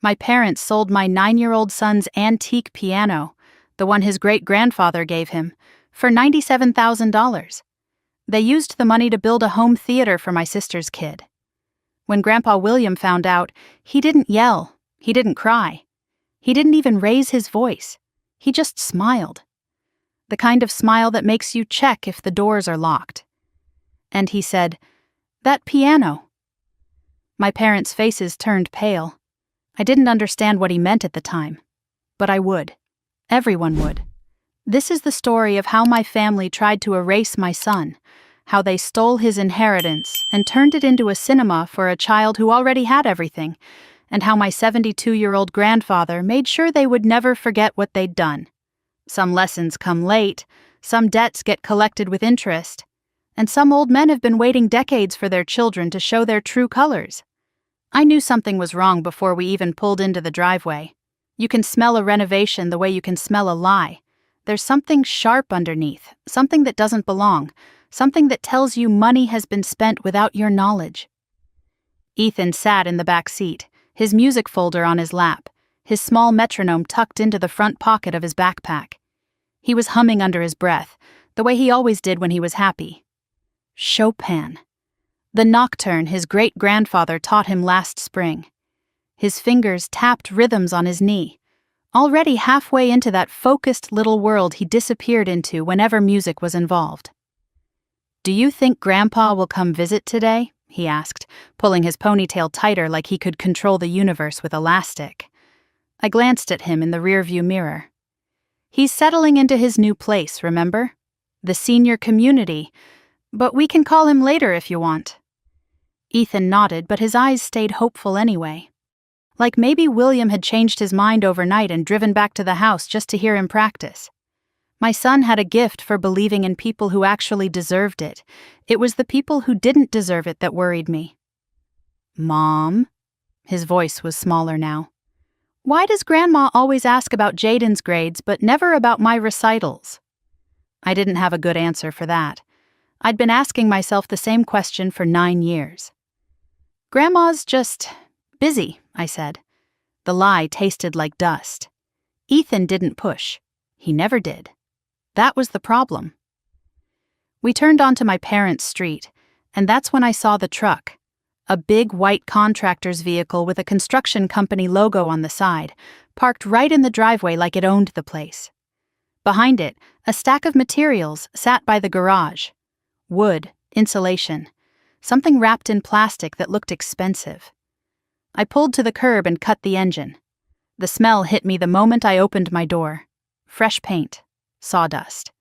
My parents sold my 9-year-old son's antique piano, the one his great-grandfather gave him, for $97,000. They used the money to build a home theater for my sister's kid. When Grandpa William found out, he didn't yell, he didn't cry. He didn't even raise his voice. He just smiled. The kind of smile that makes you check if the doors are locked. And he said, "That piano." My parents' faces turned pale. I didn't understand what he meant at the time. But I would. Everyone would. This is the story of how my family tried to erase my son, how they stole his inheritance and turned it into a cinema for a child who already had everything, and how my 72-year-old grandfather made sure they would never forget what they'd done. Some lessons come late, some debts get collected with interest, and some old men have been waiting decades for their children to show their true colors. I knew something was wrong before we even pulled into the driveway. You can smell a renovation the way you can smell a lie. There's something sharp underneath, something that doesn't belong, something that tells you money has been spent without your knowledge. Ethan sat in the back seat, his music folder on his lap, his small metronome tucked into the front pocket of his backpack. He was humming under his breath, the way he always did when he was happy. Chopin. The nocturne his great-grandfather taught him last spring. His fingers tapped rhythms on his knee, already halfway into that focused little world he disappeared into whenever music was involved. "Do you think Grandpa will come visit today?" he asked, pulling his ponytail tighter like he could control the universe with elastic. I glanced at him in the rearview mirror. "He's settling into his new place, remember? The senior community, but we can call him later if you want." Ethan nodded, but his eyes stayed hopeful anyway. Like maybe William had changed his mind overnight and driven back to the house just to hear him practice. My son had a gift for believing in people who actually deserved it. It was the people who didn't deserve it that worried me. "Mom?" His voice was smaller now. "Why does Grandma always ask about Jaden's grades but never about my recitals?" I didn't have a good answer for that. I'd been asking myself the same question for 9 years. "Grandma's just busy," I said. The lie tasted like dust. Ethan didn't push. He never did. That was the problem. We turned onto my parents' street, and that's when I saw the truck. A big white contractor's vehicle with a construction company logo on the side, parked right in the driveway like it owned the place. Behind it, a stack of materials sat by the garage. Wood, insulation, something wrapped in plastic that looked expensive. I pulled to the curb and cut the engine. The smell hit me the moment I opened my door. Fresh paint, sawdust.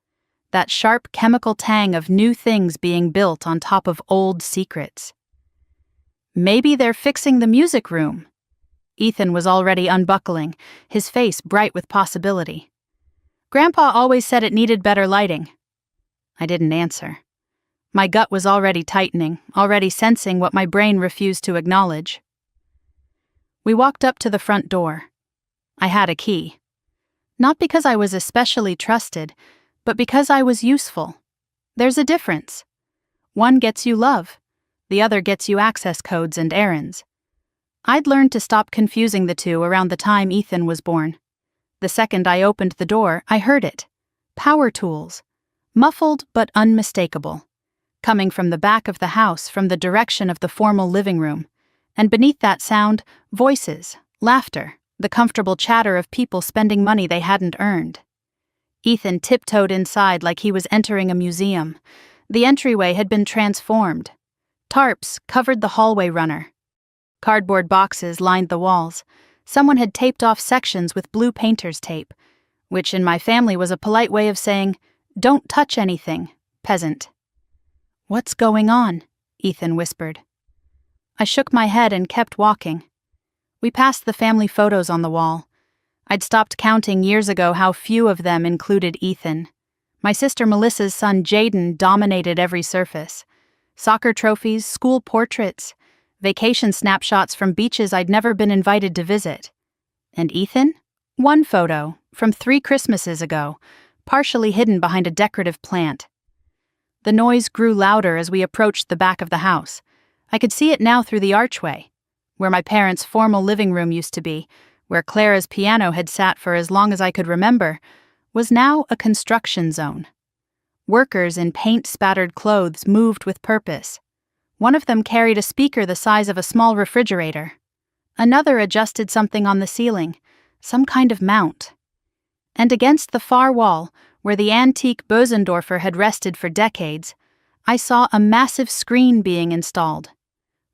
That sharp chemical tang of new things being built on top of old secrets. Maybe they're fixing the music room. Ethan was already unbuckling, his face bright with possibility. Grandpa always said it needed better lighting. I didn't answer. My gut was already tightening, already sensing what my brain refused to acknowledge. We walked up to the front door. I had a key. Not because I was especially trusted, but because I was useful. There's a difference. One gets you love. The other gets you access codes and errands. I'd learned to stop confusing the two around the time Ethan was born. The second I opened the door, I heard it. Power tools. Muffled but unmistakable. Coming from the back of the house from the direction of the formal living room. And beneath that sound, voices, laughter, the comfortable chatter of people spending money they hadn't earned. Ethan tiptoed inside like he was entering a museum. The entryway had been transformed. Tarps covered the hallway runner. Cardboard boxes lined the walls. Someone had taped off sections with blue painter's tape, which in my family was a polite way of saying, "Don't touch anything, peasant." "What's going on?" Ethan whispered. I shook my head and kept walking. We passed the family photos on the wall. I'd stopped counting years ago how few of them included Ethan. My sister Melissa's son Jaden dominated every surface. Soccer trophies, school portraits, vacation snapshots from beaches I'd never been invited to visit. And Ethan? One photo, from 3 Christmases ago, partially hidden behind a decorative plant. The noise grew louder as we approached the back of the house. I could see it now through the archway. where my parents' formal living room used to be, where Clara's piano had sat for as long as I could remember, was now a construction zone. Workers in paint-spattered clothes moved with purpose. One of them carried a speaker the size of a small refrigerator. Another adjusted something on the ceiling, some kind of mount. And against the far wall, where the antique Bösendorfer had rested for decades, I saw a massive screen being installed.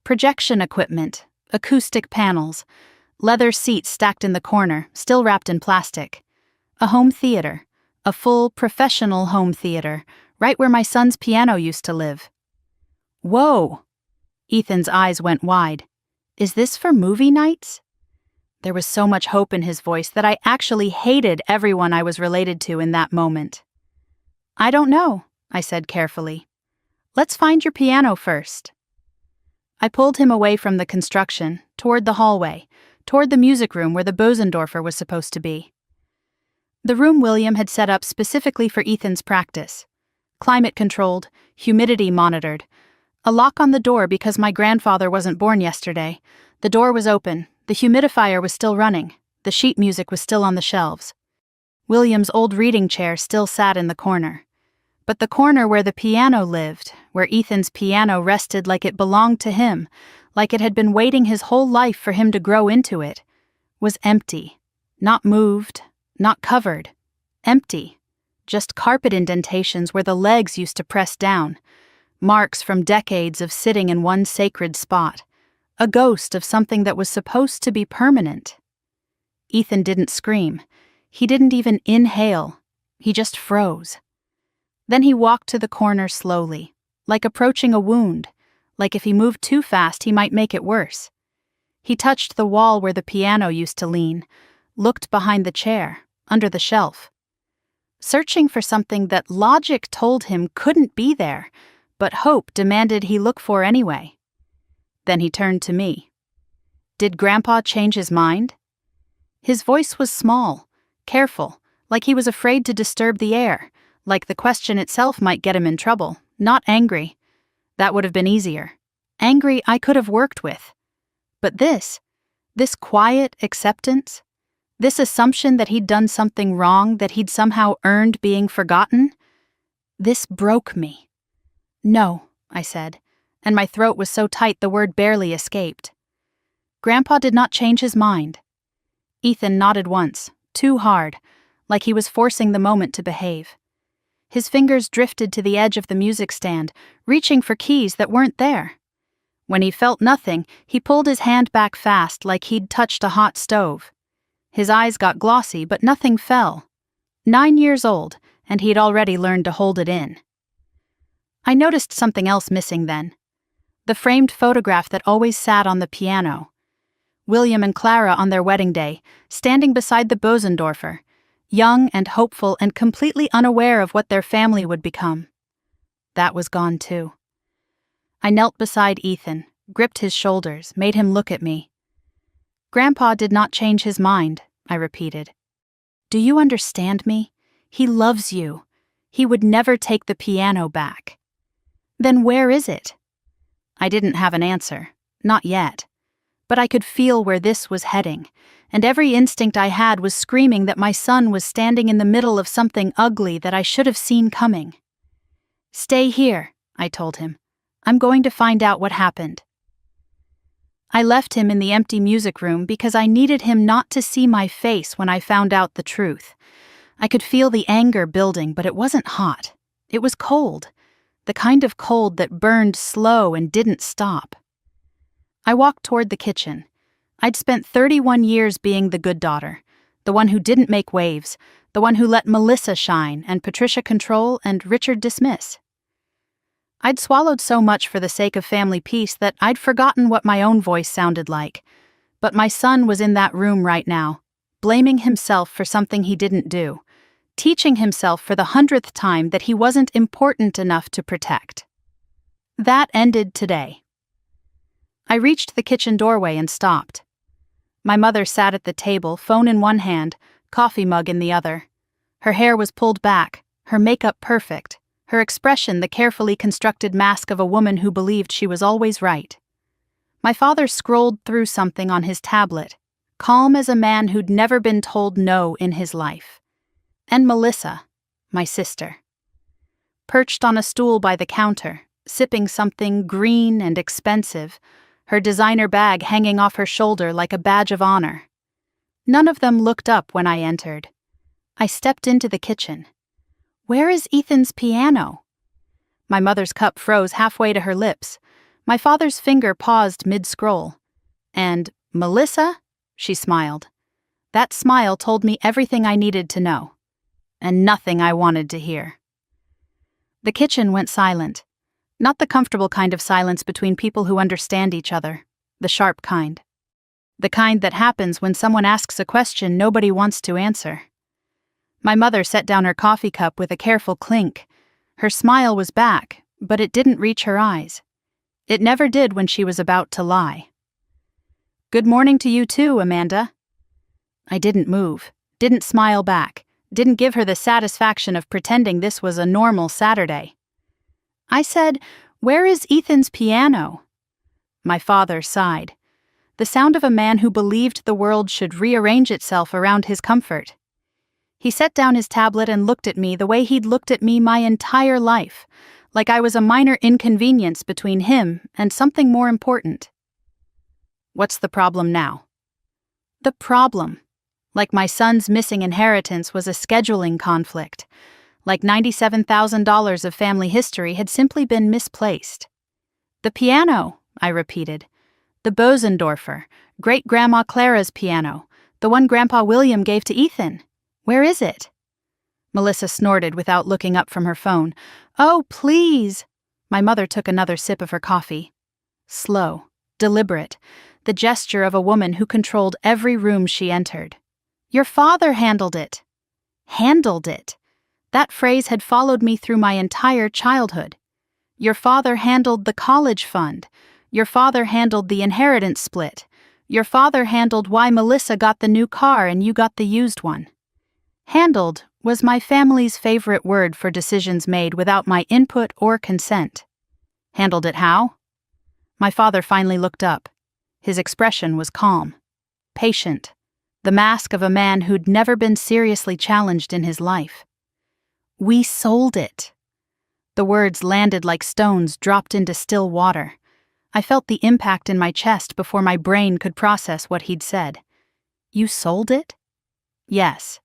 Projection equipment, acoustic panels, leather seats stacked in the corner, still wrapped in plastic. A home theater, a full professional home theater, right where my son's piano used to live. Whoa! Ethan's eyes went wide. Is this for movie nights? There was so much hope in his voice that I actually hated everyone I was related to in that moment. I don't know, I said carefully. Let's find your piano first. I pulled him away from the construction, toward the hallway, toward the music room where the Bösendorfer was supposed to be. The room William had set up specifically for Ethan's practice. Climate-controlled, humidity monitored. A lock on the door because my grandfather wasn't born yesterday. The door was open, the humidifier was still running, the sheet music was still on the shelves. William's old reading chair still sat in the corner. But the corner where the piano lived, where Ethan's piano rested like it belonged to him, like it had been waiting his whole life for him to grow into it, was empty. Not moved, not covered. Empty. Just carpet indentations where the legs used to press down. Marks from decades of sitting in one sacred spot. A ghost of something that was supposed to be permanent. Ethan didn't scream. He didn't even inhale. He just froze. Then he walked to the corner slowly, like approaching a wound, like if he moved too fast he might make it worse. He touched the wall where the piano used to lean, looked behind the chair, under the shelf. Searching for something that logic told him couldn't be there, but hope demanded he look for anyway. Then he turned to me. Did Grandpa change his mind? His voice was small, careful, like he was afraid to disturb the air, like the question itself might get him in trouble, not angry. That would have been easier. Angry I could have worked with. But this quiet acceptance, this assumption that he'd done something wrong, that he'd somehow earned being forgotten, this broke me. No, I said, and my throat was so tight the word barely escaped. Grandpa did not change his mind. Ethan nodded once, too hard, like he was forcing the moment to behave. His fingers drifted to the edge of the music stand, reaching for keys that weren't there. When he felt nothing, he pulled his hand back fast like he'd touched a hot stove. His eyes got glossy, but nothing fell. 9 years old, and he'd already learned to hold it in. I noticed something else missing then. The framed photograph that always sat on the piano. William and Clara on their wedding day, standing beside the Bösendorfer, young and hopeful and completely unaware of what their family would become. That was gone too. I knelt beside Ethan, gripped his shoulders, made him look at me. Grandpa did not change his mind, I repeated. Do you understand me? He loves you. He would never take the piano back. Then where is it? I didn't have an answer, not yet. But I could feel where this was heading, and every instinct I had was screaming that my son was standing in the middle of something ugly that I should have seen coming. Stay here, I told him. I'm going to find out what happened. I left him in the empty music room because I needed him not to see my face when I found out the truth. I could feel the anger building, but it wasn't hot. It was cold. The kind of cold that burned slow and didn't stop. I walked toward the kitchen. I'd spent 31 years being the good daughter, the one who didn't make waves, the one who let Melissa shine and Patricia control and Richard dismiss. I'd swallowed so much for the sake of family peace that I'd forgotten what my own voice sounded like. But my son was in that room right now, blaming himself for something he didn't do, teaching himself for the 100th time that he wasn't important enough to protect. That ended today. I reached the kitchen doorway and stopped. My mother sat at the table, phone in one hand, coffee mug in the other. Her hair was pulled back, her makeup perfect, her expression the carefully constructed mask of a woman who believed she was always right. My father scrolled through something on his tablet, calm as a man who'd never been told no in his life. And Melissa, my sister, perched on a stool by the counter, sipping something green and expensive, her designer bag hanging off her shoulder like a badge of honor. None of them looked up when I entered. I stepped into the kitchen. "Where is Ethan's piano?" My mother's cup froze halfway to her lips. My father's finger paused mid-scroll. And, "Melissa?" she smiled. That smile told me everything I needed to know. And nothing I wanted to hear. The kitchen went silent. Not the comfortable kind of silence between people who understand each other, the sharp kind. The kind that happens when someone asks a question nobody wants to answer. My mother set down her coffee cup with a careful clink. Her smile was back, but it didn't reach her eyes. It never did when she was about to lie. "Good morning to you too, Amanda." I didn't move, didn't smile back, didn't give her the satisfaction of pretending this was a normal Saturday. I said, "Where is Ethan's piano?" My father sighed. The sound of a man who believed the world should rearrange itself around his comfort. He set down his tablet and looked at me the way he'd looked at me my entire life, like I was a minor inconvenience between him and something more important. "What's the problem now?" The problem. Like my son's missing inheritance was a scheduling conflict. Like $97,000 of family history had simply been misplaced. "The piano," I repeated. "The Bosendorfer, Great-Grandma Clara's piano, the one Grandpa William gave to Ethan. Where is it?" Melissa snorted without looking up from her phone. "Oh, please." My mother took another sip of her coffee. Slow, deliberate, the gesture of a woman who controlled every room she entered. "Your father handled it." Handled it. That phrase had followed me through my entire childhood. Your father handled the college fund. Your father handled the inheritance split. Your father handled why Melissa got the new car and you got the used one. Handled was my family's favorite word for decisions made without my input or consent. Handled it how? My father finally looked up. His expression was calm, patient, the mask of a man who'd never been seriously challenged in his life. "We sold it." The words landed like stones dropped into still water. I felt the impact in my chest before my brain could process what he'd said. "You sold it?" "Yes."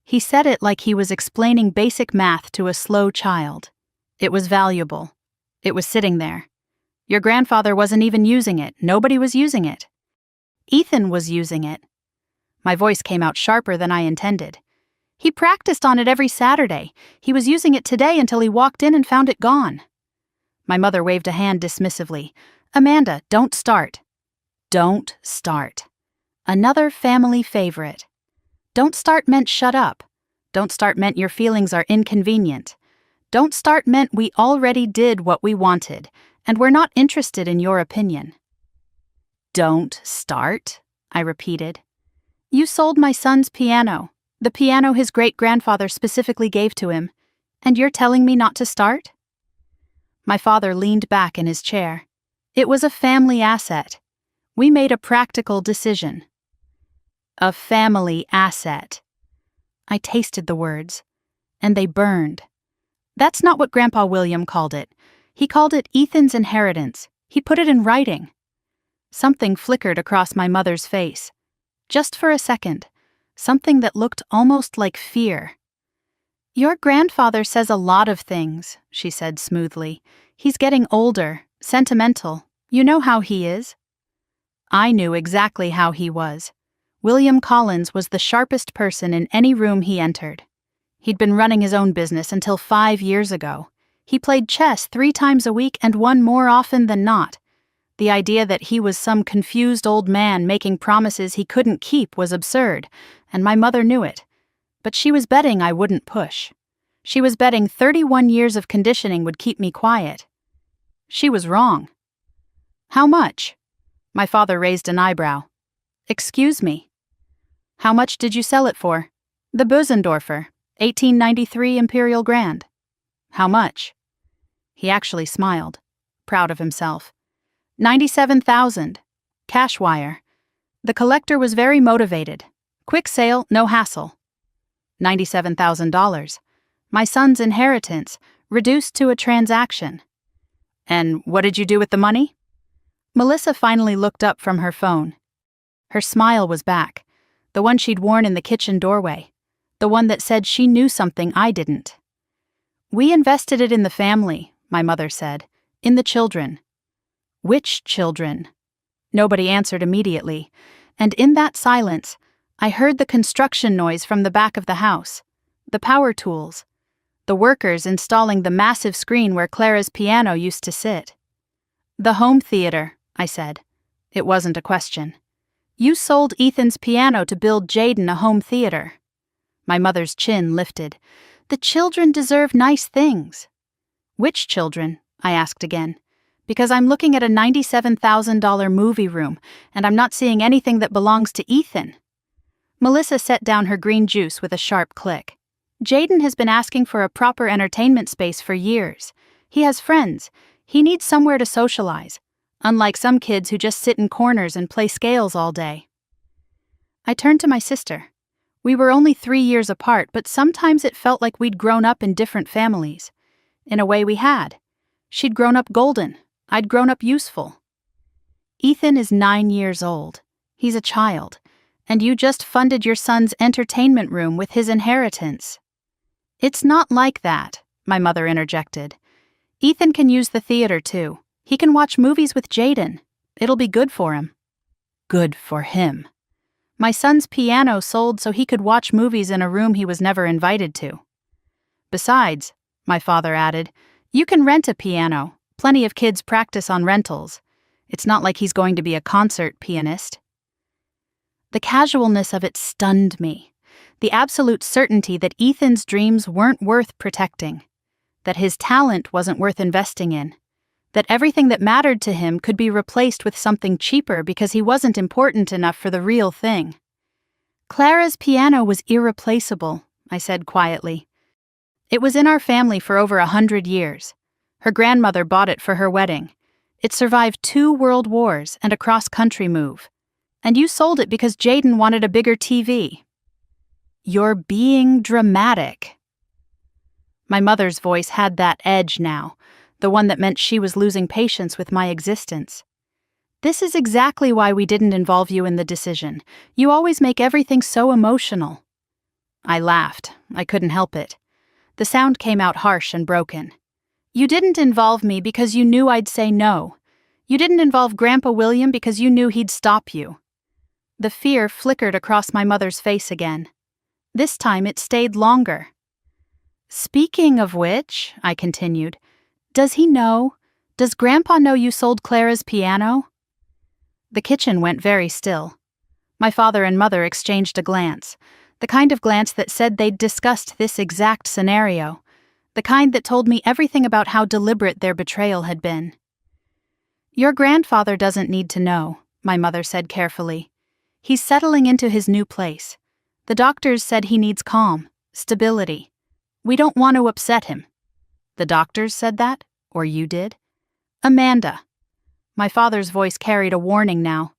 He said it like he was explaining basic math to a slow child. It was valuable. It was sitting there. Your grandfather wasn't even using it. Nobody was using it. Ethan was using it. My voice came out sharper than I intended. He practiced on it every Saturday. He was using it today until he walked in and found it gone. My mother waved a hand dismissively. "Amanda, don't start." Don't start. Another family favorite. Don't start meant shut up. Don't start meant your feelings are inconvenient. Don't start meant we already did what we wanted, and we're not interested in your opinion. "Don't start," I repeated. "You sold my son's piano, the piano his great-grandfather specifically gave to him, and you're telling me not to start?" My father leaned back in his chair. It was a family asset. We made a practical decision. A family asset. I tasted the words, and they burned. That's not what Grandpa William called it. He called it Ethan's inheritance. He put it in writing. Something flickered across my mother's face. Just for a second. Something that looked almost like fear. "Your grandfather says a lot of things," she said smoothly. "He's getting older, sentimental. You know how he is." I knew exactly how he was. William Collins was the sharpest person in any room he entered. He'd been running his own business until 5 years ago. He played chess 3 times a week and won more often than not. The idea that he was some confused old man making promises he couldn't keep was absurd, and my mother knew it. But she was betting I wouldn't push. She was betting 31 years of conditioning would keep me quiet. She was wrong. "How much?" My father raised an eyebrow. "Excuse me." "How much did you sell it for?" "The Bosendorfer, 1893 Imperial Grand." "How much?" He actually smiled, proud of himself. $97,000. Cash wire. The collector was very motivated. Quick sale, no hassle. $97,000. My son's inheritance, reduced to a transaction. And what did you do with the money? Melissa finally looked up from her phone. Her smile was back, the one she'd worn in the kitchen doorway, the one that said she knew something I didn't. We invested it in the family, my mother said, in the children. Which children? Nobody answered immediately, and in that silence, I heard the construction noise from the back of the house, the power tools, the workers installing the massive screen where Clara's piano used to sit. The home theater, I said. It wasn't a question. You sold Ethan's piano to build Jaden a home theater. My mother's chin lifted. The children deserve nice things. Which children? I asked again. Because I'm looking at a $97,000 movie room, and I'm not seeing anything that belongs to Ethan. Melissa set down her green juice with a sharp click. Jaden has been asking for a proper entertainment space for years. He has friends. He needs somewhere to socialize, unlike some kids who just sit in corners and play scales all day. I turned to my sister. We were only 3 years apart, but sometimes it felt like we'd grown up in different families. In a way we had. She'd grown up golden. I'd grown up useful. Ethan is 9 years old. He's a child. And you just funded your son's entertainment room with his inheritance. It's not like that, my mother interjected. Ethan can use the theater too. He can watch movies with Jaden. It'll be good for him. Good for him. My son's piano sold so he could watch movies in a room he was never invited to. Besides, my father added, you can rent a piano. Plenty of kids practice on rentals. It's not like he's going to be a concert pianist. The casualness of it stunned me. The absolute certainty that Ethan's dreams weren't worth protecting. That his talent wasn't worth investing in. That everything that mattered to him could be replaced with something cheaper because he wasn't important enough for the real thing. Clara's piano was irreplaceable, I said quietly. It was in our family for over 100 years. Her grandmother bought it for her wedding. It survived 2 world wars and a cross-country move. And you sold it because Jaden wanted a bigger TV. You're being dramatic. My mother's voice had that edge now, the one that meant she was losing patience with my existence. This is exactly why we didn't involve you in the decision. You always make everything so emotional. I laughed. I couldn't help it. The sound came out harsh and broken. You didn't involve me because you knew I'd say no. You didn't involve Grandpa William because you knew he'd stop you. The fear flickered across my mother's face again. This time it stayed longer. Speaking of which, I continued, does he know? Does Grandpa know you sold Clara's piano? The kitchen went very still. My father and mother exchanged a glance, the kind of glance that said they'd discussed this exact scenario, the kind that told me everything about how deliberate their betrayal had been. Your grandfather doesn't need to know, my mother said carefully. He's settling into his new place. The doctors said he needs calm, stability. We don't want to upset him. The doctors said that? Or you did? Amanda. My father's voice carried a warning now.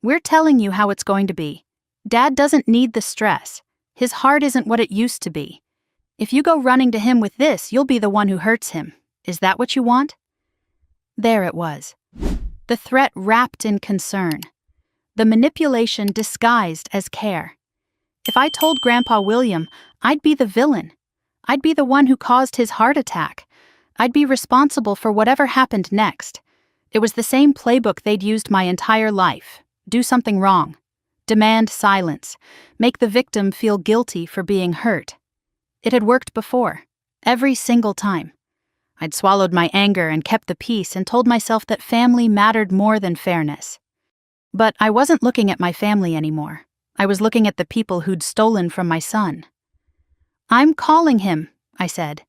We're telling you how it's going to be. Dad doesn't need the stress. His heart isn't what it used to be. If you go running to him with this, you'll be the one who hurts him. Is that what you want? There it was. The threat wrapped in concern. The manipulation disguised as care. If I told Grandpa William, I'd be the villain. I'd be the one who caused his heart attack. I'd be responsible for whatever happened next. It was the same playbook they'd used my entire life. Do something wrong. Demand silence. Make the victim feel guilty for being hurt. It had worked before. Every single time. I'd swallowed my anger and kept the peace and told myself that family mattered more than fairness. But I wasn't looking at my family anymore. I was looking at the people who'd stolen from my son. I'm calling him, I said.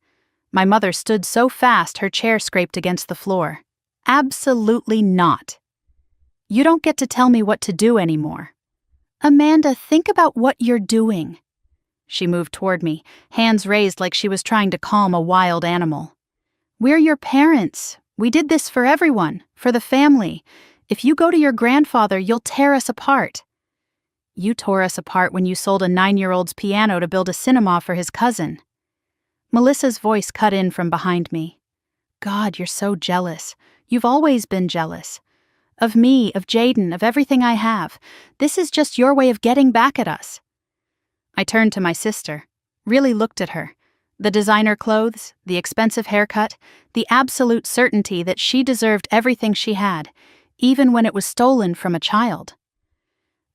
My mother stood so fast her chair scraped against the floor. Absolutely not. You don't get to tell me what to do anymore. Amanda, think about what you're doing. She moved toward me, hands raised like she was trying to calm a wild animal. We're your parents. We did this for everyone, for the family. If you go to your grandfather, you'll tear us apart. You tore us apart when you sold a 9-year-old's piano to build a cinema for his cousin. Melissa's voice cut in from behind me. God, you're so jealous. You've always been jealous. Of me, of Jaden, of everything I have. This is just your way of getting back at us. I turned to my sister, really looked at her. The designer clothes, the expensive haircut, the absolute certainty that she deserved everything she had, even when it was stolen from a child.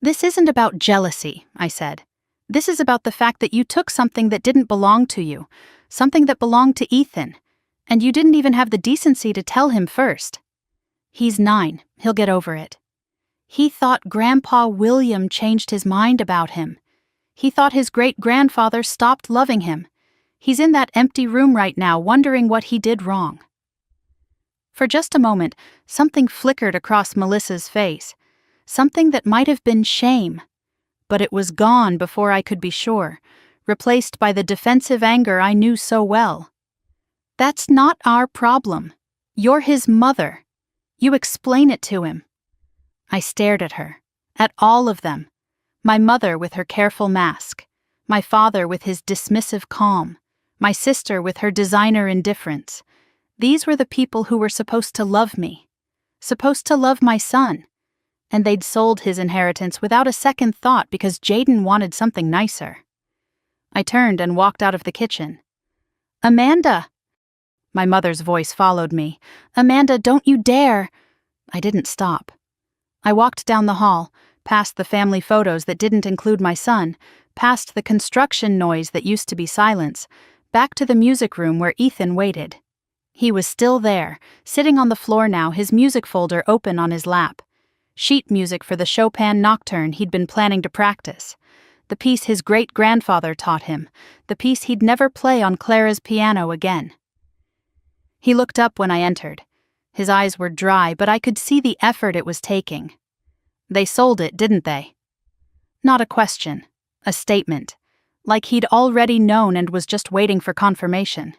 This isn't about jealousy, I said. This is about the fact that you took something that didn't belong to you, something that belonged to Ethan, and you didn't even have the decency to tell him first. He's 9, he'll get over it. He thought Grandpa William changed his mind about him. He thought his great-grandfather stopped loving him. He's in that empty room right now wondering what he did wrong. For just a moment, something flickered across Melissa's face, something that might have been shame, but it was gone before I could be sure, replaced by the defensive anger I knew so well. That's not our problem. You're his mother. You explain it to him. I stared at her, at all of them. My mother with her careful mask, my father with his dismissive calm, my sister with her designer indifference. These were the people who were supposed to love me, supposed to love my son, and they'd sold his inheritance without a second thought because Jaden wanted something nicer. I turned and walked out of the kitchen. Amanda! My mother's voice followed me. Amanda, don't you dare! I didn't stop. I walked down the hall, past the family photos that didn't include my son, past the construction noise that used to be silence, back to the music room where Ethan waited. He was still there, sitting on the floor now, his music folder open on his lap. Sheet music for the Chopin nocturne he'd been planning to practice. The piece his great-grandfather taught him, the piece he'd never play on Clara's piano again. He looked up when I entered. His eyes were dry, but I could see the effort it was taking. They sold it, didn't they? Not a question, a statement, like he'd already known and was just waiting for confirmation.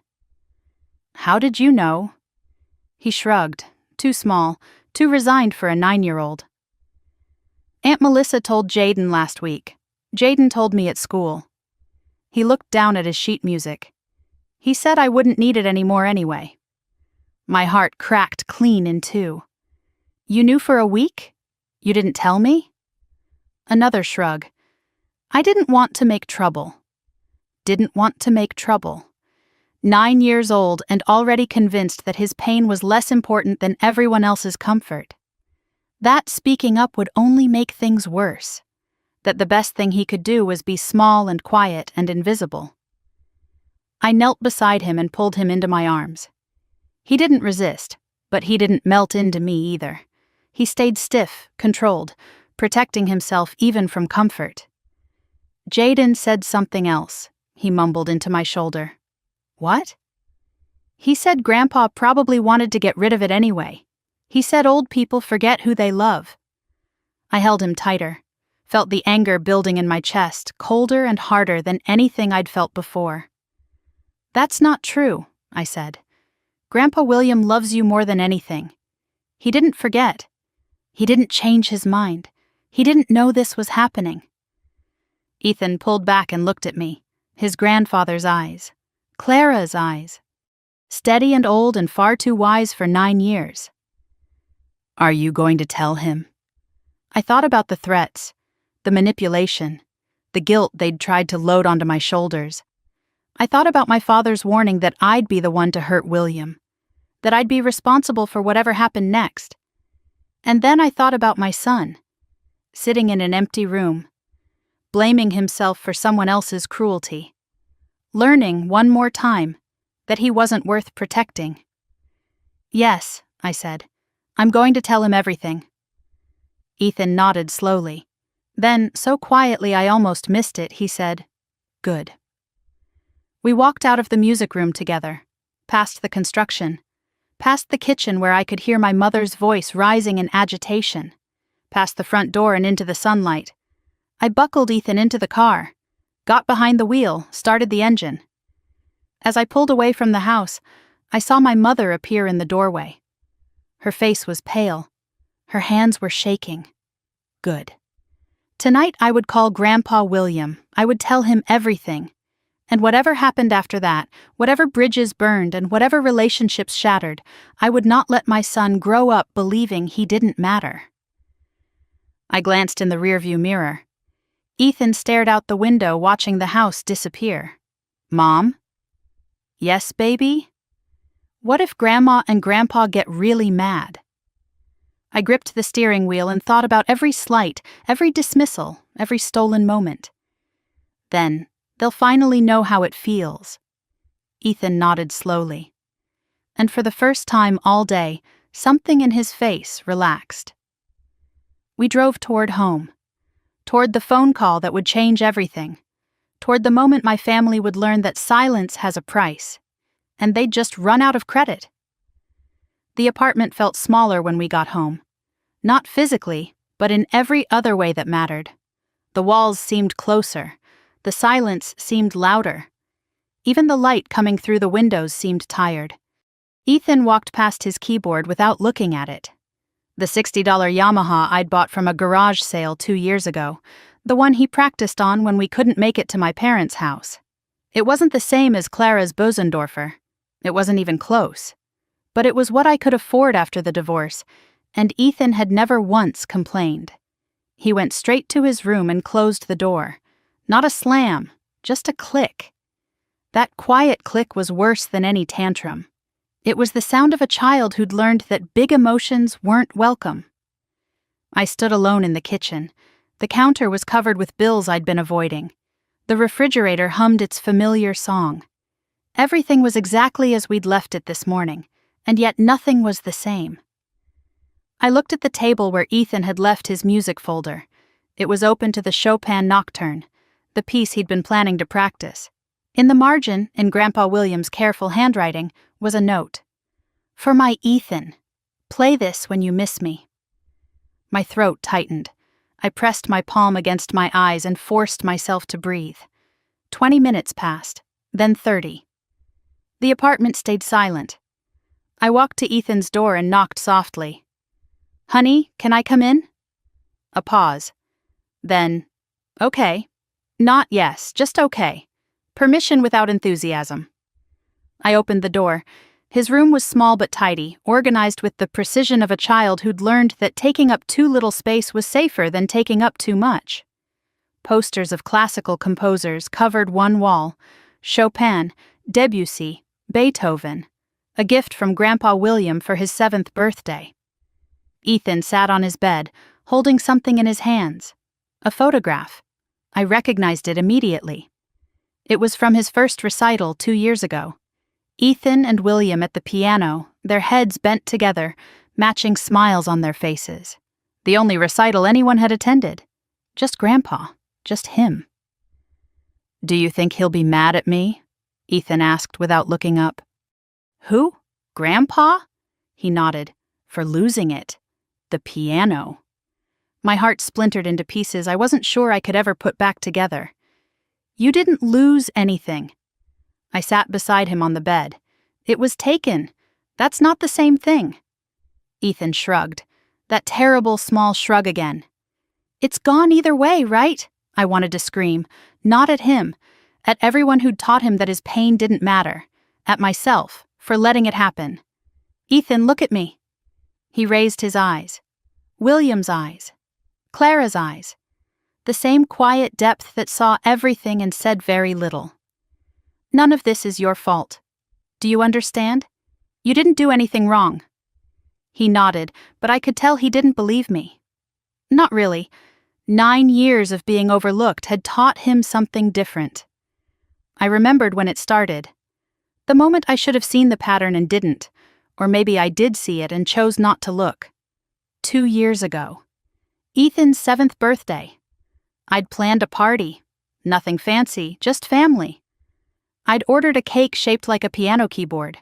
How did you know? He shrugged, too small, too resigned for a 9-year-old. Aunt Melissa told Jaden last week. Jaden told me at school. He looked down at his sheet music. He said I wouldn't need it anymore anyway. My heart cracked clean in two. You knew for a week? You didn't tell me? Another shrug. I didn't want to make trouble. Didn't want to make trouble. 9 years old and already convinced that his pain was less important than everyone else's comfort. That speaking up would only make things worse. That the best thing he could do was be small and quiet and invisible. I knelt beside him and pulled him into my arms. He didn't resist, but he didn't melt into me either. He stayed stiff, controlled, protecting himself even from comfort. Jaden said something else, he mumbled into my shoulder. What? He said Grandpa probably wanted to get rid of it anyway. He said old people forget who they love. I held him tighter, felt the anger building in my chest, colder and harder than anything I'd felt before. That's not true, I said. Grandpa William loves you more than anything. He didn't forget. He didn't change his mind. He didn't know this was happening. Ethan pulled back and looked at me, his grandfather's eyes, Clara's eyes, steady and old and far too wise for 9 years. Are you going to tell him? I thought about the threats, the manipulation, the guilt they'd tried to load onto my shoulders. I thought about my father's warning that I'd be the one to hurt William, that I'd be responsible for whatever happened next. And then I thought about my son, sitting in an empty room, blaming himself for someone else's cruelty, learning one more time that he wasn't worth protecting. Yes, I said, I'm going to tell him everything. Ethan nodded slowly. Then, so quietly I almost missed it, he said, Good. We walked out of the music room together, past the construction, past the kitchen where I could hear my mother's voice rising in agitation, past the front door and into the sunlight. I buckled Ethan into the car, got behind the wheel, started the engine. As I pulled away from the house, I saw my mother appear in the doorway, Her face was pale. Her hands were shaking. Good. Tonight I would call Grandpa William. I would tell him everything. And whatever happened after that, whatever bridges burned and whatever relationships shattered, I would not let my son grow up believing he didn't matter. I glanced in the rearview mirror. Ethan stared out the window, watching the house disappear. Mom? Yes, baby? What if Grandma and Grandpa get really mad? I gripped the steering wheel and thought about every slight, every dismissal, every stolen moment. Then, they'll finally know how it feels. Ethan nodded slowly. And for the first time all day, something in his face relaxed. We drove toward home. Toward the phone call that would change everything. Toward the moment my family would learn that silence has a price. And they'd just run out of credit. The apartment felt smaller when we got home. Not physically, but in every other way that mattered. The walls seemed closer. The silence seemed louder. Even the light coming through the windows seemed tired. Ethan walked past his keyboard without looking at it. The $60 Yamaha I'd bought from a garage sale 2 years ago, the one he practiced on when we couldn't make it to my parents' house. It wasn't the same as Clara's Bosendorfer. It wasn't even close. But it was what I could afford after the divorce, and Ethan had never once complained. He went straight to his room and closed the door. Not a slam, just a click. That quiet click was worse than any tantrum. It was the sound of a child who'd learned that big emotions weren't welcome. I stood alone in the kitchen. The counter was covered with bills I'd been avoiding. The refrigerator hummed its familiar song. Everything was exactly as we'd left it this morning, and yet nothing was the same. I looked at the table where Ethan had left his music folder. It was open to the Chopin Nocturne, the piece he'd been planning to practice. In the margin, in Grandpa William's careful handwriting, was a note. For my Ethan, play this when you miss me. My throat tightened. I pressed my palm against my eyes and forced myself to breathe. 20 minutes passed, then 30. The apartment stayed silent. I walked to Ethan's door and knocked softly. Honey, can I come in? A pause. Then, okay. Not yes, just okay. Permission without enthusiasm. I opened the door. His room was small but tidy, organized with the precision of a child who'd learned that taking up too little space was safer than taking up too much. Posters of classical composers covered one wall. Chopin, Debussy, Beethoven. A gift from Grandpa William for his 7th birthday. Ethan sat on his bed, holding something in his hands. A photograph. I recognized it immediately. It was from his first recital 2 years ago. Ethan and William at the piano, their heads bent together, matching smiles on their faces. The only recital anyone had attended. Just Grandpa. Just him. Do you think he'll be mad at me? Ethan asked without looking up. Who? Grandpa? He nodded. For losing it. The piano. My heart splintered into pieces I wasn't sure I could ever put back together. You didn't lose anything. I sat beside him on the bed. It was taken. That's not the same thing. Ethan shrugged. That terrible small shrug again. It's gone either way, right? I wanted to scream. Not at him. At everyone who'd taught him that his pain didn't matter. At myself, for letting it happen. Ethan, look at me. He raised his eyes. William's eyes. Clara's eyes. The same quiet depth that saw everything and said very little. None of this is your fault. Do you understand? You didn't do anything wrong. He nodded, but I could tell he didn't believe me. Not really. 9 years of being overlooked had taught him something different. I remembered when it started. The moment I should have seen the pattern and didn't, or maybe I did see it and chose not to look. 2 years ago. Ethan's 7th birthday. I'd planned a party. Nothing fancy, just family. I'd ordered a cake shaped like a piano keyboard,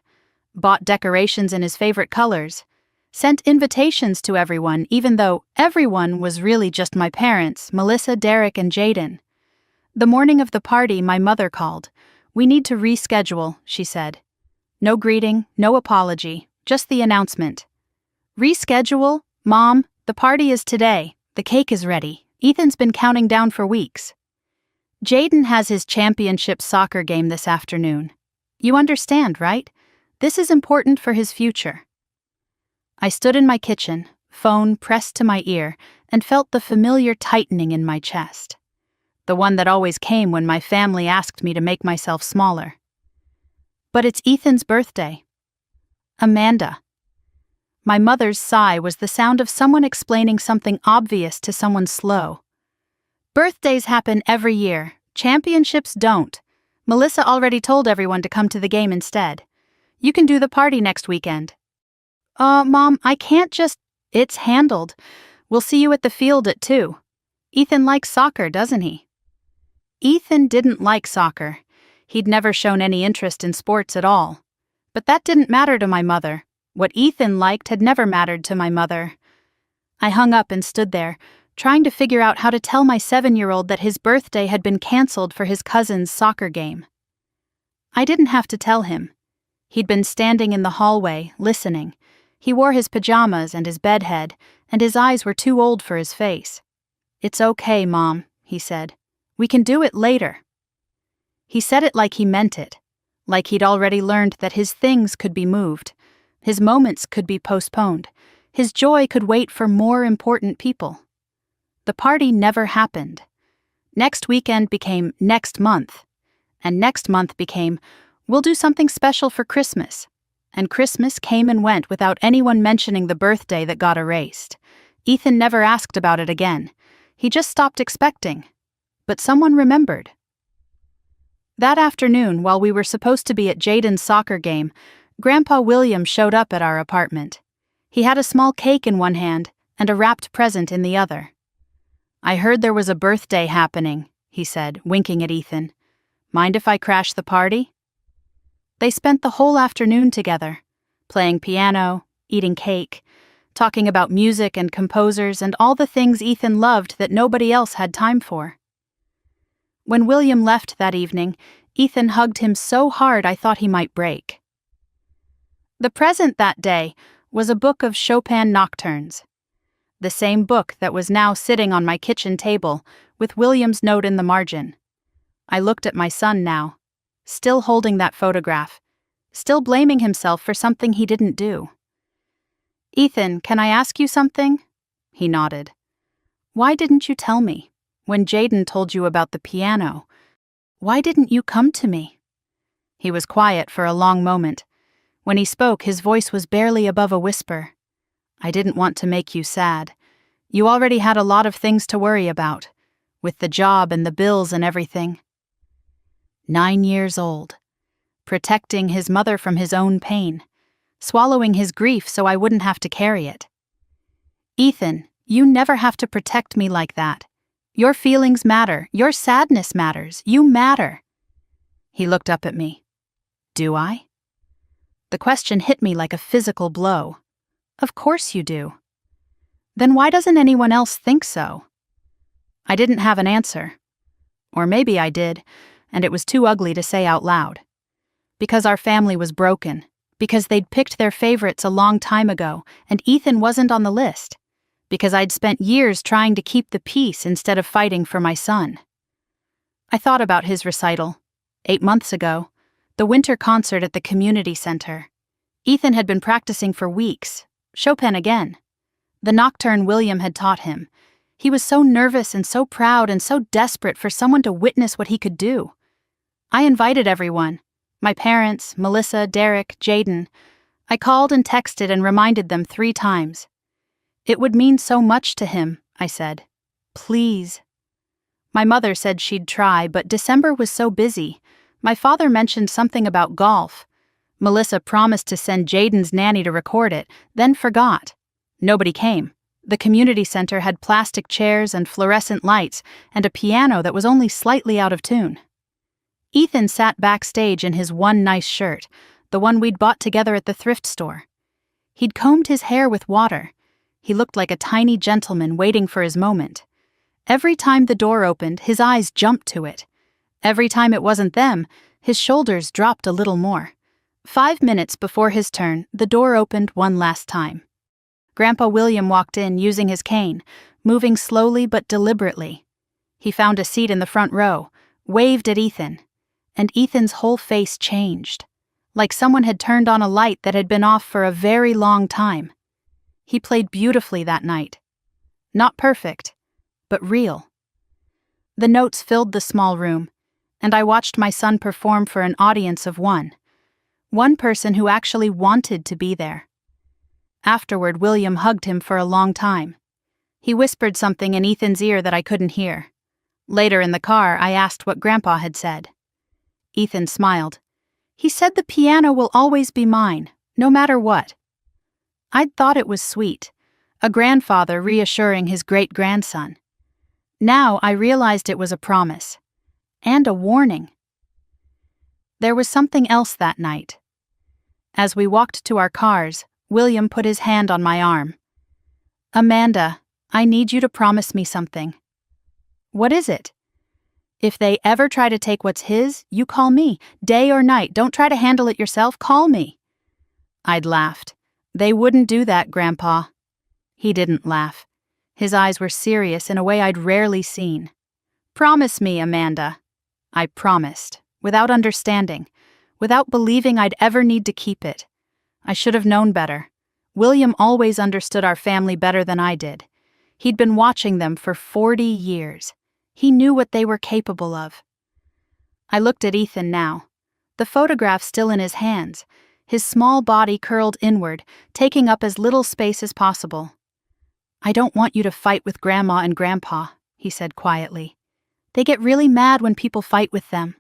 bought decorations in his favorite colors, sent invitations to everyone, even though everyone was really just my parents, Melissa, Derek, and Jaden. The morning of the party, my mother called. We need to reschedule, she said. No greeting, no apology, just the announcement. Reschedule? Mom, the party is today. The cake is ready. Ethan's been counting down for weeks. Jaden has his championship soccer game this afternoon. You understand, right? This is important for his future. I stood in my kitchen, phone pressed to my ear, and felt the familiar tightening in my chest. The one that always came when my family asked me to make myself smaller. But it's Ethan's birthday. Amanda. My mother's sigh was the sound of someone explaining something obvious to someone slow. Birthdays happen every year. Championships don't. Melissa already told everyone to come to the game instead. You can do the party next weekend. Mom, I can't just... It's handled. We'll see you at the field at 2. Ethan likes soccer, doesn't he? Ethan didn't like soccer. He'd never shown any interest in sports at all. But that didn't matter to my mother. What Ethan liked had never mattered to my mother. I hung up and stood there, trying to figure out how to tell my 7-year-old that his birthday had been canceled for his cousin's soccer game. I didn't have to tell him. He'd been standing in the hallway, listening. He wore his pajamas and his bedhead, and his eyes were too old for his face. "It's okay, Mom," he said. "We can do it later." He said it like he meant it, like he'd already learned that his things could be moved, his moments could be postponed, his joy could wait for more important people. The party never happened. Next weekend became next month, and next month became, we'll do something special for Christmas. And Christmas came and went without anyone mentioning the birthday that got erased. Ethan never asked about it again. He just stopped expecting. But someone remembered. That afternoon, while we were supposed to be at Jaden's soccer game, Grandpa William showed up at our apartment. He had a small cake in one hand and a wrapped present in the other. "I heard there was a birthday happening," he said, winking at Ethan. "Mind if I crash the party?" They spent the whole afternoon together, playing piano, eating cake, talking about music and composers and all the things Ethan loved that nobody else had time for. When William left that evening, Ethan hugged him so hard I thought he might break. The present that day was a book of Chopin nocturnes, the same book that was now sitting on my kitchen table with William's note in the margin. I looked at my son now, still holding that photograph, still blaming himself for something he didn't do. "Ethan, can I ask you something?" He nodded. "Why didn't you tell me? When Jaden told you about the piano, why didn't you come to me?" He was quiet for a long moment. When he spoke, his voice was barely above a whisper. "I didn't want to make you sad. You already had a lot of things to worry about, with the job and the bills and everything." 9 years old. Protecting his mother from his own pain. Swallowing his grief so I wouldn't have to carry it. "Ethan, you never have to protect me like that. Your feelings matter. Your sadness matters. You matter." He looked up at me. "Do I?" The question hit me like a physical blow. "Of course you do." "Then why doesn't anyone else think so?" I didn't have an answer. Or maybe I did, and it was too ugly to say out loud. Because our family was broken. Because they'd picked their favorites a long time ago, and Ethan wasn't on the list. Because I'd spent years trying to keep the peace instead of fighting for my son. I thought about his recital. 8 months ago, the winter concert at the community center. Ethan had been practicing for weeks. Chopin again. The nocturne William had taught him. He was so nervous and so proud and so desperate for someone to witness what he could do. I invited everyone. My parents, Melissa, Derek, Jaden. I called and texted and reminded them 3 times. "It would mean so much to him," I said. "Please." My mother said she'd try, but December was so busy. My father mentioned something about golf. Melissa promised to send Jaden's nanny to record it, then forgot. Nobody came. The community center had plastic chairs and fluorescent lights and a piano that was only slightly out of tune. Ethan sat backstage in his one nice shirt, the one we'd bought together at the thrift store. He'd combed his hair with water. He looked like a tiny gentleman waiting for his moment. Every time the door opened, his eyes jumped to it. Every time it wasn't them, his shoulders dropped a little more. 5 minutes before his turn, the door opened one last time. Grandpa William walked in using his cane, moving slowly but deliberately. He found a seat in the front row, waved at Ethan, and Ethan's whole face changed, like someone had turned on a light that had been off for a very long time. He played beautifully that night. Not perfect, but real. The notes filled the small room, and I watched my son perform for an audience of one. One person who actually wanted to be there. Afterward, William hugged him for a long time. He whispered something in Ethan's ear that I couldn't hear. Later in the car, I asked what Grandpa had said. Ethan smiled. He said the piano will always be mine, no matter what. I'd thought it was sweet, a grandfather reassuring his great-grandson. Now I realized it was a promise. And a warning. There was something else that night. As we walked to our cars, William put his hand on my arm. Amanda, I need you to promise me something. What is it? If they ever try to take what's his, you call me. Day or night, don't try to handle it yourself, call me. I'd laughed. They wouldn't do that, Grandpa. He didn't laugh. His eyes were serious in a way I'd rarely seen. Promise me, Amanda. I promised, without understanding, without believing I'd ever need to keep it. I should have known better. William always understood our family better than I did. He'd been watching them for 40 years. He knew what they were capable of. I looked at Ethan now, the photograph still in his hands, his small body curled inward, taking up as little space as possible. I don't want you to fight with Grandma and Grandpa, he said quietly. They get really mad when people fight with them.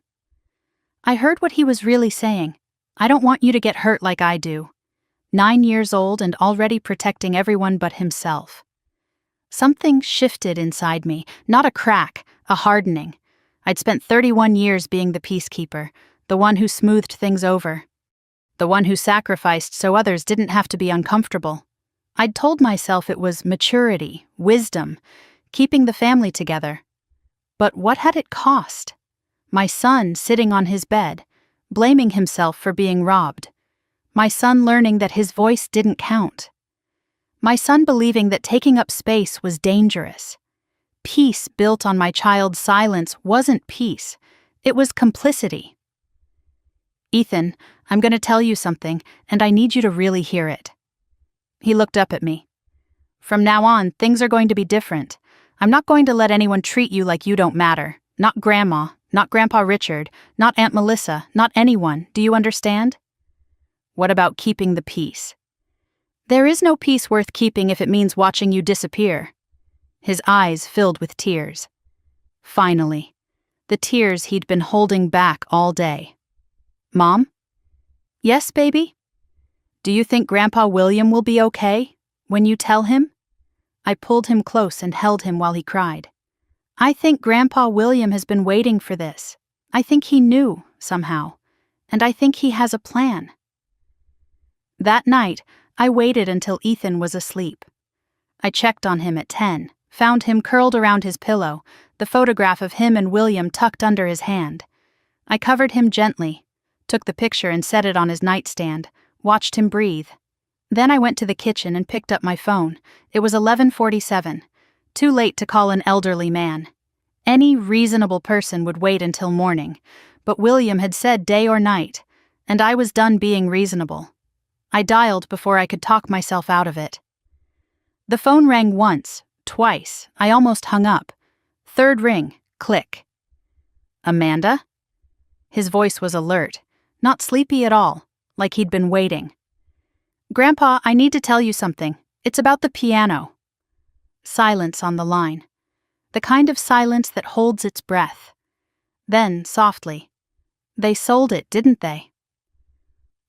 I heard what he was really saying. I don't want you to get hurt like I do. 9 years old and already protecting everyone but himself. Something shifted inside me, not a crack, a hardening. I'd spent 31 years being the peacekeeper, the one who smoothed things over. The one who sacrificed so others didn't have to be uncomfortable. I'd told myself it was maturity, wisdom, keeping the family together. But what had it cost? My son sitting on his bed, blaming himself for being robbed. My son learning that his voice didn't count. My son believing that taking up space was dangerous. Peace built on my child's silence wasn't peace. It was complicity. Ethan, I'm going to tell you something, and I need you to really hear it. He looked up at me. From now on, things are going to be different. I'm not going to let anyone treat you like you don't matter. Not Grandma, not Grandpa Richard, not Aunt Melissa, not anyone. Do you understand? What about keeping the peace? There is no peace worth keeping if it means watching you disappear. His eyes filled with tears. Finally, the tears he'd been holding back all day. Mom? Yes, baby? Do you think Grandpa William will be okay when you tell him? I pulled him close and held him while he cried. I think Grandpa William has been waiting for this. I think he knew, somehow, and I think he has a plan. That night, I waited until Ethan was asleep. I checked on him at 10, found him curled around his pillow, the photograph of him and William tucked under his hand. I covered him gently, took the picture and set it on his nightstand, watched him breathe. Then I went to the kitchen and picked up my phone. It was 11:47, too late to call an elderly man. Any reasonable person would wait until morning, but William had said day or night, and I was done being reasonable. I dialed before I could talk myself out of it. The phone rang once, twice, I almost hung up. Third ring, click. Amanda? His voice was alert, not sleepy at all, like he'd been waiting. Grandpa, I need to tell you something. It's about the piano. Silence on the line. The kind of silence that holds its breath. Then, softly, they sold it, didn't they?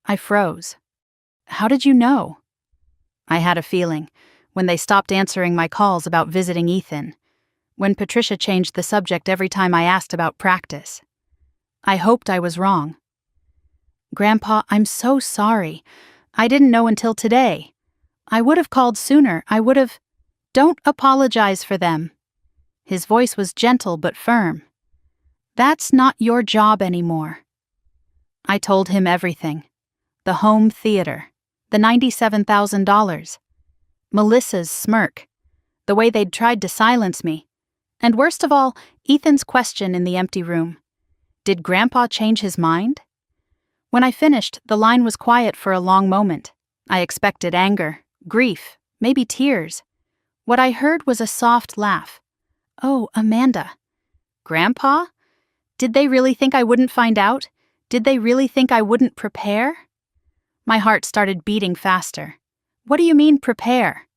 I froze. How did you know? I had a feeling, when they stopped answering my calls about visiting Ethan, when Patricia changed the subject every time I asked about practice. I hoped I was wrong. Grandpa, I'm so sorry. I didn't know until today. I would have called sooner. Don't apologize for them. His voice was gentle but firm. That's not your job anymore. I told him everything. The home theater. The $97,000. Melissa's smirk, the way they'd tried to silence me, and worst of all, Ethan's question in the empty room. Did Grandpa change his mind? When I finished, the line was quiet for a long moment. I expected anger, grief, maybe tears. What I heard was a soft laugh. Oh, Amanda. Grandpa? Did they really think I wouldn't find out? Did they really think I wouldn't prepare? My heart started beating faster. What do you mean, prepare?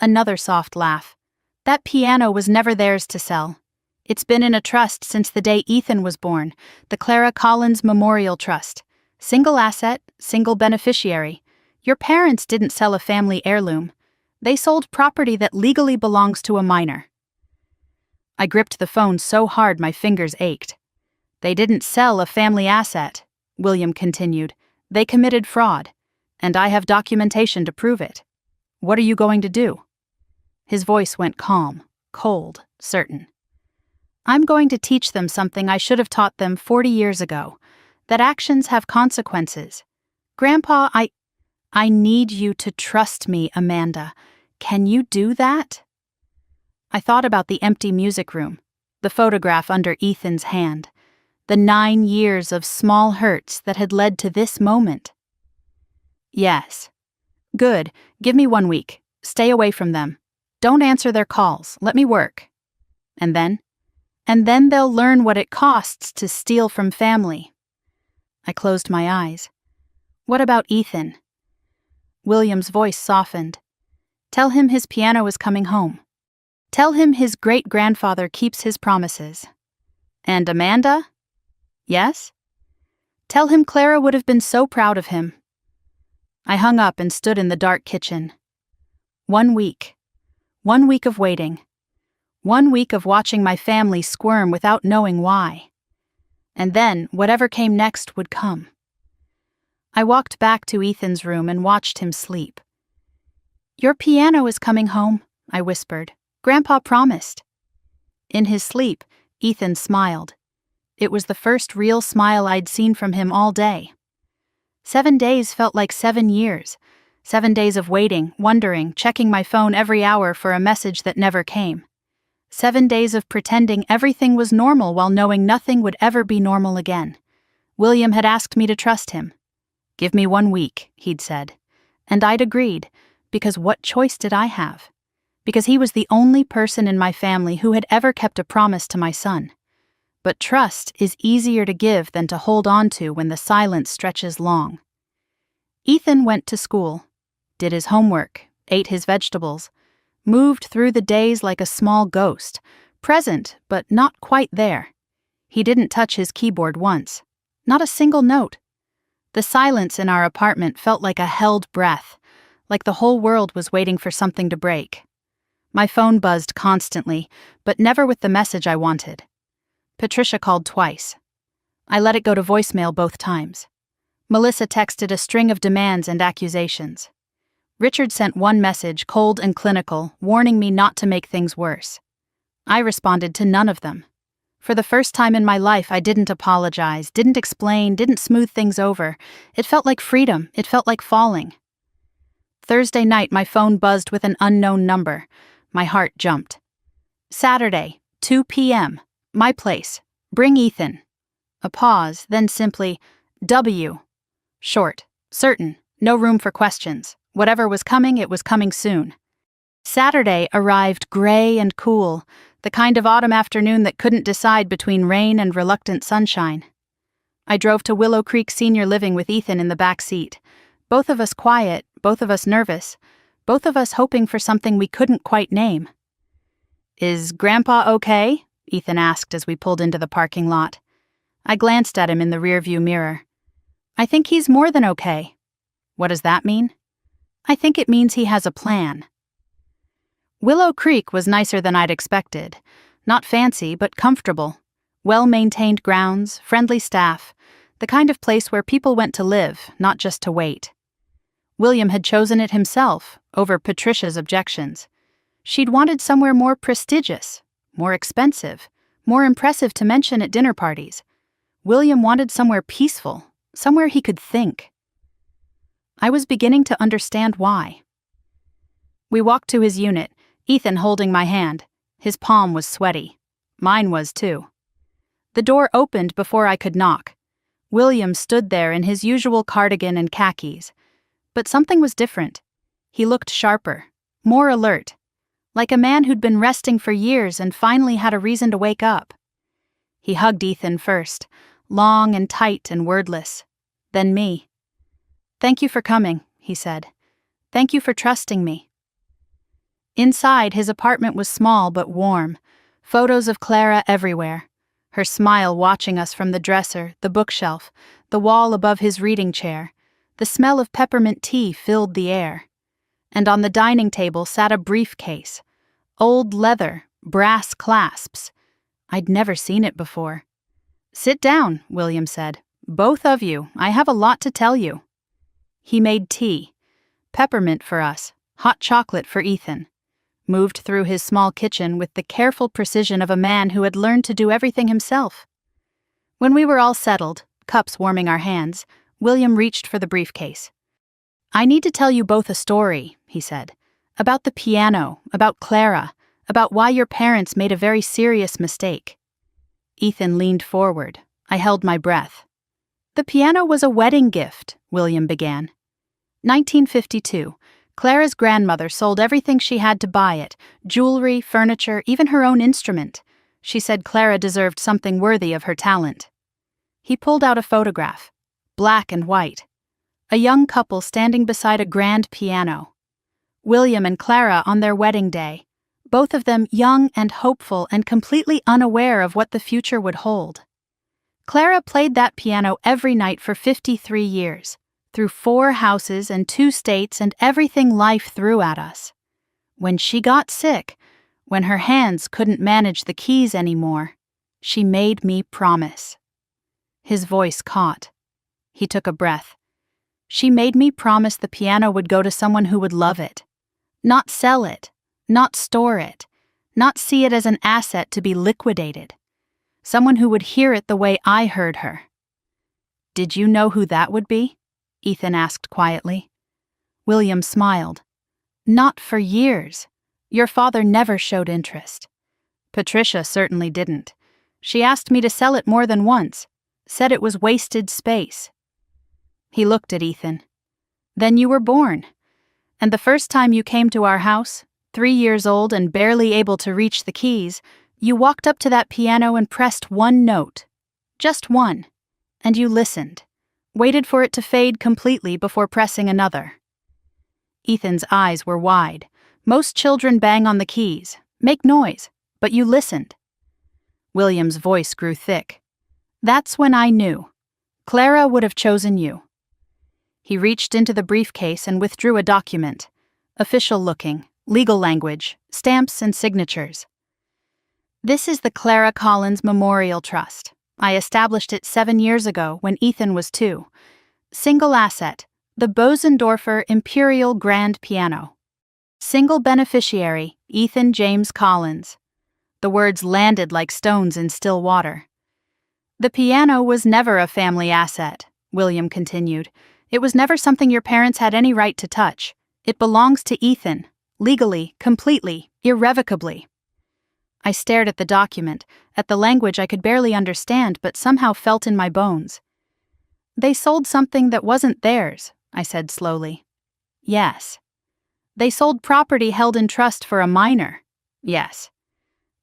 Another soft laugh. That piano was never theirs to sell. It's been in a trust since the day Ethan was born, the Clara Collins Memorial Trust. Single asset, single beneficiary. Your parents didn't sell a family heirloom. They sold property that legally belongs to a minor. I gripped the phone so hard my fingers ached. They didn't sell a family asset, William continued. They committed fraud, and I have documentation to prove it. What are you going to do? His voice went calm, cold, certain. I'm going to teach them something I should have taught them 40 years ago, that actions have consequences. Grandpa, I need you to trust me, Amanda. Can you do that? I thought about the empty music room, the photograph under Ethan's hand, the 9 years of small hurts that had led to this moment. Yes. Good. Give me 1 week. Stay away from them. Don't answer their calls. Let me work. And then? And then they'll learn what it costs to steal from family. I closed my eyes. What about Ethan? William's voice softened. Tell him his piano is coming home. Tell him his great-grandfather keeps his promises. And Amanda? Yes? Tell him Clara would have been so proud of him. I hung up and stood in the dark kitchen. 1 week. 1 week of waiting. 1 week of watching my family squirm without knowing why. And then, whatever came next would come. I walked back to Ethan's room and watched him sleep. Your piano is coming home, I whispered. Grandpa promised. In his sleep, Ethan smiled. It was the first real smile I'd seen from him all day. 7 days felt like 7 years. 7 days of waiting, wondering, checking my phone every hour for a message that never came. 7 days of pretending everything was normal while knowing nothing would ever be normal again. William had asked me to trust him. Give me 1 week, he'd said. And I'd agreed, because what choice did I have? Because he was the only person in my family who had ever kept a promise to my son. But trust is easier to give than to hold on to when the silence stretches long. Ethan went to school, did his homework, ate his vegetables, moved through the days like a small ghost, present but not quite there. He didn't touch his keyboard once, not a single note. The silence in our apartment felt like a held breath, like the whole world was waiting for something to break. My phone buzzed constantly, but never with the message I wanted. Patricia called twice. I let it go to voicemail both times. Melissa texted a string of demands and accusations. Richard sent one message, cold and clinical, warning me not to make things worse. I responded to none of them. For the first time in my life, I didn't apologize, didn't explain, didn't smooth things over. It felt like freedom. It felt like falling. Thursday night, my phone buzzed with an unknown number. My heart jumped. Saturday, 2 p.m. My place. Bring Ethan. A pause, then simply, W. Short. Certain. No room for questions. Whatever was coming, it was coming soon. Saturday arrived gray and cool, the kind of autumn afternoon that couldn't decide between rain and reluctant sunshine. I drove to Willow Creek Senior Living with Ethan in the back seat. Both of us quiet, both of us nervous, both of us hoping for something we couldn't quite name. Is Grandpa okay? Ethan asked as we pulled into the parking lot. I glanced at him in the rearview mirror. I think he's more than okay. What does that mean? I think it means he has a plan. Willow Creek was nicer than I'd expected. Not fancy, but comfortable. Well-maintained grounds, friendly staff, the kind of place where people went to live, not just to wait. William had chosen it himself, over Patricia's objections. She'd wanted somewhere more prestigious, more expensive, more impressive to mention at dinner parties. William wanted somewhere peaceful, somewhere he could think. I was beginning to understand why. We walked to his unit, Ethan holding my hand. His palm was sweaty. Mine was too. The door opened before I could knock. William stood there in his usual cardigan and khakis. But something was different. He looked sharper, more alert, like a man who'd been resting for years and finally had a reason to wake up. He hugged Ethan first, long and tight and wordless. Then me. "Thank you for coming," he said. "Thank you for trusting me." Inside, his apartment was small but warm. Photos of Clara everywhere. Her smile watching us from the dresser, the bookshelf, the wall above his reading chair. The smell of peppermint tea filled the air. And on the dining table sat a briefcase. Old leather, brass clasps. I'd never seen it before. "Sit down," William said. "Both of you, I have a lot to tell you." He made tea. Peppermint for us, hot chocolate for Ethan. Moved through his small kitchen with the careful precision of a man who had learned to do everything himself. When we were all settled, cups warming our hands, William reached for the briefcase. "I need to tell you both a story," he said. "About the piano, about Clara, about why your parents made a very serious mistake." Ethan leaned forward. I held my breath. "The piano was a wedding gift," William began. 1952. Clara's grandmother sold everything she had to buy it, jewelry, furniture, even her own instrument. She said Clara deserved something worthy of her talent. He pulled out a photograph, black and white. A young couple standing beside a grand piano. William and Clara on their wedding day, both of them young and hopeful and completely unaware of what the future would hold. Clara played that piano every night for 53 years. Through 4 houses and 2 states and everything life threw at us. When she got sick, when her hands couldn't manage the keys anymore, she made me promise. His voice caught. He took a breath. She made me promise the piano would go to someone who would love it. Not sell it, not store it, not see it as an asset to be liquidated. Someone who would hear it the way I heard her. "Did you know who that would be?" Ethan asked quietly. William smiled. "Not for years. Your father never showed interest. Patricia certainly didn't. She asked me to sell it more than once, said it was wasted space." He looked at Ethan. "Then you were born. And the first time you came to our house, 3 years old and barely able to reach the keys, you walked up to that piano and pressed one note. Just one. And you listened. Waited for it to fade completely before pressing another." Ethan's eyes were wide. Most children bang on the keys, make noise, but you listened. William's voice grew thick. "That's when I knew. Clara would have chosen you." He reached into the briefcase and withdrew a document. Official looking, legal language, stamps and signatures. "This is the Clara Collins Memorial Trust. I established it 7 years ago when Ethan was 2. Single asset, the Bosendorfer Imperial Grand Piano. Single beneficiary, Ethan James Collins." The words landed like stones in still water. "The piano was never a family asset," William continued. "It was never something your parents had any right to touch. It belongs to Ethan, legally, completely, irrevocably." I stared at the document, at the language I could barely understand but somehow felt in my bones. "They sold something that wasn't theirs," I said slowly. "Yes." "They sold property held in trust for a minor." "Yes."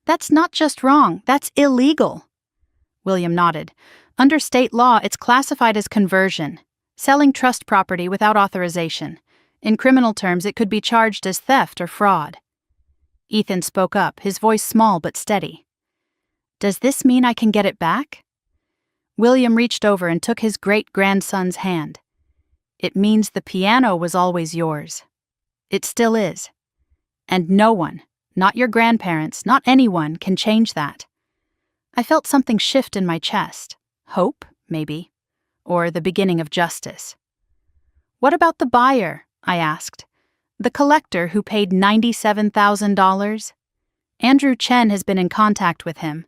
"That's not just wrong, that's illegal." William nodded. "Under state law, it's classified as conversion, selling trust property without authorization. In criminal terms, it could be charged as theft or fraud." Ethan spoke up, his voice small but steady. "Does this mean I can get it back?" William reached over and took his great-grandson's hand. "It means the piano was always yours. It still is. And no one, not your grandparents, not anyone, can change that." I felt something shift in my chest. Hope, maybe. Or the beginning of justice. "What about the buyer?" I asked. "The collector who paid $97,000? Andrew Chen has been in contact with him.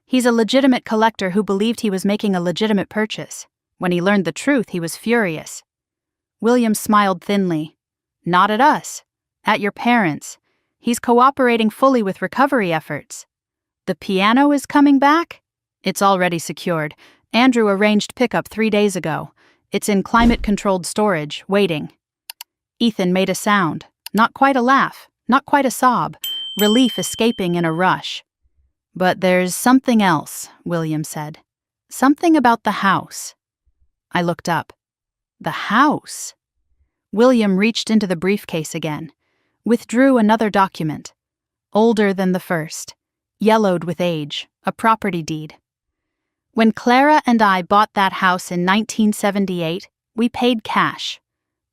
He's a legitimate collector who believed he was making a legitimate purchase. When he learned the truth, he was furious." William smiled thinly. "Not at us. At your parents'. He's cooperating fully with recovery efforts. The piano is coming back? It's already secured. Andrew arranged pickup 3 days ago. It's in climate-controlled storage, waiting. Ethan made a sound. Not quite a laugh, not quite a sob. Relief escaping in a rush. But there's something else, William said. Something about the house. I looked up. The house? William reached into the briefcase again. Withdrew another document. Older than the first. Yellowed with age. A property deed. When Clara and I bought that house in 1978, we paid cash.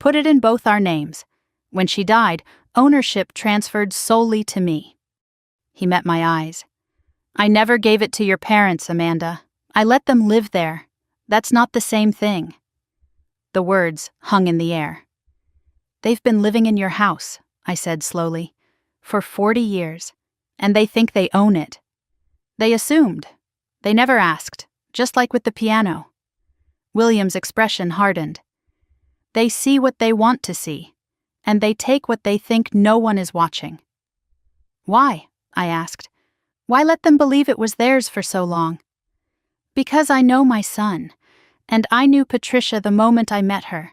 Put it in both our names. When she died, ownership transferred solely to me. He met my eyes. I never gave it to your parents, Amanda. I let them live there. That's not the same thing. The words hung in the air. They've been living in your house, I said slowly, for 40 years, and they think they own it. They assumed. They never asked, just like with the piano. William's expression hardened. They see what they want to see, and they take what they think no one is watching. Why? I asked. Why let them believe it was theirs for so long? Because I know my son, and I knew Patricia the moment I met her.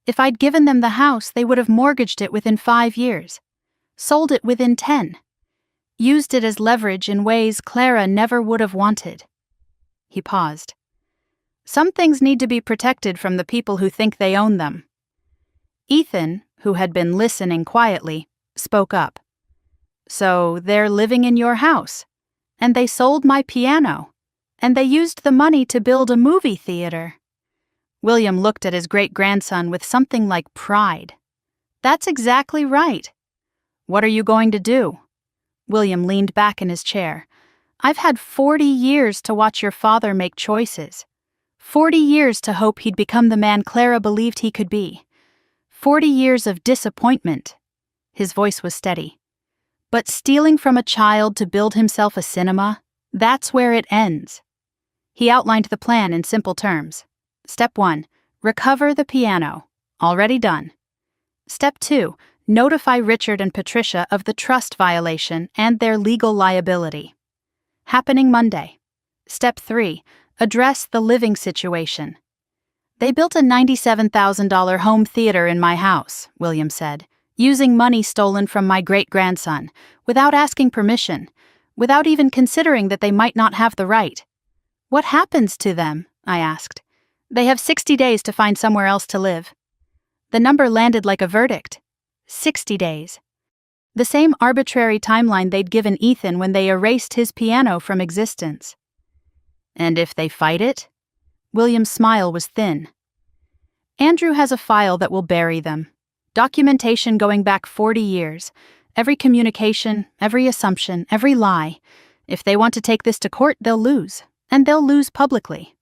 If I'd given them the house, they would have mortgaged it within 5 years, sold it within 10, used it as leverage in ways Clara never would have wanted. He paused. Some things need to be protected from the people who think they own them. Ethan, who had been listening quietly, spoke up. So they're living in your house, and they sold my piano, and they used the money to build a movie theater. William looked at his great-grandson with something like pride. That's exactly right. What are you going to do? William leaned back in his chair. I've had 40 years to watch your father make choices. 40 years to hope he'd become the man Clara believed he could be. 40 years of disappointment. His voice was steady. But stealing from a child to build himself a cinema, that's where it ends. He outlined the plan in simple terms. Step 1, recover the piano. Already done. Step 2, notify Richard and Patricia of the trust violation and their legal liability. Happening Monday. Step 3, address the living situation. They built a $97,000 home theater in my house, William said, using money stolen from my great-grandson, without asking permission, without even considering that they might not have the right. What happens to them? I asked. They have 60 days to find somewhere else to live. The number landed like a verdict. 60 days. The same arbitrary timeline they'd given Ethan when they erased his piano from existence. And if they fight it? William's smile was thin. Andrew has a file that will bury them. Documentation going back 40 years. Every communication, every assumption, every lie. If they want to take this to court, they'll lose. And they'll lose publicly.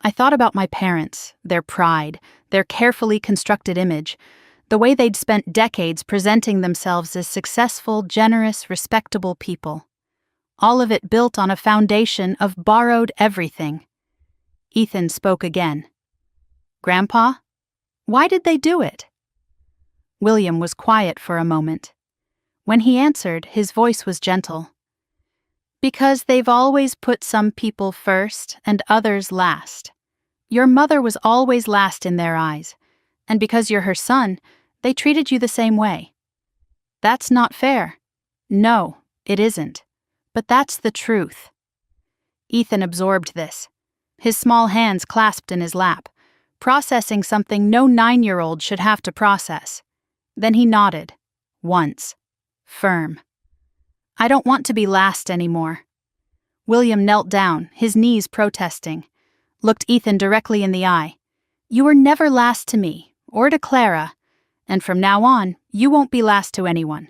I thought about my parents, their pride, their carefully constructed image, the way they'd spent decades presenting themselves as successful, generous, respectable people. All of it built on a foundation of borrowed everything. Ethan spoke again. Grandpa, why did they do it? William was quiet for a moment. When he answered, his voice was gentle. Because they've always put some people first and others last. Your mother was always last in their eyes, and because you're her son, they treated you the same way. That's not fair. No, it isn't. But that's the truth. Ethan absorbed this, his small hands clasped in his lap, processing something no 9-year-old should have to process. Then he nodded, once, firm. I don't want to be last anymore. William knelt down, his knees protesting, looked Ethan directly in the eye. You were never last to me, or to Clara, and from now on, you won't be last to anyone.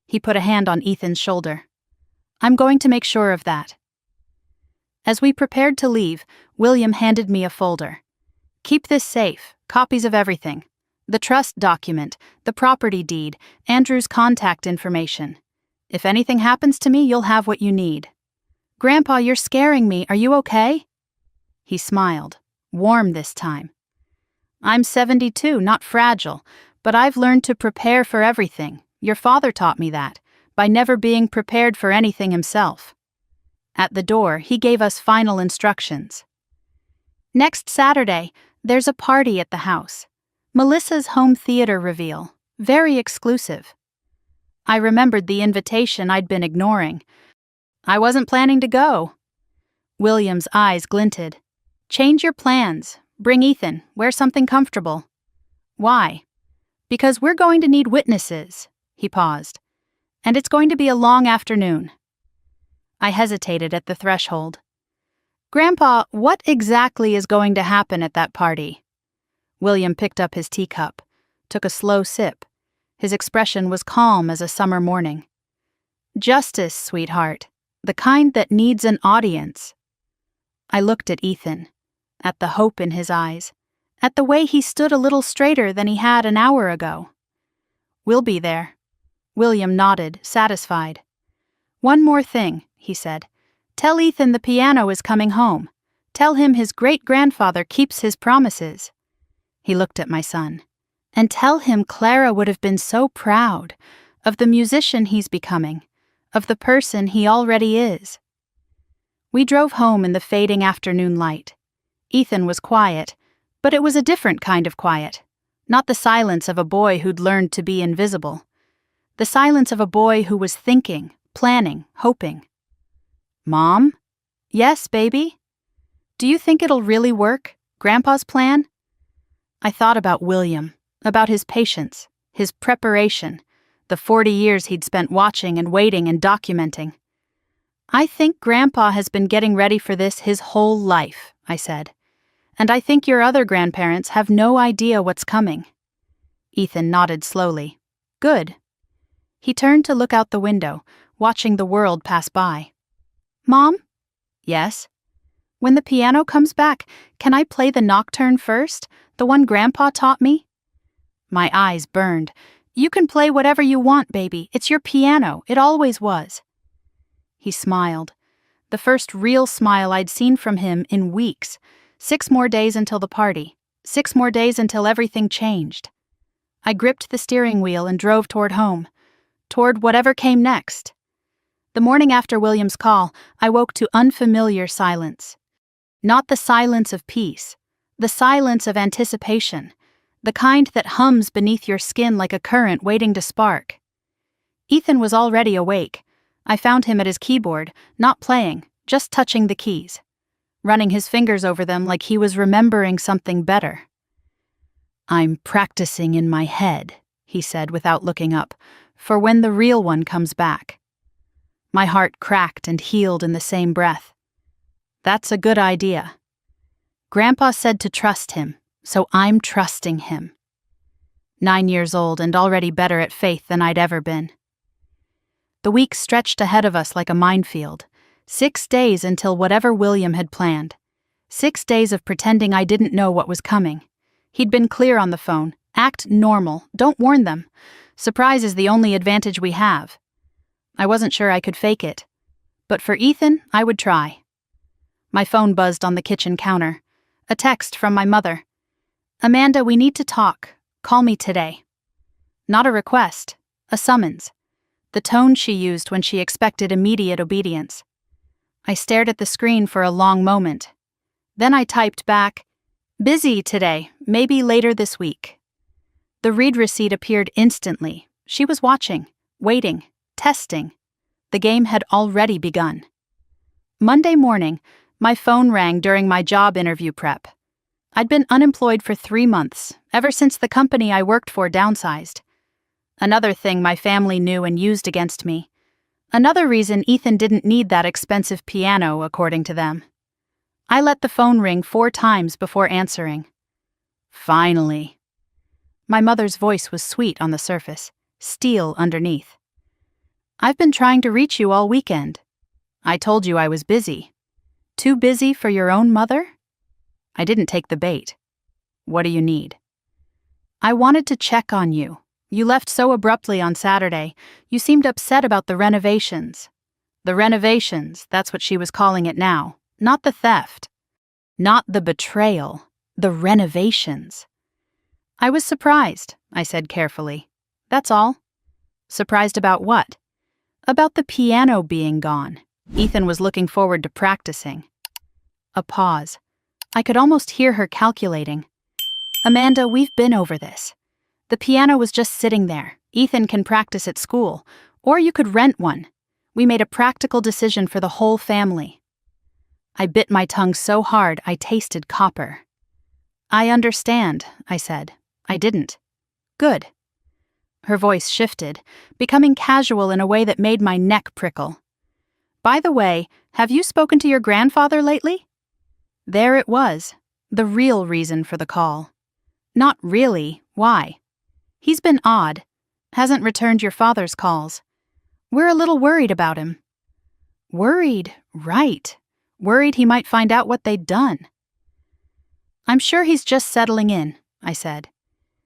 He put a hand on Ethan's shoulder. I'm going to make sure of that. As we prepared to leave, William handed me a folder. Keep this safe, copies of everything. The trust document, the property deed, Andrew's contact information. If anything happens to me, you'll have what you need. Grandpa, you're scaring me. Are you okay? He smiled, warm this time. I'm 72, not fragile, But I've learned to prepare for everything. Your father taught me that, by never being prepared for anything himself. At the door, he gave us final instructions. Next Saturday, there's a party at the house. Melissa's home theater reveal. Very exclusive. I remembered the invitation I'd been ignoring. I wasn't planning to go. William's eyes glinted. Change your plans. Bring Ethan. Wear something comfortable. Why? Because we're going to need witnesses. He paused. And it's going to be a long afternoon. I hesitated at the threshold. Grandpa, what exactly is going to happen at that party? William picked up his teacup, took a slow sip. His expression was calm as a summer morning. Justice, sweetheart, the kind that needs an audience. I looked at Ethan, at the hope in his eyes, at the way he stood a little straighter than he had an hour ago. We'll be there. William nodded, satisfied. One more thing, he said. Tell Ethan the piano is coming home. Tell him his great-grandfather keeps his promises. He looked at my son. And tell him Clara would have been so proud of the musician he's becoming, of the person he already is. We drove home in the fading afternoon light. Ethan was quiet, but it was a different kind of quiet. Not the silence of a boy who'd learned to be invisible. The silence of a boy who was thinking, planning, hoping. Mom? Yes, baby? Do you think it'll really work, Grandpa's plan? I thought about William, about his patience, his preparation, the 40 years he'd spent watching and waiting and documenting. I think Grandpa has been getting ready for this his whole life, I said. And I think your other grandparents have no idea what's coming. Ethan nodded slowly. Good. He turned to look out the window, watching the world pass by. Mom? Yes? When the piano comes back, can I play the nocturne first, the one Grandpa taught me? My eyes burned. You can play whatever you want, baby. It's your piano. It always was. He smiled. The first real smile I'd seen from him in weeks. 6 more days until the party. 6 more days until everything changed. I gripped the steering wheel and drove toward home. Toward whatever came next. The morning after William's call, I woke to unfamiliar silence. Not the silence of peace. The silence of anticipation. The kind that hums beneath your skin like a current waiting to spark. Ethan was already awake. I found him at his keyboard, not playing, just touching the keys, running his fingers over them like he was remembering something better. I'm practicing in my head, he said without looking up, for when the real one comes back. My heart cracked and healed in the same breath. That's a good idea. Grandpa said to trust him, so I'm trusting him. 9 years old and already better at faith than I'd ever been. The week stretched ahead of us like a minefield. 6 days until whatever William had planned. 6 days of pretending I didn't know what was coming. He'd been clear on the phone. Act normal. Don't warn them. Surprise is the only advantage we have. I wasn't sure I could fake it. But for Ethan, I would try. My phone buzzed on the kitchen counter. A text from my mother. Amanda, we need to talk. Call me today. Not a request. A summons. The tone she used when she expected immediate obedience. I stared at the screen for a long moment. Then I typed back, busy today, maybe later this week. The read receipt appeared instantly. She was watching, waiting, testing. The game had already begun. Monday morning, my phone rang during my job interview prep. I'd been unemployed for 3 months, ever since the company I worked for downsized. Another thing my family knew and used against me. Another reason Ethan didn't need that expensive piano, according to them. I let the phone ring 4 times before answering. Finally. My mother's voice was sweet on the surface, steel underneath. I've been trying to reach you all weekend. I told you I was busy. Too busy for your own mother? I didn't take the bait. What do you need? I wanted to check on you. You left so abruptly on Saturday. You seemed upset about the renovations. The renovations, that's what she was calling it now. Not the theft. Not the betrayal. The renovations. I was surprised, I said carefully. That's all. Surprised about what? About the piano being gone. Ethan was looking forward to practicing. A pause. I could almost hear her calculating. Amanda, we've been over this. The piano was just sitting there. Ethan can practice at school. Or you could rent one. We made a practical decision for the whole family. I bit my tongue so hard I tasted copper. I understand, I said. I didn't. Good. Her voice shifted, becoming casual in a way that made my neck prickle. By the way, have you spoken to your grandfather lately? There it was, the real reason for the call. Not really, why? He's been odd, hasn't returned your father's calls. We're a little worried about him. Worried, right. Worried he might find out what they'd done. I'm sure he's just settling in, I said.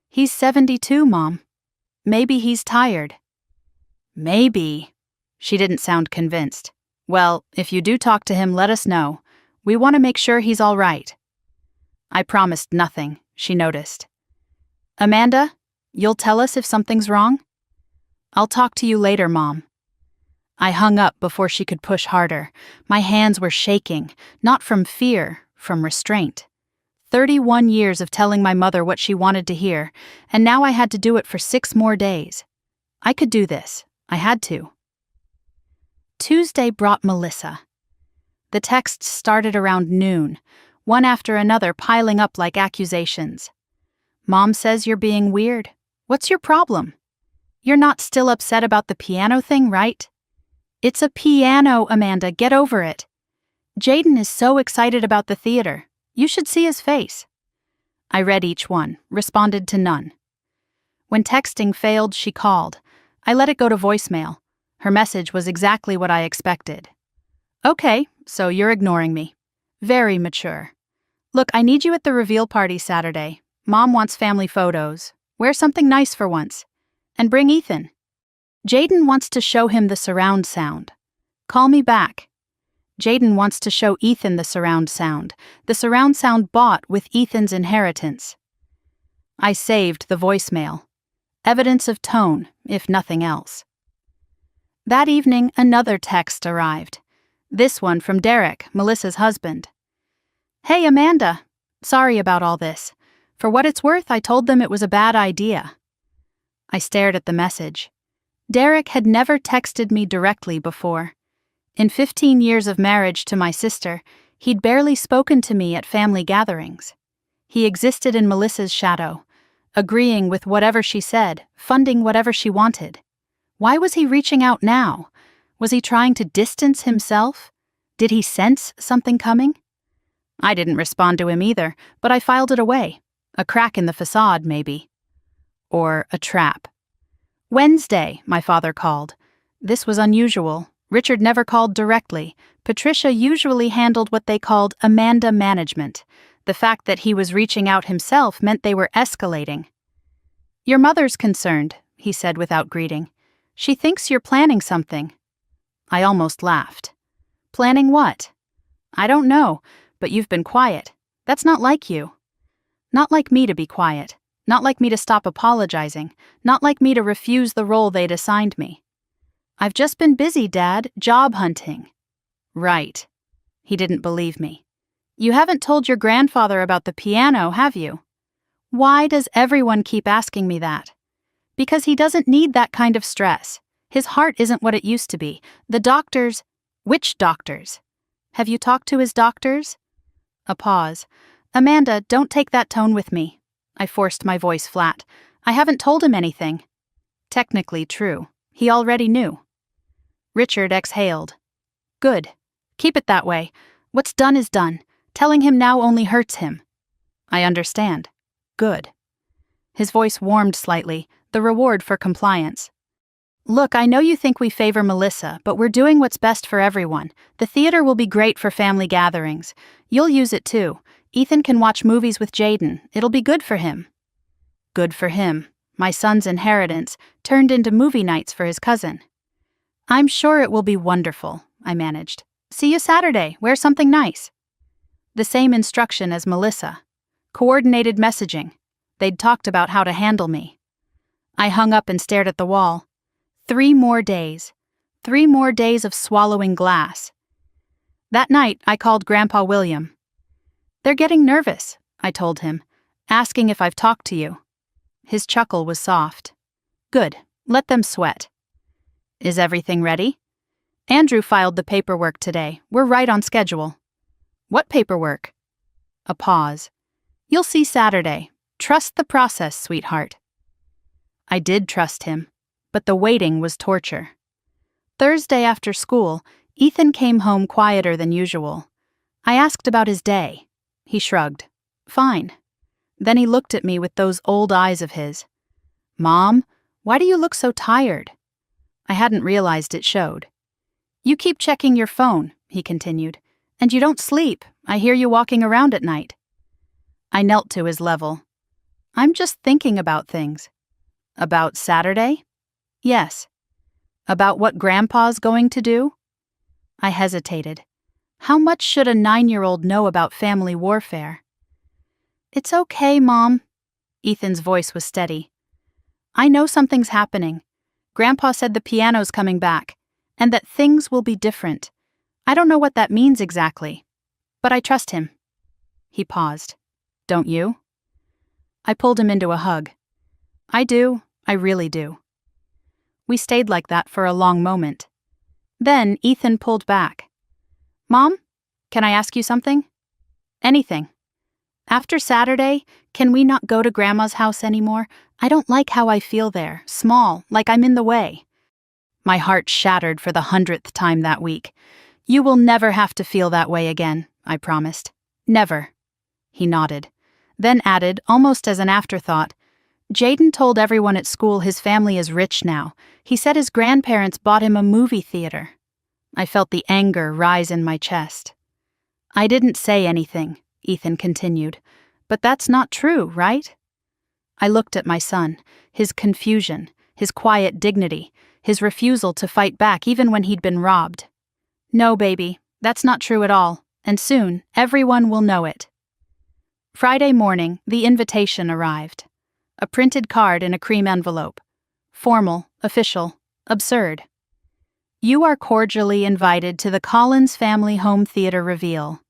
He's 72, Mom. Maybe he's tired. Maybe. She didn't sound convinced. Well, if you do talk to him, let us know. We want to make sure he's all right. I promised nothing, she noticed. Amanda, you'll tell us if something's wrong? I'll talk to you later, Mom. I hung up before she could push harder. My hands were shaking, not from fear, from restraint. 31 years of telling my mother what she wanted to hear, and now I had to do it for 6 more days. I could do this. I had to. Tuesday brought Melissa. The texts started around noon, one after another piling up like accusations. Mom says you're being weird. What's your problem? You're not still upset about the piano thing, right? It's a piano, Amanda. Get over it. Jaden is so excited about the theater. You should see his face. I read each one, responded to none. When texting failed, she called. I let it go to voicemail. Her message was exactly what I expected. Okay, so you're ignoring me. Very mature. Look, I need you at the reveal party Saturday. Mom wants family photos. Wear something nice for once. And bring Ethan. Jaden wants to show him the surround sound. Call me back. Jaden wants to show Ethan the surround sound bought with Ethan's inheritance. I saved the voicemail. Evidence of tone, if nothing else. That evening, another text arrived. This one from Derek, Melissa's husband. Hey, Amanda. Sorry about all this. For what it's worth, I told them it was a bad idea. I stared at the message. Derek had never texted me directly before. In 15 years of marriage to my sister, he'd barely spoken to me at family gatherings. He existed in Melissa's shadow, agreeing with whatever she said, funding whatever she wanted. Why was he reaching out now? Was he trying to distance himself? Did he sense something coming? I didn't respond to him either, but I filed it away. A crack in the facade, maybe. Or a trap. Wednesday, my father called. This was unusual. Richard never called directly. Patricia usually handled what they called Amanda management. The fact that he was reaching out himself meant they were escalating. Your mother's concerned, he said without greeting. She thinks you're planning something. I almost laughed. Planning what? I don't know, but you've been quiet. That's not like you. Not like me to be quiet. Not like me to stop apologizing. Not like me to refuse the role they'd assigned me. I've just been busy, Dad, job hunting. Right. He didn't believe me. You haven't told your grandfather about the piano, have you? Why does everyone keep asking me that? Because he doesn't need that kind of stress. His heart isn't what it used to be. The doctors... Which doctors? Have you talked to his doctors? A pause. Amanda, don't take that tone with me. I forced my voice flat. I haven't told him anything. Technically true. He already knew. Richard exhaled. Good. Keep it that way. What's done is done. Telling him now only hurts him. I understand. Good. His voice warmed slightly, the reward for compliance. Look, I know you think we favor Melissa, but we're doing what's best for everyone. The theater will be great for family gatherings. You'll use it too. Ethan can watch movies with Jaden. It'll be good for him. Good for him. My son's inheritance turned into movie nights for his cousin. I'm sure it will be wonderful, I managed. See you Saturday. Wear something nice. The same instruction as Melissa. Coordinated messaging. They'd talked about how to handle me. I hung up and stared at the wall. 3 more days. 3 more days of swallowing glass. That night, I called Grandpa William. "They're getting nervous," I told him, "asking if I've talked to you." His chuckle was soft. "Good, let them sweat." "Is everything ready?" "Andrew filed the paperwork today. We're right on schedule." "What paperwork?" A pause. "You'll see Saturday. Trust the process, sweetheart." I did trust him, but the waiting was torture. Thursday after school, Ethan came home quieter than usual. I asked about his day. He shrugged. "Fine." Then he looked at me with those old eyes of his. "Mom, why do you look so tired?" I hadn't realized it showed. "You keep checking your phone," he continued, "and you don't sleep. I hear you walking around at night." I knelt to his level. "I'm just thinking about things." "About Saturday?" "Yes." "About what Grandpa's going to do?" I hesitated. How much should a 9-year-old know about family warfare? "It's okay, Mom." Ethan's voice was steady. "I know something's happening. Grandpa said the piano's coming back, and that things will be different. I don't know what that means exactly, but I trust him." He paused. "Don't you?" I pulled him into a hug. "I do. I really do." We stayed like that for a long moment. Then Ethan pulled back. "Mom, can I ask you something?" "Anything." "After Saturday, can we not go to Grandma's house anymore? I don't like how I feel there, small, like I'm in the way." My heart shattered for the 100th time that week. "You will never have to feel that way again," I promised. "Never." He nodded, then added, almost as an afterthought, "Jaden told everyone at school his family is rich now. He said his grandparents bought him a movie theater." I felt the anger rise in my chest. "I didn't say anything," Ethan continued, "but that's not true, right?" I looked at my son, his confusion, his quiet dignity, his refusal to fight back even when he'd been robbed. "No, baby, that's not true at all, and soon everyone will know it." Friday morning, the invitation arrived. A printed card in a cream envelope. Formal, official, absurd. "You are cordially invited to the Collins Family Home Theater reveal.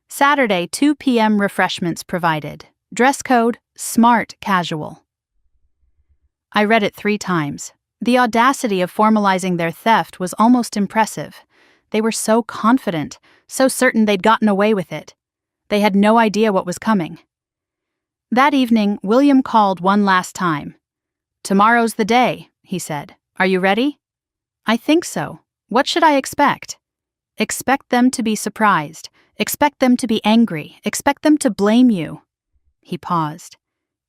Saturday, 2 p.m. refreshments provided. Dress code, smart casual." I read it 3 times. The audacity of formalizing their theft was almost impressive. They were so confident, so certain they'd gotten away with it. They had no idea what was coming. That evening, William called one last time. "Tomorrow's the day," he said. "Are you ready?" "I think so. What should I expect?" "Expect them to be surprised. Expect them to be angry. Expect them to blame you." He paused.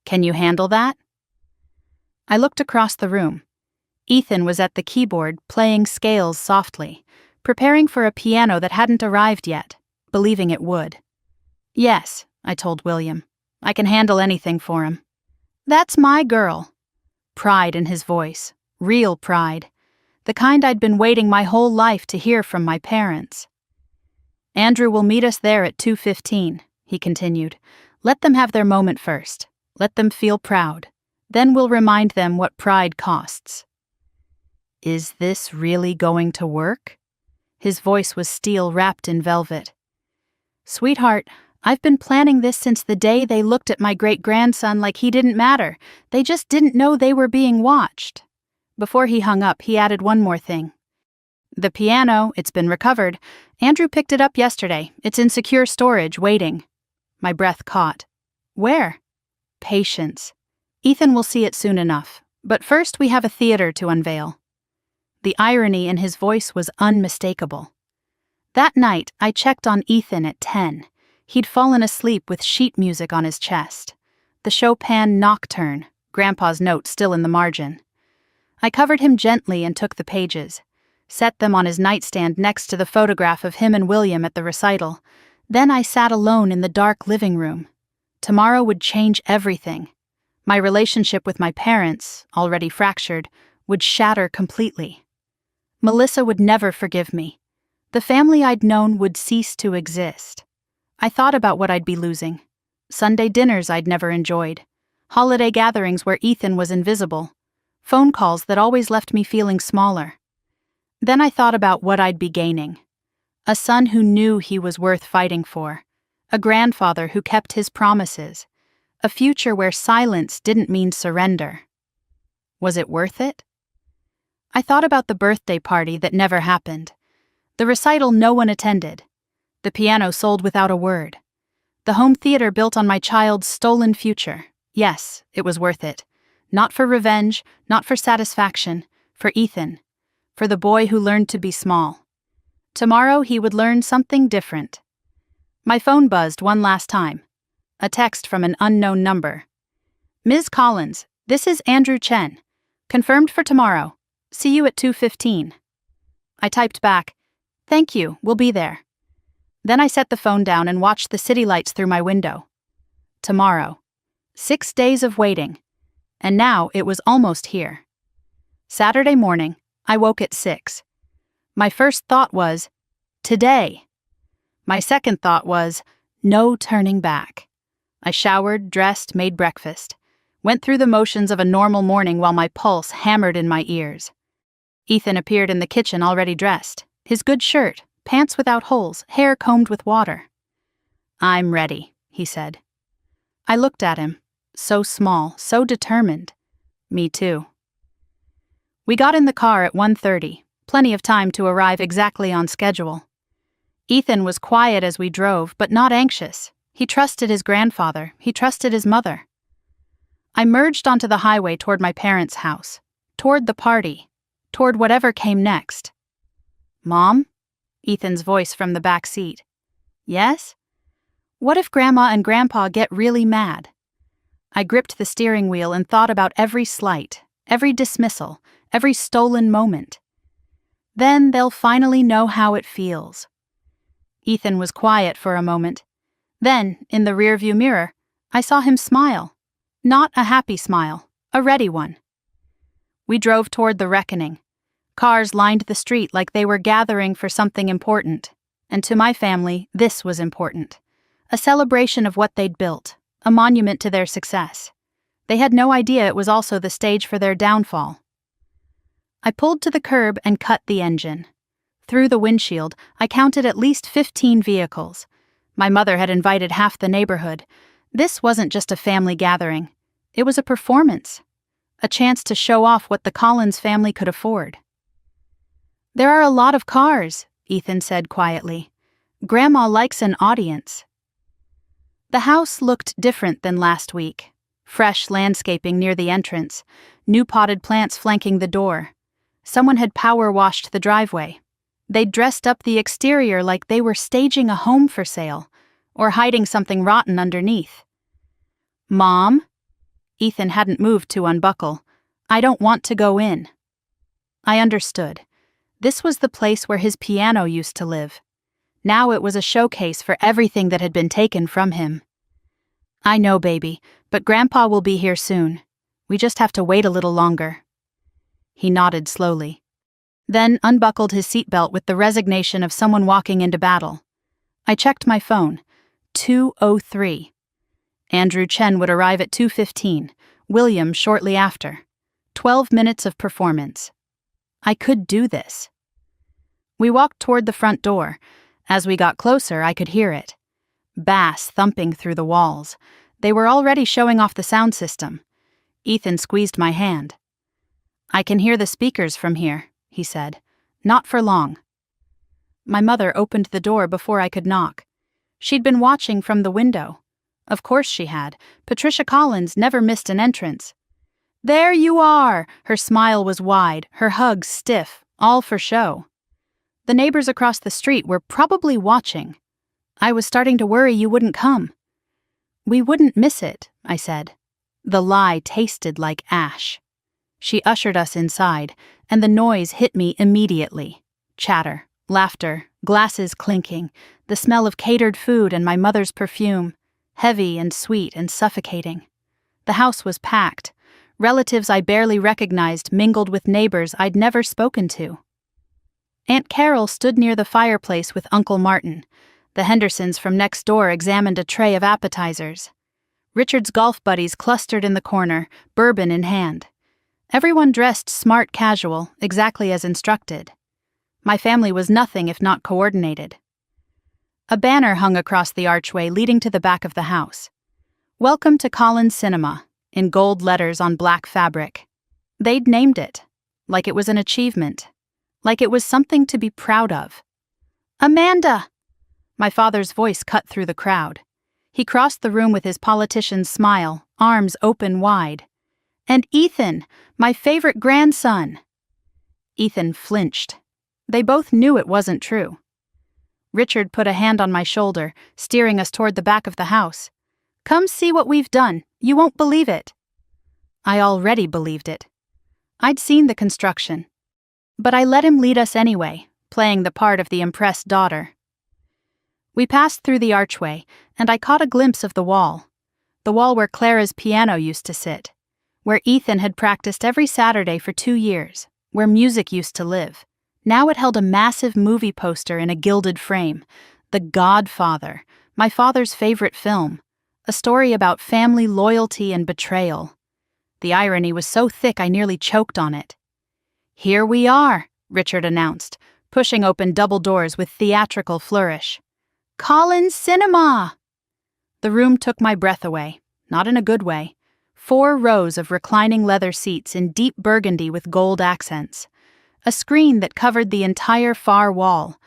"Can you handle that?" I looked across the room. Ethan was at the keyboard, playing scales softly, preparing for a piano that hadn't arrived yet, believing it would. "Yes," I told William. "I can handle anything for him." "That's my girl." Pride in his voice, real pride, the kind I'd been waiting my whole life to hear from my parents. "Andrew will meet us there at 2:15, he continued. "Let them have their moment first. Let them feel proud. Then we'll remind them what pride costs." "Is this really going to work?" His voice was steel wrapped in velvet. "Sweetheart, I've been planning this since the day they looked at my great-grandson like he didn't matter. They just didn't know they were being watched." Before he hung up, he added one more thing. "The piano, it's been recovered. Andrew picked it up yesterday. It's in secure storage, waiting." My breath caught. "Where?" "Patience. Ethan will see it soon enough. But first we have a theater to unveil." The irony in his voice was unmistakable. That night, I checked on Ethan at 10. He'd fallen asleep with sheet music on his chest. The Chopin Nocturne, Grandpa's note still in the margin. I covered him gently and took the pages, set them on his nightstand next to the photograph of him and William at the recital. Then I sat alone in the dark living room. Tomorrow would change everything. My relationship with my parents, already fractured, would shatter completely. Melissa would never forgive me. The family I'd known would cease to exist. I thought about what I'd be losing. Sunday dinners I'd never enjoyed. holiday gatherings where Ethan was invisible, phone calls that always left me feeling smaller. Then I thought about what I'd be gaining. A son who knew he was worth fighting for, a grandfather who kept his promises, a future where silence didn't mean surrender. Was it worth it? I thought about the birthday party that never happened, the recital no one attended, the piano sold without a word, the home theater built on my child's stolen future. Yes, it was worth it. Not for revenge, not for satisfaction, for Ethan, for the boy who learned to be small. Tomorrow he would learn something different. My phone buzzed one last time. A text from an unknown number. Ms. Collins, this is Andrew Chen. Confirmed for tomorrow. See you at 2:15. I typed back, "Thank you, we'll be there." Then I set the phone down and watched the city lights through my window. Tomorrow. 6 days of waiting. And now it was almost here. Saturday morning, I woke at 6. My first thought was, today. My second thought was, no turning back. I showered, dressed, made breakfast. Went through the motions of a normal morning while my pulse hammered in my ears. Ethan appeared in the kitchen already dressed. His good shirt, pants without holes, hair combed with water. "I'm ready," he said. I looked at him. So small, so determined. Me too. We got in the car at 1:30, plenty of time to arrive exactly on schedule. Ethan was quiet as we drove, but not anxious. He trusted his grandfather, he trusted his mother. I merged onto the highway toward my parents' house, toward the party, toward whatever came next. "Mom?" Ethan's voice from the back seat. "Yes? What if Grandma and Grandpa get really mad?" I gripped the steering wheel and thought about every slight, every dismissal, every stolen moment. Then they'll finally know how it feels. Ethan was quiet for a moment. Then, in the rearview mirror, I saw him smile. Not a happy smile, a ready one. We drove toward the reckoning. Cars lined the street like they were gathering for something important. And to my family, this was important. A celebration of what they'd built. A monument to their success. They had no idea it was also the stage for their downfall. I pulled to the curb and cut the engine. Through the windshield, I counted at least 15 vehicles. My mother had invited half the neighborhood. This wasn't just a family gathering. It was a performance. A chance to show off what the Collins family could afford. "There are a lot of cars," Ethan said quietly. "Grandma likes an audience." The house looked different than last week. Fresh landscaping near the entrance, new potted plants flanking the door. Someone had power washed the driveway. They'd dressed up the exterior like they were staging a home for sale, or hiding something rotten underneath. "Mom?" Ethan hadn't moved to unbuckle. "I don't want to go in." I understood. This was the place where his piano used to live. Now it was a showcase for everything that had been taken from him. "I know, baby, but Grandpa will be here soon. We just have to wait a little longer." He nodded slowly. Then unbuckled his seatbelt with the resignation of someone walking into battle. I checked my phone. 2:03. Andrew Chen would arrive at 2:15, William shortly after. 12 minutes of performance. I could do this. We walked toward the front door. As we got closer, I could hear it. Bass thumping through the walls. They were already showing off the sound system. Ethan squeezed my hand. "I can hear the speakers from here," he said. "Not for long." My mother opened the door before I could knock. She'd been watching from the window. Of course she had. Patricia Collins never missed an entrance. "There you are!" Her smile was wide, her hug stiff, all for show. The neighbors across the street were probably watching. I was starting to worry you wouldn't come. "We wouldn't miss it," I said. The lie tasted like ash. She ushered us inside, and the noise hit me immediately. Chatter, laughter, glasses clinking, the smell of catered food and my mother's perfume, heavy and sweet and suffocating. The house was packed. Relatives I barely recognized mingled with neighbors I'd never spoken to. Aunt Carol stood near the fireplace with Uncle Martin. The Hendersons from next door examined a tray of appetizers. Richard's golf buddies clustered in the corner, bourbon in hand. Everyone dressed smart casual, exactly as instructed. My family was nothing if not coordinated. A banner hung across the archway leading to the back of the house. "Welcome to Collins Cinema," in gold letters on black fabric. They'd named it, like it was an achievement, like it was something to be proud of. "Amanda!" My father's voice cut through the crowd. He crossed the room with his politician's smile, arms open wide. "And Ethan, my favorite grandson." Ethan flinched. They both knew it wasn't true. Richard put a hand on my shoulder, steering us toward the back of the house. "Come see what we've done. You won't believe it." I already believed it. I'd seen the construction. But I let him lead us anyway, playing the part of the impressed daughter. We passed through the archway, and I caught a glimpse of the wall where Clara's piano used to sit, where Ethan had practiced every Saturday for 2 years, where music used to live. Now it held a massive movie poster in a gilded frame, The Godfather, my father's favorite film, a story about family loyalty and betrayal. The irony was so thick I nearly choked on it. "Here we are," Richard announced, pushing open double doors with theatrical flourish. "Collins Cinema!" The room took my breath away, not in a good way. 4 rows of reclining leather seats in deep burgundy with gold accents. A screen that covered the entire far wall.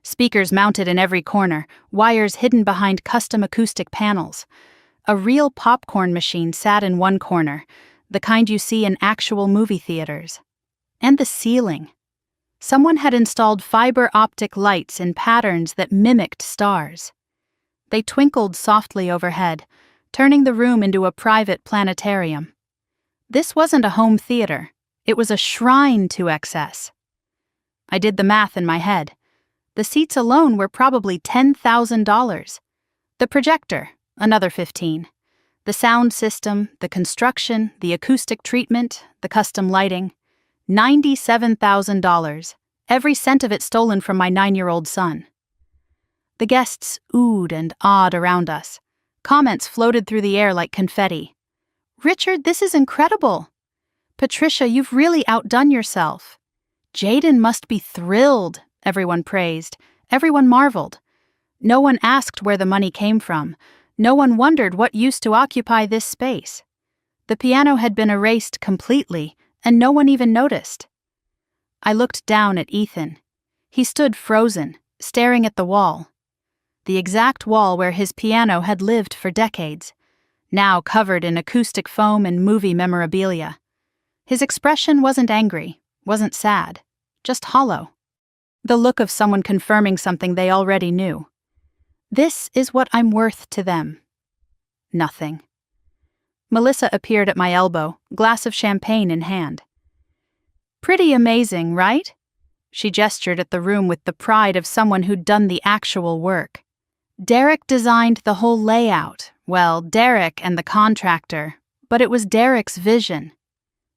Speakers mounted in every corner, wires hidden behind custom acoustic panels. A real popcorn machine sat in one corner, the kind you see in actual movie theaters. And the ceiling. Someone had installed fiber optic lights in patterns that mimicked stars. They twinkled softly overhead, turning the room into a private planetarium. This wasn't a home theater. It was a shrine to excess. I did the math in my head. The seats alone were probably $10,000. The projector, another 15. The sound system, the construction, the acoustic treatment, the custom lighting. $97,000, every cent of it stolen from my 9-year-old son. The guests oohed and awed around us. Comments floated through the air like confetti. "Richard, this is incredible. Patricia, you've really outdone yourself. Jaden must be thrilled," everyone praised. Everyone marveled. No one asked where the money came from. No one wondered what used to occupy this space. The piano had been erased completely, and no one even noticed. I looked down at Ethan. He stood frozen, staring at the wall. The exact wall where his piano had lived for decades, now covered in acoustic foam and movie memorabilia. His expression wasn't angry, wasn't sad, just hollow. The look of someone confirming something they already knew. This is what I'm worth to them. Nothing. Melissa appeared at my elbow, glass of champagne in hand. "Pretty amazing, right?" She gestured at the room with the pride of someone who'd done the actual work. "Derek designed the whole layout. Well, Derek and the contractor, but it was Derek's vision."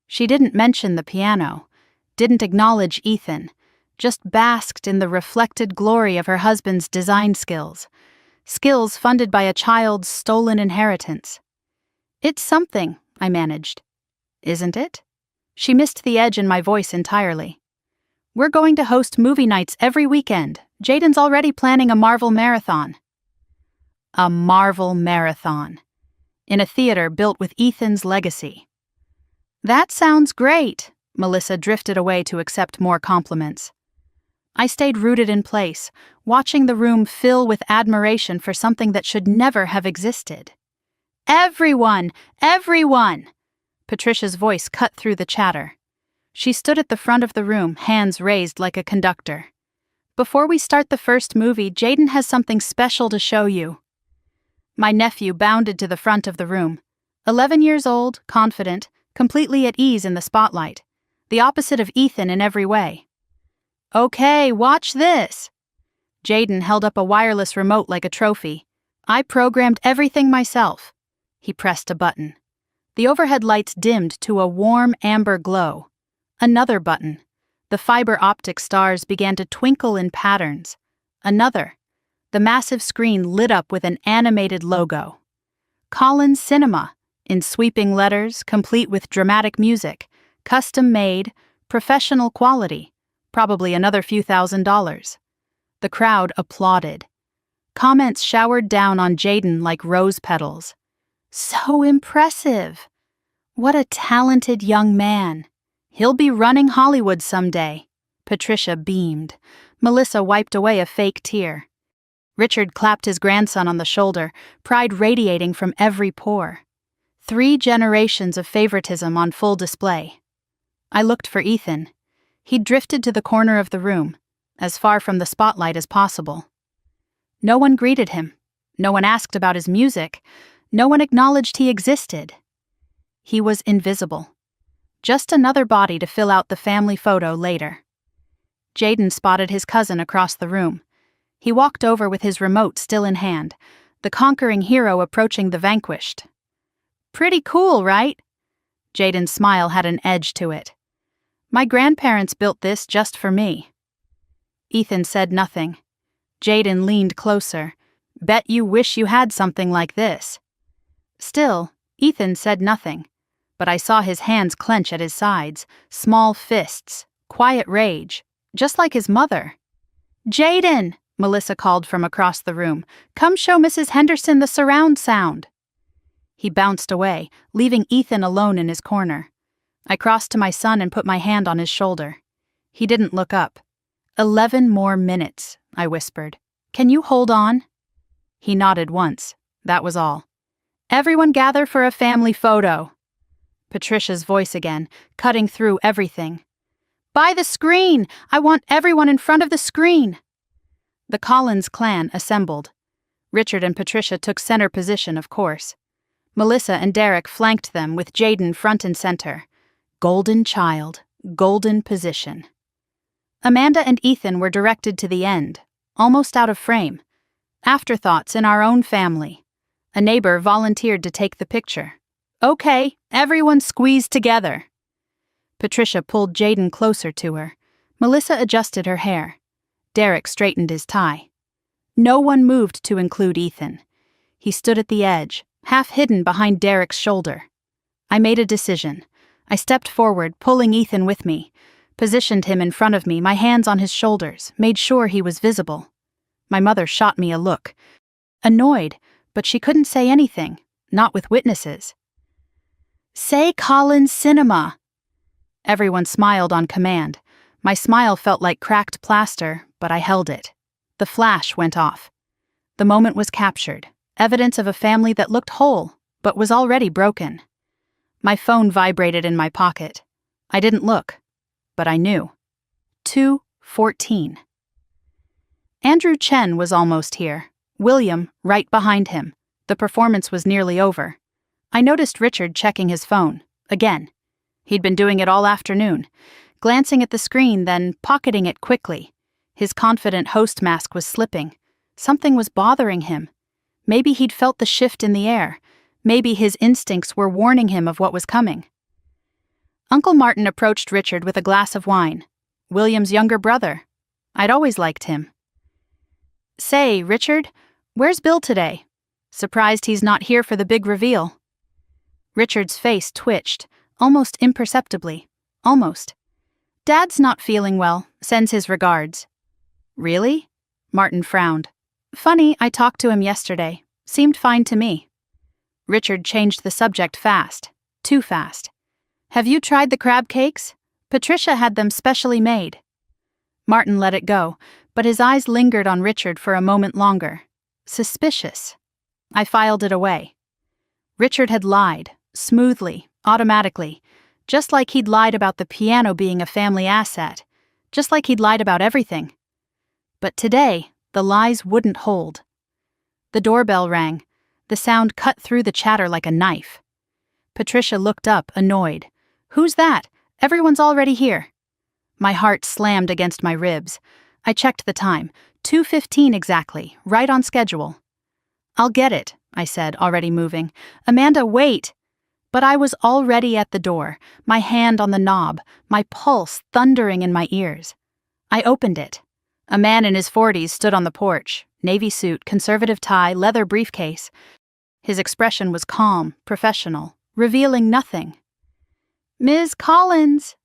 She didn't mention the piano, didn't acknowledge Ethan, just basked in the reflected glory of her husband's design skills. Skills funded by a child's stolen inheritance. "It's something," I managed. "Isn't it?" She missed the edge in my voice entirely. "We're going to host movie nights every weekend. Jaden's already planning a Marvel marathon." A Marvel marathon. In a theater built with Ethan's legacy. "That sounds great." Melissa drifted away to accept more compliments. I stayed rooted in place, watching the room fill with admiration for something that should never have existed. "Everyone! Everyone!" Patricia's voice cut through the chatter. She stood at the front of the room, hands raised like a conductor. "Before we start the first movie, Jaden has something special to show you." My nephew bounded to the front of the room. 11 years old, confident, completely at ease in the spotlight. The opposite of Ethan in every way. "Okay, watch this." Jaden held up a wireless remote like a trophy. "I programmed everything myself." He pressed a button. The overhead lights dimmed to a warm amber glow. Another button. The fiber optic stars began to twinkle in patterns. Another. The massive screen lit up with an animated logo. Collins Cinema, in sweeping letters, complete with dramatic music, custom made, professional quality, probably another few $1,000s. The crowd applauded. Comments showered down on Jaden like rose petals. So impressive! What a talented young man. He'll be running Hollywood someday. Patricia beamed. Melissa wiped away a fake tear. Richard clapped his grandson on the shoulder, pride radiating from every pore. 3 generations of favoritism on full display. I looked for Ethan. He'd drifted to the corner of the room, as far from the spotlight as possible. No one greeted him. No one asked about his music. No one acknowledged he existed. He was invisible. Just another body to fill out the family photo later. Jaden spotted his cousin across the room. He walked over with his remote still in hand, the conquering hero approaching the vanquished. Pretty cool, right? Jaden's smile had an edge to it. My grandparents built this just for me. Ethan said nothing. Jaden leaned closer. Bet you wish you had something like this. Still, Ethan said nothing, but I saw his hands clench at his sides, small fists, quiet rage, just like his mother. Jaden, Melissa called from across the room, come show Mrs. Henderson the surround sound. He bounced away, leaving Ethan alone in his corner. I crossed to my son and put my hand on his shoulder. He didn't look up. 11 more minutes, I whispered. Can you hold on? He nodded once. That was all. Everyone gather for a family photo. Patricia's voice again, cutting through everything. By the screen! I want everyone in front of the screen! The Collins clan assembled. Richard and Patricia took center position, of course. Melissa and Derek flanked them with Jaden front and center. Golden child, golden position. Amanda and Ethan were directed to the end, almost out of frame. Afterthoughts in our own family. A neighbor volunteered to take the picture. Okay, everyone squeeze together. Patricia pulled Jaden closer to her. Melissa adjusted her hair. Derek straightened his tie. No one moved to include Ethan. He stood at the edge, half hidden behind Derek's shoulder. I made a decision. I stepped forward, pulling Ethan with me, positioned him in front of me, my hands on his shoulders, made sure he was visible. My mother shot me a look. Annoyed, but she couldn't say anything, not with witnesses. Say Collins Cinema. Everyone smiled on command. My smile felt like cracked plaster, but I held it. The flash went off. The moment was captured, evidence of a family that looked whole, but was already broken. My phone vibrated in my pocket. I didn't look, but I knew. 2:14. Andrew Chen was almost here. William, right behind him. The performance was nearly over. I noticed Richard checking his phone, again. He'd been doing it all afternoon, glancing at the screen, then pocketing it quickly. His confident host mask was slipping. Something was bothering him. Maybe he'd felt the shift in the air. Maybe his instincts were warning him of what was coming. Uncle Martin approached Richard with a glass of wine. William's younger brother. I'd always liked him. Say, Richard, where's Bill today? Surprised he's not here for the big reveal. Richard's face twitched, almost imperceptibly. Almost. Dad's not feeling well, sends his regards. Really? Martin frowned. Funny, I talked to him yesterday. Seemed fine to me. Richard changed the subject fast. Too fast. Have you tried the crab cakes? Patricia had them specially made. Martin let it go, but his eyes lingered on Richard for a moment longer. Suspicious. I filed it away. Richard had lied, smoothly, automatically, just like he'd lied about the piano being a family asset, just like he'd lied about everything. But today, the lies wouldn't hold. The doorbell rang. The sound cut through the chatter like a knife. Patricia looked up, annoyed. Who's that? Everyone's already here. My heart slammed against my ribs. I checked the time. 2:15 exactly, right on schedule. I'll get it, I said, already moving. Amanda, wait! But I was already at the door, my hand on the knob, my pulse thundering in my ears. I opened it. A man in his 40s stood on the porch, navy suit, conservative tie, leather briefcase. His expression was calm, professional, revealing nothing. "Ms. Collins,"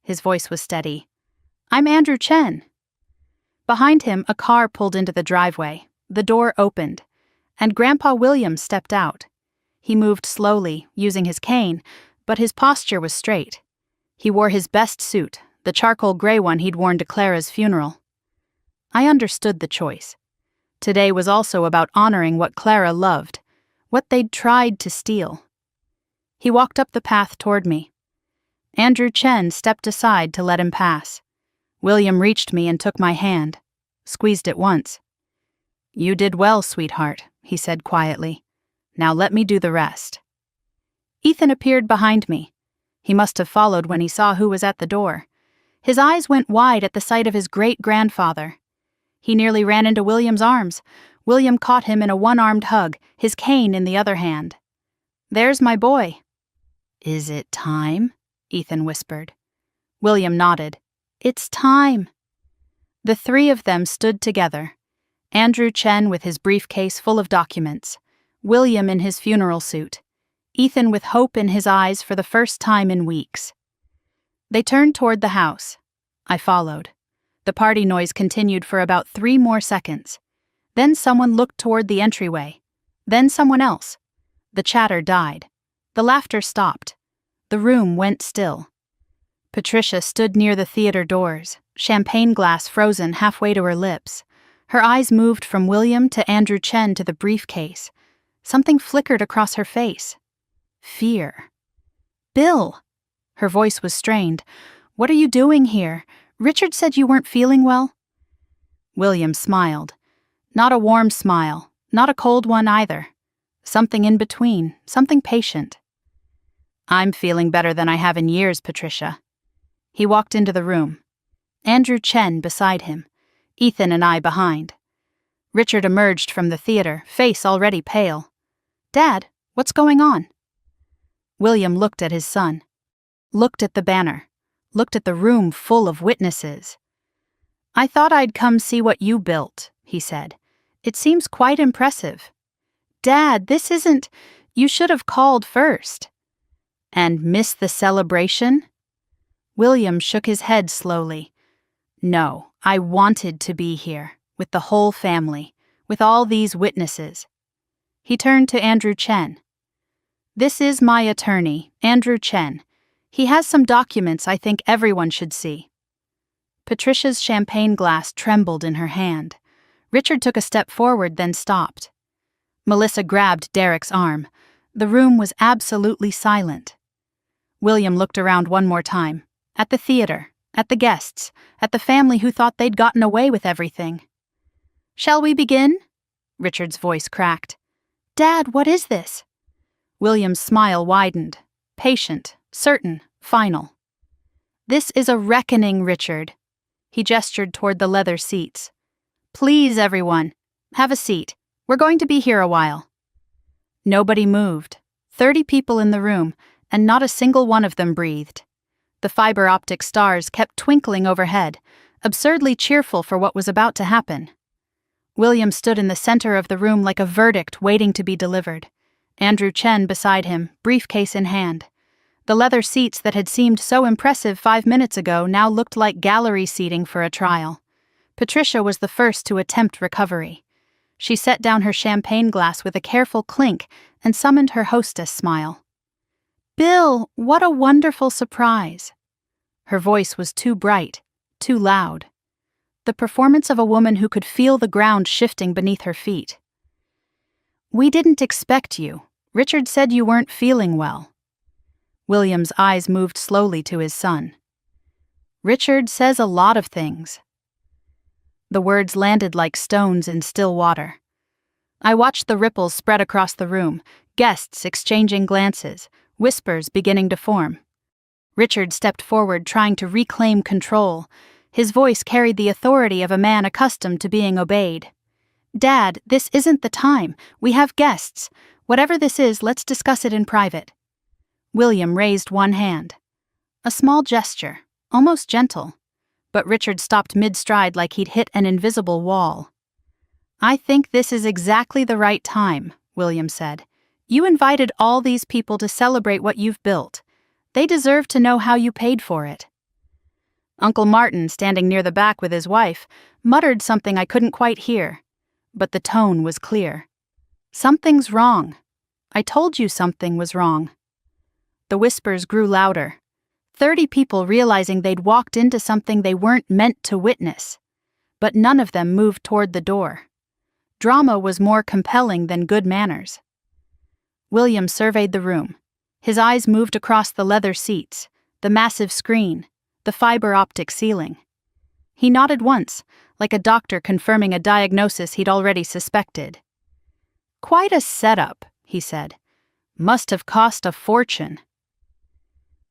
his voice was steady. "I'm Andrew Chen." Behind him, a car pulled into the driveway. The door opened, and Grandpa William stepped out. He moved slowly, using his cane, but his posture was straight. He wore his best suit, the charcoal gray one he'd worn to Clara's funeral. I understood the choice. Today was also about honoring what Clara loved, what they'd tried to steal. He walked up the path toward me. Andrew Chen stepped aside to let him pass. William reached me and took my hand, squeezed it once. "You did well, sweetheart," he said quietly. "Now let me do the rest." Ethan appeared behind me. He must have followed when he saw who was at the door. His eyes went wide at the sight of his great-grandfather. He nearly ran into William's arms. William caught him in a one-armed hug, his cane in the other hand. "There's my boy." "Is it time?" Ethan whispered. William nodded. "It's time." The three of them stood together. Andrew Chen with his briefcase full of documents, William in his funeral suit, Ethan with hope in his eyes for the first time in weeks. They turned toward the house. I followed. The party noise continued for about 3 more seconds. Then someone looked toward the entryway. Then someone else. The chatter died. The laughter stopped. The room went still. Patricia stood near the theater doors, champagne glass frozen halfway to her lips. Her eyes moved from William to Andrew Chen to the briefcase. Something flickered across her face. Fear. "Bill!" Her voice was strained. "What are you doing here? Richard said you weren't feeling well." William smiled. Not a warm smile, not a cold one either. Something in between, something patient. "I'm feeling better than I have in years, Patricia." He walked into the room. Andrew Chen beside him, Ethan and I behind. Richard emerged from the theater, face already pale. "Dad, what's going on?" William looked at his son, looked at the banner, looked at the room full of witnesses. "I thought I'd come see what you built," he said. "It seems quite impressive." "Dad, this isn't... You should have called first." "And miss the celebration?" William shook his head slowly. "No, I wanted to be here, with the whole family, with all these witnesses." He turned to Andrew Chen. "This is my attorney, Andrew Chen. He has some documents I think everyone should see." Patricia's champagne glass trembled in her hand. Richard took a step forward, then stopped. Melissa grabbed Derek's arm. The room was absolutely silent. William looked around one more time, at the theater, at the guests, at the family who thought they'd gotten away with everything. "Shall we begin?" Richard's voice cracked. "Dad, what is this?" William's smile widened, patient, certain, final. "This is a reckoning, Richard." He gestured toward the leather seats. "Please, everyone, have a seat. We're going to be here a while." Nobody moved. 30 people in the room, and not a single one of them breathed. The fiber optic stars kept twinkling overhead, absurdly cheerful for what was about to happen. William stood in the center of the room like a verdict waiting to be delivered. Andrew Chen beside him, briefcase in hand. The leather seats that had seemed so impressive 5 minutes ago now looked like gallery seating for a trial. Patricia was the first to attempt recovery. She set down her champagne glass with a careful clink and summoned her hostess smile. "Bill, what a wonderful surprise." Her voice was too bright, too loud. The performance of a woman who could feel the ground shifting beneath her feet. "We didn't expect you. Richard said you weren't feeling well." William's eyes moved slowly to his son. "Richard says a lot of things." The words landed like stones in still water. I watched the ripples spread across the room, guests exchanging glances, whispers beginning to form. Richard stepped forward, trying to reclaim control. His voice carried the authority of a man accustomed to being obeyed. "Dad, this isn't the time. We have guests. Whatever this is, let's discuss it in private." William raised one hand. A small gesture, almost gentle. But Richard stopped mid-stride like he'd hit an invisible wall. "I think this is exactly the right time," William said. You invited all these people to celebrate what you've built. They deserve to know how you paid for it." Uncle Martin, standing near the back with his wife, muttered something I couldn't quite hear, but the tone was clear. "Something's wrong. I told you something was wrong." The whispers grew louder. 30 people realizing they'd walked into something they weren't meant to witness. But none of them moved toward the door. Drama was more compelling than good manners. William surveyed the room. His eyes moved across the leather seats, the massive screen, the fiber optic ceiling. He nodded once, like a doctor confirming a diagnosis he'd already suspected. "Quite a setup," he said. "Must have cost a fortune."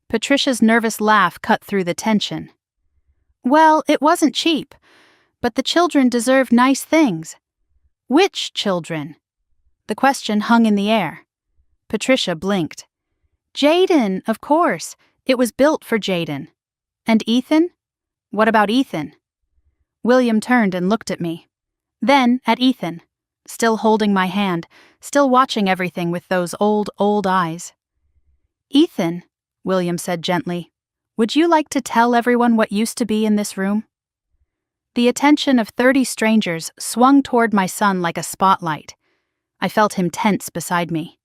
Patricia's nervous laugh cut through the tension. "Well, it wasn't cheap, but the children deserve nice things." "Which children?" The question hung in the air. Patricia blinked. "Jaden, of course. It was built for Jaden." "And Ethan? What about Ethan?" William turned and looked at me. Then at Ethan, still holding my hand, still watching everything with those old eyes. "Ethan," William said gently, "would you like to tell everyone what used to be in this room?" The attention of 30 strangers swung toward my son like a spotlight. I felt him tense beside me.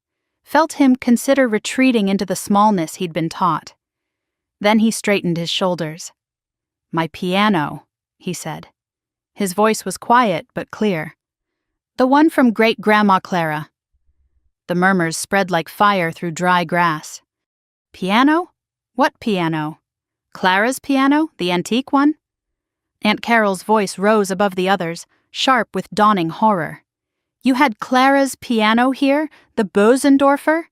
Felt him consider retreating into the smallness he'd been taught. Then he straightened his shoulders. "My piano," he said. His voice was quiet but clear. "The one from Great-Grandma Clara." The murmurs spread like fire through dry grass. "Piano? What piano? Clara's piano, the antique one?" Aunt Carol's voice rose above the others, sharp with dawning horror. "You had Clara's piano here? The Bosendorfer?"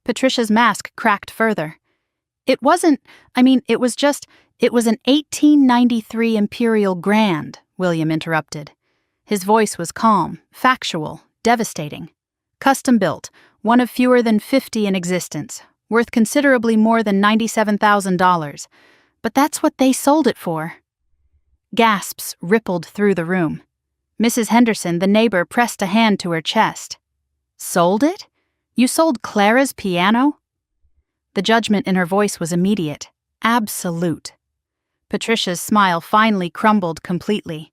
Patricia's mask cracked further. It was an 1893 Imperial Grand," William interrupted. His voice was calm, factual, devastating. Custom-built, one of fewer than 50 in existence, worth considerably more than $97,000. But that's what they sold it for. Gasps rippled through the room. Mrs. Henderson, the neighbor, pressed a hand to her chest. "Sold it? You sold Clara's piano?" The judgment in her voice was immediate, absolute. Patricia's smile finally crumbled completely.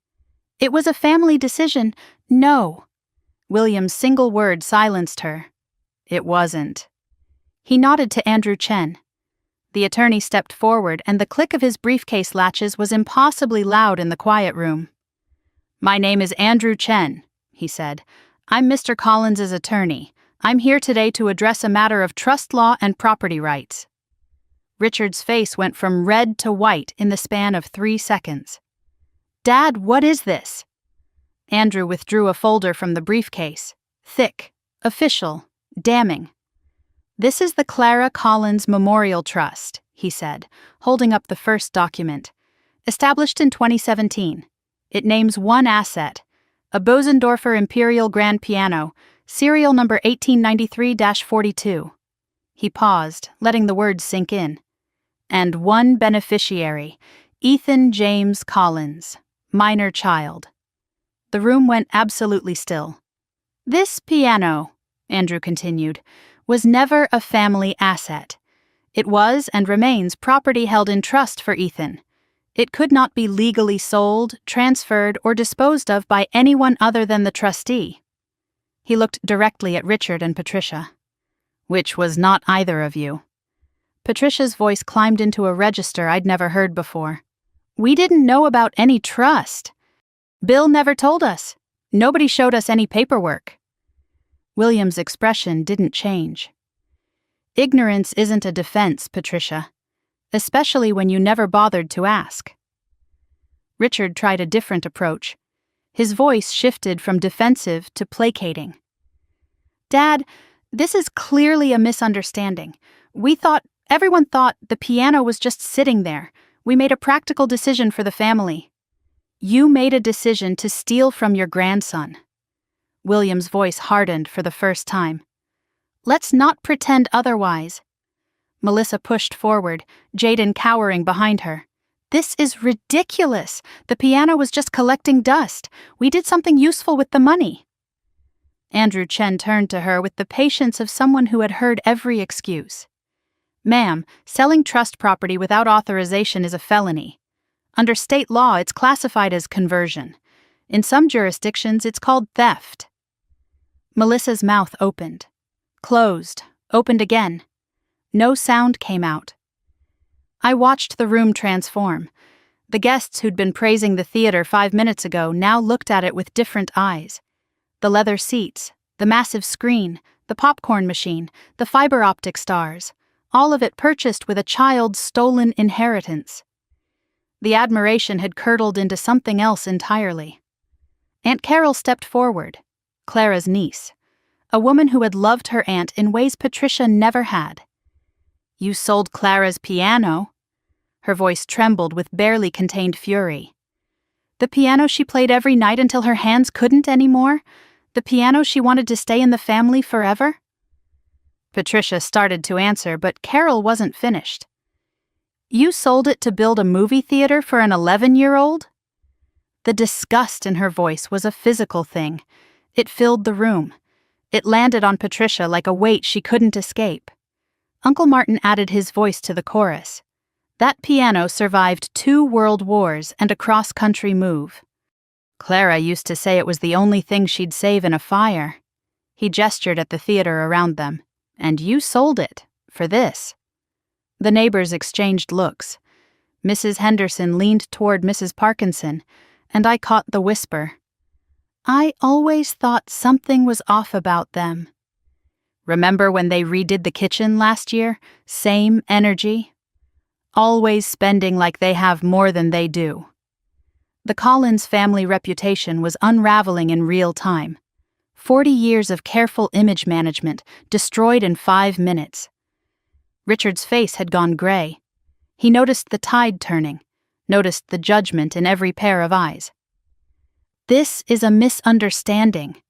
"It was a family decision. No." William's single word silenced her. "It wasn't." He nodded to Andrew Chen. The attorney stepped forward, and the click of his briefcase latches was impossibly loud in the quiet room. "My name is Andrew Chen," he said. "I'm Mr. Collins's attorney. I'm here today to address a matter of trust law and property rights." Richard's face went from red to white in the span of 3 seconds. "Dad, what is this?" Andrew withdrew a folder from the briefcase. Thick, official, damning. "This is the Clara Collins Memorial Trust," he said, holding up the first document. "Established in 2017. It names one asset, a Bosendorfer Imperial Grand Piano, serial number 1893-42. He paused, letting the words sink in. "And one beneficiary, Ethan James Collins, minor child." The room went absolutely still. "This piano," Andrew continued, "was never a family asset. It was and remains property held in trust for Ethan. It could not be legally sold, transferred, or disposed of by anyone other than the trustee." He looked directly at Richard and Patricia. "Which was not either of you." Patricia's voice climbed into a register I'd never heard before. "We didn't know about any trust. Bill never told us. Nobody showed us any paperwork." William's expression didn't change. "Ignorance isn't a defense, Patricia, especially when you never bothered to ask." Richard tried a different approach. His voice shifted from defensive to placating. "Dad, this is clearly a misunderstanding. Everyone thought the piano was just sitting there. We made a practical decision for the family." "You made a decision to steal from your grandson." William's voice hardened for the first time. "Let's not pretend otherwise." Melissa pushed forward, Jaden cowering behind her. "This is ridiculous. The piano was just collecting dust. We did something useful with the money." Andrew Chen turned to her with the patience of someone who had heard every excuse. "Ma'am, selling trust property without authorization is a felony. Under state law, it's classified as conversion. In some jurisdictions, it's called theft." Melissa's mouth opened, closed, opened again. No sound came out. I watched the room transform. The guests who'd been praising the theater 5 minutes ago now looked at it with different eyes. The leather seats, the massive screen, the popcorn machine, the fiber optic stars, all of it purchased with a child's stolen inheritance. The admiration had curdled into something else entirely. Aunt Carol stepped forward, Clara's niece, a woman who had loved her aunt in ways Patricia never had. "You sold Clara's piano?" Her voice trembled with barely contained fury. "The piano she played every night until her hands couldn't anymore? The piano she wanted to stay in the family forever?" Patricia started to answer, but Carol wasn't finished. "You sold it to build a movie theater for an 11-year-old? The disgust in her voice was a physical thing. It filled the room. It landed on Patricia like a weight she couldn't escape. Uncle Martin added his voice to the chorus. That piano survived 2 world wars and a cross-country move. Clara used to say it was the only thing she'd save in a fire. He gestured at the theater around them. "And you sold it, for this." The neighbors exchanged looks. Mrs. Henderson leaned toward Mrs. Parkinson, and I caught the whisper. "I always thought something was off about them." "Remember when they redid the kitchen last year? Same energy. Always spending like they have more than they do." The Collins family reputation was unraveling in real time. 40 years of careful image management destroyed in 5 minutes. Richard's face had gone gray. He noticed the tide turning, noticed the judgment in every pair of eyes. "This is a misunderstanding."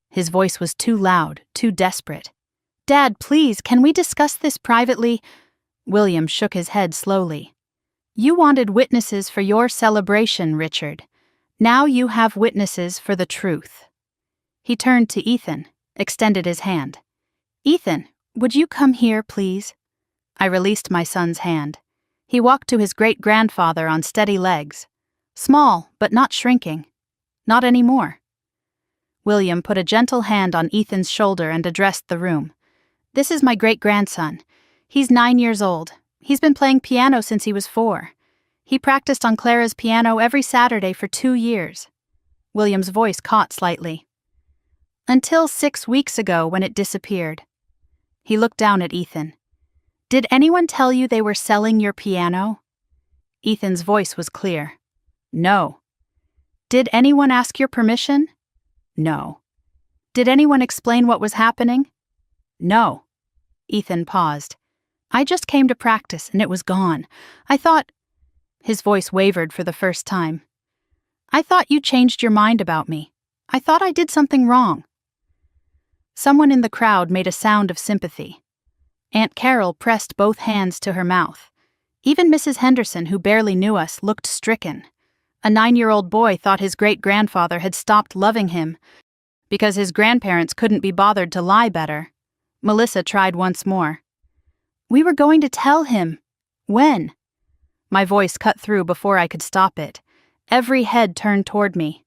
His voice was too loud, too desperate. "Dad, please, can we discuss this privately?" William shook his head slowly. "You wanted witnesses for your celebration, Richard. Now you have witnesses for the truth." He turned to Ethan, extended his hand. "Ethan, would you come here, please?" I released my son's hand. He walked to his great-grandfather on steady legs. Small, but not shrinking. Not anymore. William put a gentle hand on Ethan's shoulder and addressed the room. "This is my great-grandson. He's 9 years old. He's been playing piano since he was 4. He practiced on Clara's piano every Saturday for 2 years. William's voice caught slightly. "Until 6 weeks ago when it disappeared." He looked down at Ethan. "Did anyone tell you they were selling your piano?" Ethan's voice was clear. "No." "Did anyone ask your permission?" "No." "Did anyone explain what was happening?" "No." Ethan paused. "I just came to practice and it was gone. I thought—" His voice wavered for the first time. "I thought you changed your mind about me. I thought I did something wrong." Someone in the crowd made a sound of sympathy. Aunt Carol pressed both hands to her mouth. Even Mrs. Henderson, who barely knew us, looked stricken. A 9-year-old boy thought his great-grandfather had stopped loving him because his grandparents couldn't be bothered to lie better. Melissa tried once more. "We were going to tell him." "When?" My voice cut through before I could stop it. Every head turned toward me.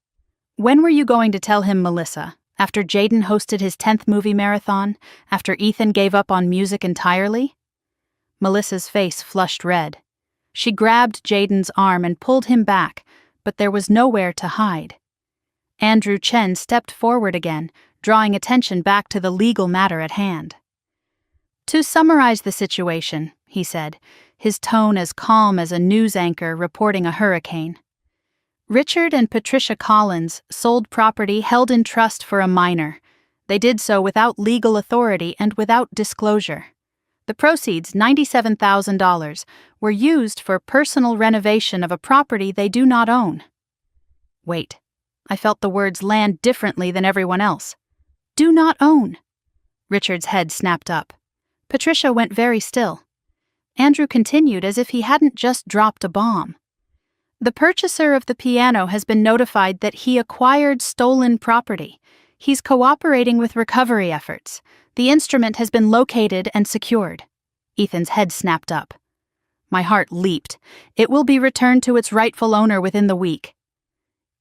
"When were you going to tell him, Melissa? After Jaden hosted his 10th movie marathon? After Ethan gave up on music entirely?" Melissa's face flushed red. She grabbed Jaden's arm and pulled him back, but there was nowhere to hide. Andrew Chen stepped forward again, drawing attention back to the legal matter at hand. "To summarize the situation," he said, his tone as calm as a news anchor reporting a hurricane. "Richard and Patricia Collins sold property held in trust for a minor. They did so without legal authority and without disclosure. The proceeds, $97,000, were used for personal renovation of a property they do not own." Wait. I felt the words land differently than everyone else. "Do not own." Richard's head snapped up. Patricia went very still. Andrew continued as if he hadn't just dropped a bomb. "The purchaser of the piano has been notified that he acquired stolen property. He's cooperating with recovery efforts. The instrument has been located and secured. Ethan's head snapped up. My heart leaped. It will be returned to its rightful owner within the week.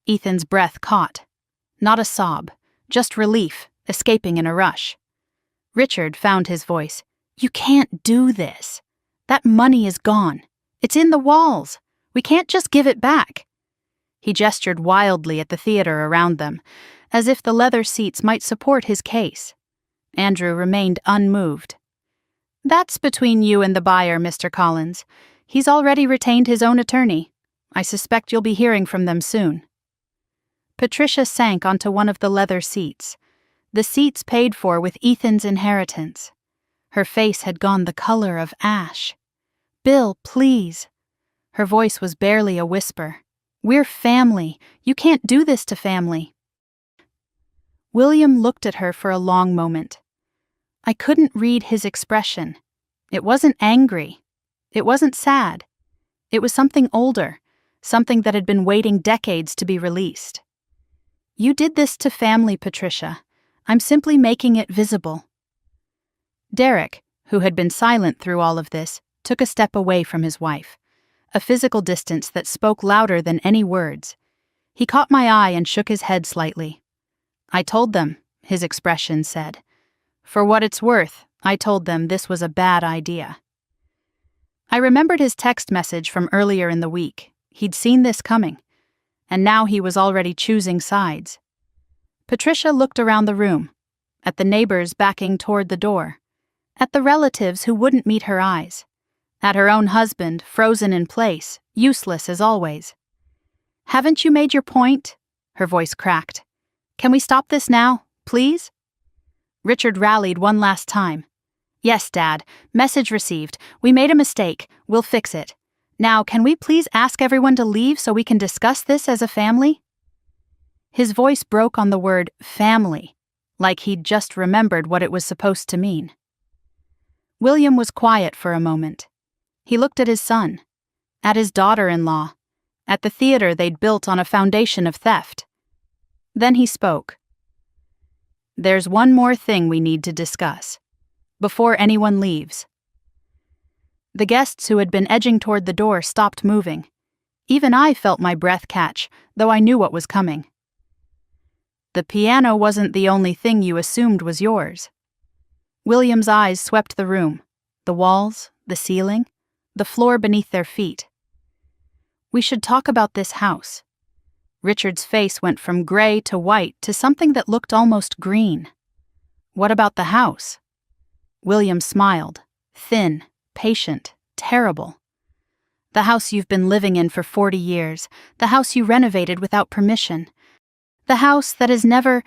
Ethan's breath caught. Not a sob, just relief, escaping in a rush. Richard found his voice. You can't do this. That money is gone. It's in the walls. We can't just give it back. He gestured wildly at the theater around them, as if the leather seats might support his case. Andrew remained unmoved. That's between you and the buyer, Mr. Collins. He's already retained his own attorney. I suspect you'll be hearing from them soon. Patricia sank onto one of the leather seats, the seats paid for with Ethan's inheritance. Her face had gone the color of ash. Bill, please. Her voice was barely a whisper. We're family. You can't do this to family. William looked at her for a long moment. I couldn't read his expression. It wasn't angry. It wasn't sad. It was something older, something that had been waiting decades to be released. You did this to family, Patricia. I'm simply making it visible. Derek, who had been silent through all of this, took a step away from his wife, a physical distance that spoke louder than any words. He caught my eye and shook his head slightly. I told them, his expression said. For what it's worth, I told them this was a bad idea. I remembered his text message from earlier in the week. He'd seen this coming, and now he was already choosing sides. Patricia looked around the room, at the neighbors backing toward the door, at the relatives who wouldn't meet her eyes, at her own husband, frozen in place, useless as always. Haven't you made your point? Her voice cracked. Can we stop this now, please? Richard rallied one last time. Yes, Dad. Message received. We made a mistake. We'll fix it. Now, can we please ask everyone to leave so we can discuss this as a family? His voice broke on the word family, like he'd just remembered what it was supposed to mean. William was quiet for a moment. He looked at his son, at his daughter-in-law, at the theater they'd built on a foundation of theft. Then he spoke. There's one more thing we need to discuss, before anyone leaves. The guests who had been edging toward the door stopped moving. Even I felt my breath catch, though I knew what was coming. The piano wasn't the only thing you assumed was yours. William's eyes swept the room, the walls, the ceiling, the floor beneath their feet. We should talk about this house. Richard's face went from gray to white to something that looked almost green. What about the house? William smiled, thin, patient, terrible. The house you've been living in for 40 years, the house you renovated without permission, the house that has never...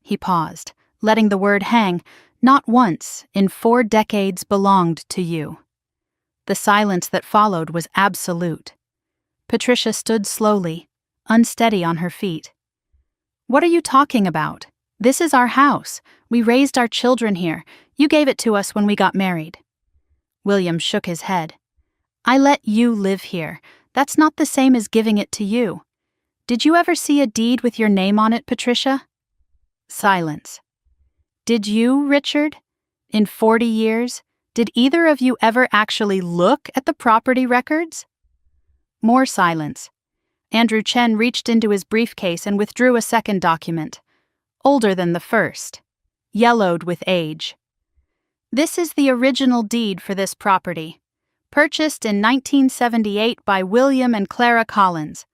He paused, letting the word hang, not once, in 4 decades belonged to you. The silence that followed was absolute. Patricia stood slowly, unsteady on her feet. What are you talking about? This is our house. We raised our children here. You gave it to us when we got married. William shook his head. I let you live here. That's not the same as giving it to you. Did you ever see a deed with your name on it, Patricia? Silence. Did you, Richard? In 40 years, did either of you ever actually look at the property records? More silence. Andrew Chen reached into his briefcase and withdrew a second document, older than the first, yellowed with age. This is the original deed for this property, purchased in 1978 by William and Clara Collins.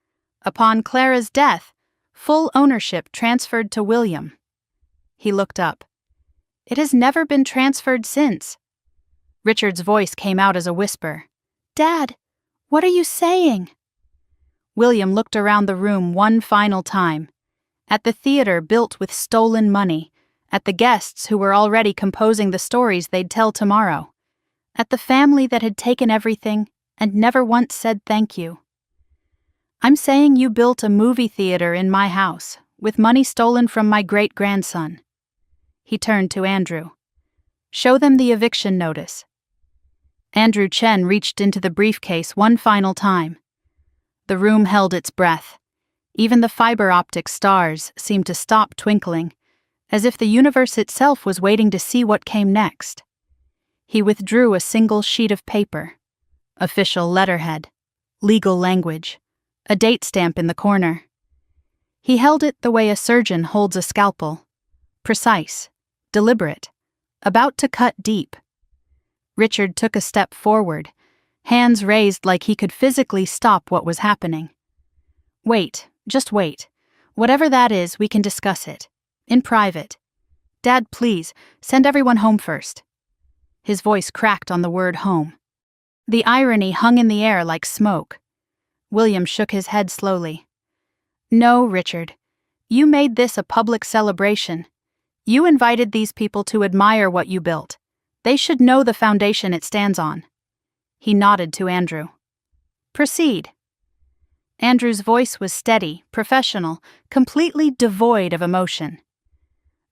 Upon Clara's death, full ownership transferred to William. He looked up. It has never been transferred since. Richard's voice came out as a whisper. Dad, what are you saying? William looked around the room one final time, at the theater built with stolen money, at the guests who were already composing the stories they'd tell tomorrow, at the family that had taken everything and never once said thank you. I'm saying you built a movie theater in my house, with money stolen from my great-grandson. He turned to Andrew. Show them the eviction notice. Andrew Chen reached into the briefcase one final time. The room held its breath. Even the fiber optic stars seemed to stop twinkling, as if the universe itself was waiting to see what came next. He withdrew a single sheet of paper. Official letterhead. Legal language. A date stamp in the corner. He held it the way a surgeon holds a scalpel. Precise. Deliberate. About to cut deep. Richard took a step forward, hands raised like he could physically stop what was happening. Wait, just wait. Whatever that is, we can discuss it. In private. Dad, please, send everyone home first. His voice cracked on the word home. The irony hung in the air like smoke. William shook his head slowly. No, Richard. You made this a public celebration. You invited these people to admire what you built. They should know the foundation it stands on. He nodded to Andrew. Proceed. Andrew's voice was steady, professional, completely devoid of emotion.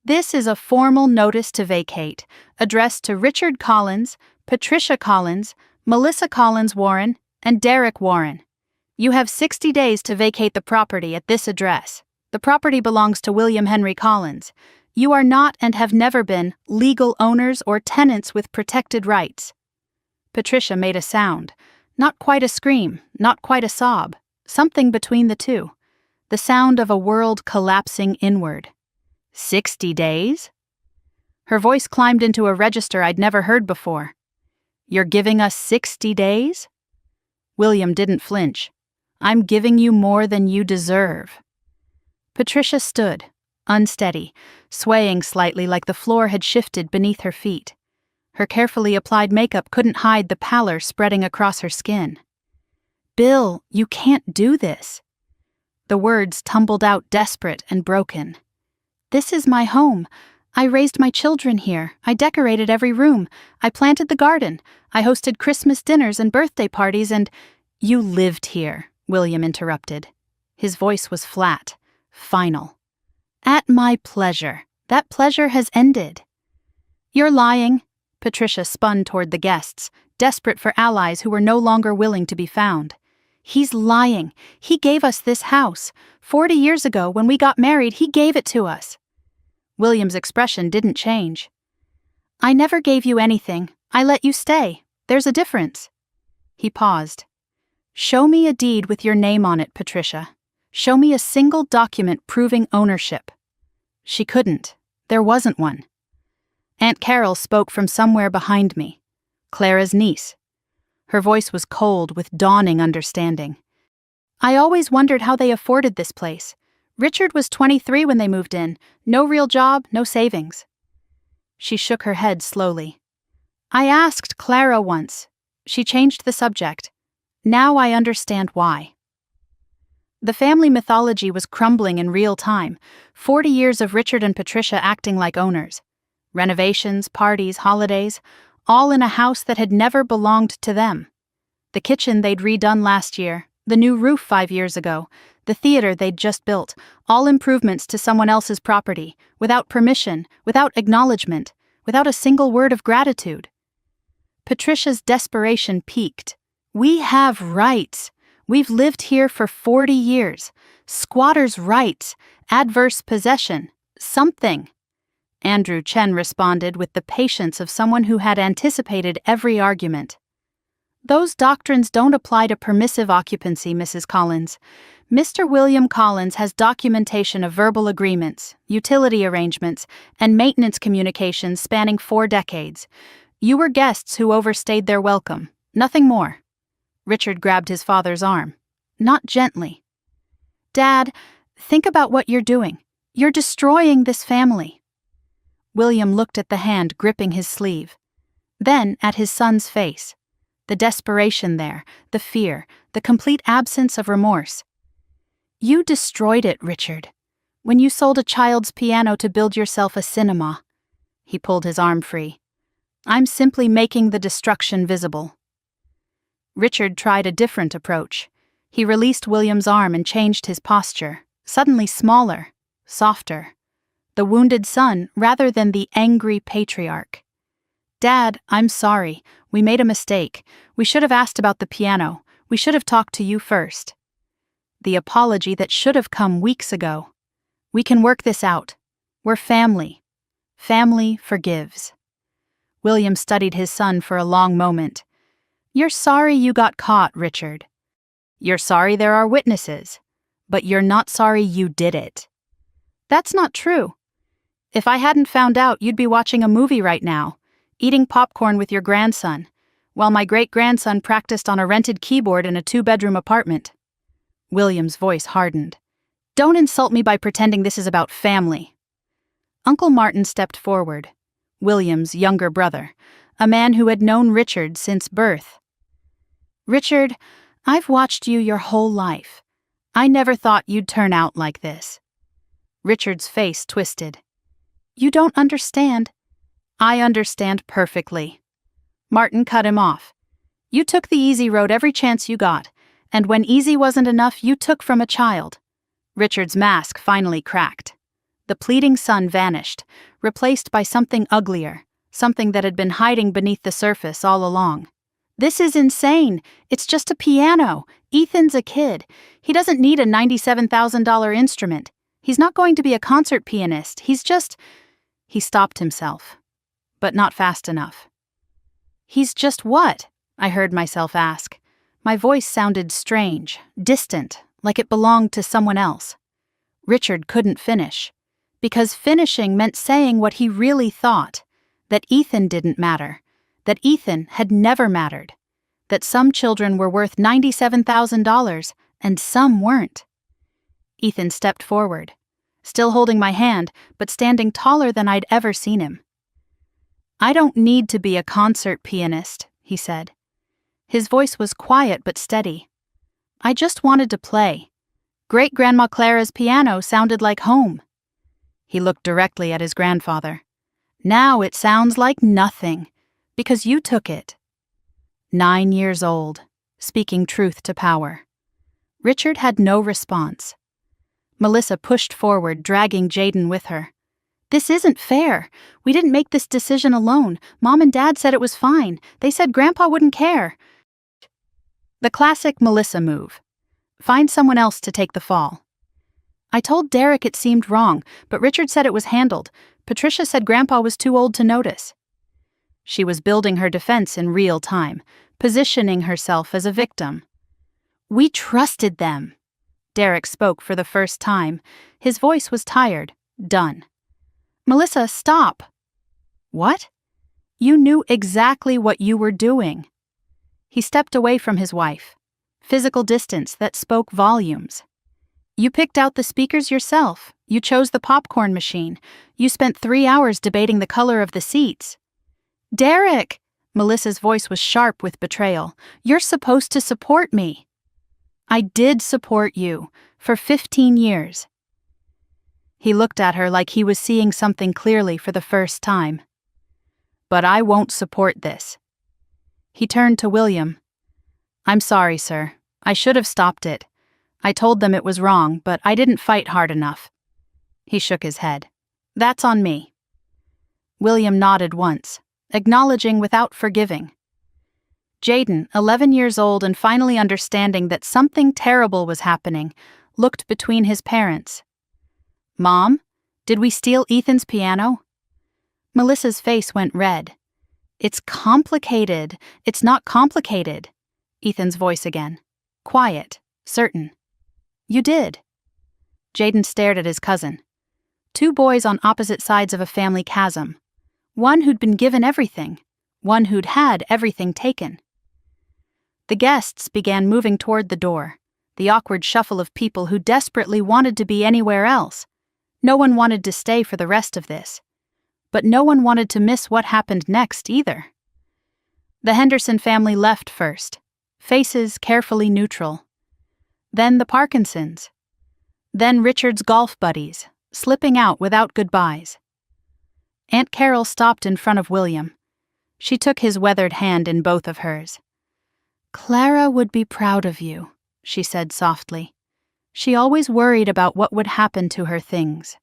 This is a formal notice to vacate, addressed to Richard Collins, Patricia Collins, Melissa Collins Warren, and Derek Warren. You have 60 days to vacate the property at this address. The property belongs to William Henry Collins. You are not and have never been legal owners or tenants with protected rights. Patricia made a sound. Not quite a scream, not quite a sob. Something between the two. The sound of a world collapsing inward. 60 days? Her voice climbed into a register I'd never heard before. You're giving us 60 days? William didn't flinch. I'm giving you more than you deserve. Patricia stood, unsteady, swaying slightly like the floor had shifted beneath her feet. Her carefully applied makeup couldn't hide the pallor spreading across her skin. Bill, you can't do this. The words tumbled out desperate and broken. This is my home. I raised my children here. I decorated every room. I planted the garden. I hosted Christmas dinners and birthday parties and— You lived here, William interrupted. His voice was flat, final. At my pleasure. That pleasure has ended. You're lying. Patricia spun toward the guests, desperate for allies who were no longer willing to be found. He's lying. He gave us this house. 40 years ago, when we got married, he gave it to us. William's expression didn't change. I never gave you anything. I let you stay. There's a difference. He paused. Show me a deed with your name on it, Patricia. Show me a single document proving ownership. She couldn't. There wasn't one. Aunt Carol spoke from somewhere behind me. Clara's niece. Her voice was cold with dawning understanding. I always wondered how they afforded this place. Richard was 23 when they moved in. No real job, no savings. She shook her head slowly. I asked Clara once. She changed the subject. Now I understand why. The family mythology was crumbling in real time. 40 years of Richard and Patricia acting like owners. Renovations, parties, holidays, all in a house that had never belonged to them. The kitchen they'd redone last year, the new roof 5 years ago, the theater they'd just built, all improvements to someone else's property, without permission, without acknowledgement, without a single word of gratitude. Patricia's desperation peaked. We have rights. We've lived here for 40 years. Squatters' rights, adverse possession, something. Andrew Chen responded with the patience of someone who had anticipated every argument. Those doctrines don't apply to permissive occupancy, Mrs. Collins. Mr. William Collins has documentation of verbal agreements, utility arrangements, and maintenance communications spanning 4 decades. You were guests who overstayed their welcome, nothing more. Richard grabbed his father's arm, not gently. Dad, think about what you're doing. You're destroying this family. William looked at the hand gripping his sleeve, then at his son's face. The desperation there, the fear, the complete absence of remorse. You destroyed it, Richard. When you sold a child's piano to build yourself a cinema. He pulled his arm free. I'm simply making the destruction visible. Richard tried a different approach. He released William's arm and changed his posture, suddenly smaller, softer. The wounded son rather than the angry patriarch. Dad, I'm sorry. We made a mistake. We should have asked about the piano. We should have talked to you first. The apology that should have come weeks ago. We can work this out. We're family. Family forgives. William studied his son for a long moment. You're sorry you got caught, Richard. You're sorry there are witnesses, but you're not sorry you did it. That's not true. If I hadn't found out, you'd be watching a movie right now, eating popcorn with your grandson, while my great-grandson practiced on a rented keyboard in a 2-bedroom apartment. William's voice hardened. Don't insult me by pretending this is about family. Uncle Martin stepped forward, William's younger brother, a man who had known Richard since birth. Richard, I've watched you your whole life. I never thought you'd turn out like this. Richard's face twisted. You don't understand. I understand perfectly. Martin cut him off. You took the easy road every chance you got, and when easy wasn't enough, you took from a child. Richard's mask finally cracked. The pleading son vanished, replaced by something uglier, something that had been hiding beneath the surface all along. This is insane. It's just a piano. Ethan's a kid. He doesn't need a $97,000 instrument. He's not going to be a concert pianist. He's just... He stopped himself, but not fast enough. He's just what? I heard myself ask. My voice sounded strange, distant, like it belonged to someone else. Richard couldn't finish, because finishing meant saying what he really thought, that Ethan didn't matter, that Ethan had never mattered, that some children were worth $97,000 and some weren't. Ethan stepped forward, still holding my hand, but standing taller than I'd ever seen him. I don't need to be a concert pianist, he said. His voice was quiet but steady. I just wanted to play. Great-Grandma Clara's piano sounded like home. He looked directly at his grandfather. Now it sounds like nothing, because you took it. 9 years old, speaking truth to power. Richard had no response. Melissa pushed forward, dragging Jaden with her. This isn't fair. We didn't make this decision alone. Mom and Dad said it was fine. They said Grandpa wouldn't care. The classic Melissa move. Find someone else to take the fall. I told Derek it seemed wrong, but Richard said it was handled. Patricia said Grandpa was too old to notice. She was building her defense in real time, positioning herself as a victim. We trusted them. Derek spoke for the first time. His voice was tired, done. Melissa, stop. What? You knew exactly what you were doing. He stepped away from his wife. Physical distance that spoke volumes. You picked out the speakers yourself. You chose the popcorn machine. You spent 3 hours debating the color of the seats. Derek! Melissa's voice was sharp with betrayal. You're supposed to support me. I did support you, for 15 years. He looked at her like he was seeing something clearly for the first time. But I won't support this. He turned to William. I'm sorry, sir. I should have stopped it. I told them it was wrong, but I didn't fight hard enough. He shook his head. That's on me. William nodded once, acknowledging without forgiving. Jaden, 11 years old and finally understanding that something terrible was happening, looked between his parents. Mom, did we steal Ethan's piano? Melissa's face went red. It's complicated. It's not complicated. Ethan's voice again. Quiet, certain. You did. Jaden stared at his cousin. 2 boys on opposite sides of a family chasm. One who'd been given everything. One who'd had everything taken. The guests began moving toward the door, the awkward shuffle of people who desperately wanted to be anywhere else. No one wanted to stay for the rest of this. But no one wanted to miss what happened next either. The Henderson family left first, faces carefully neutral. Then the Parkinsons. Then Richard's golf buddies, slipping out without goodbyes. Aunt Carol stopped in front of William. She took his weathered hand in both of hers. Clara would be proud of you, she said softly. She always worried about what would happen to her things.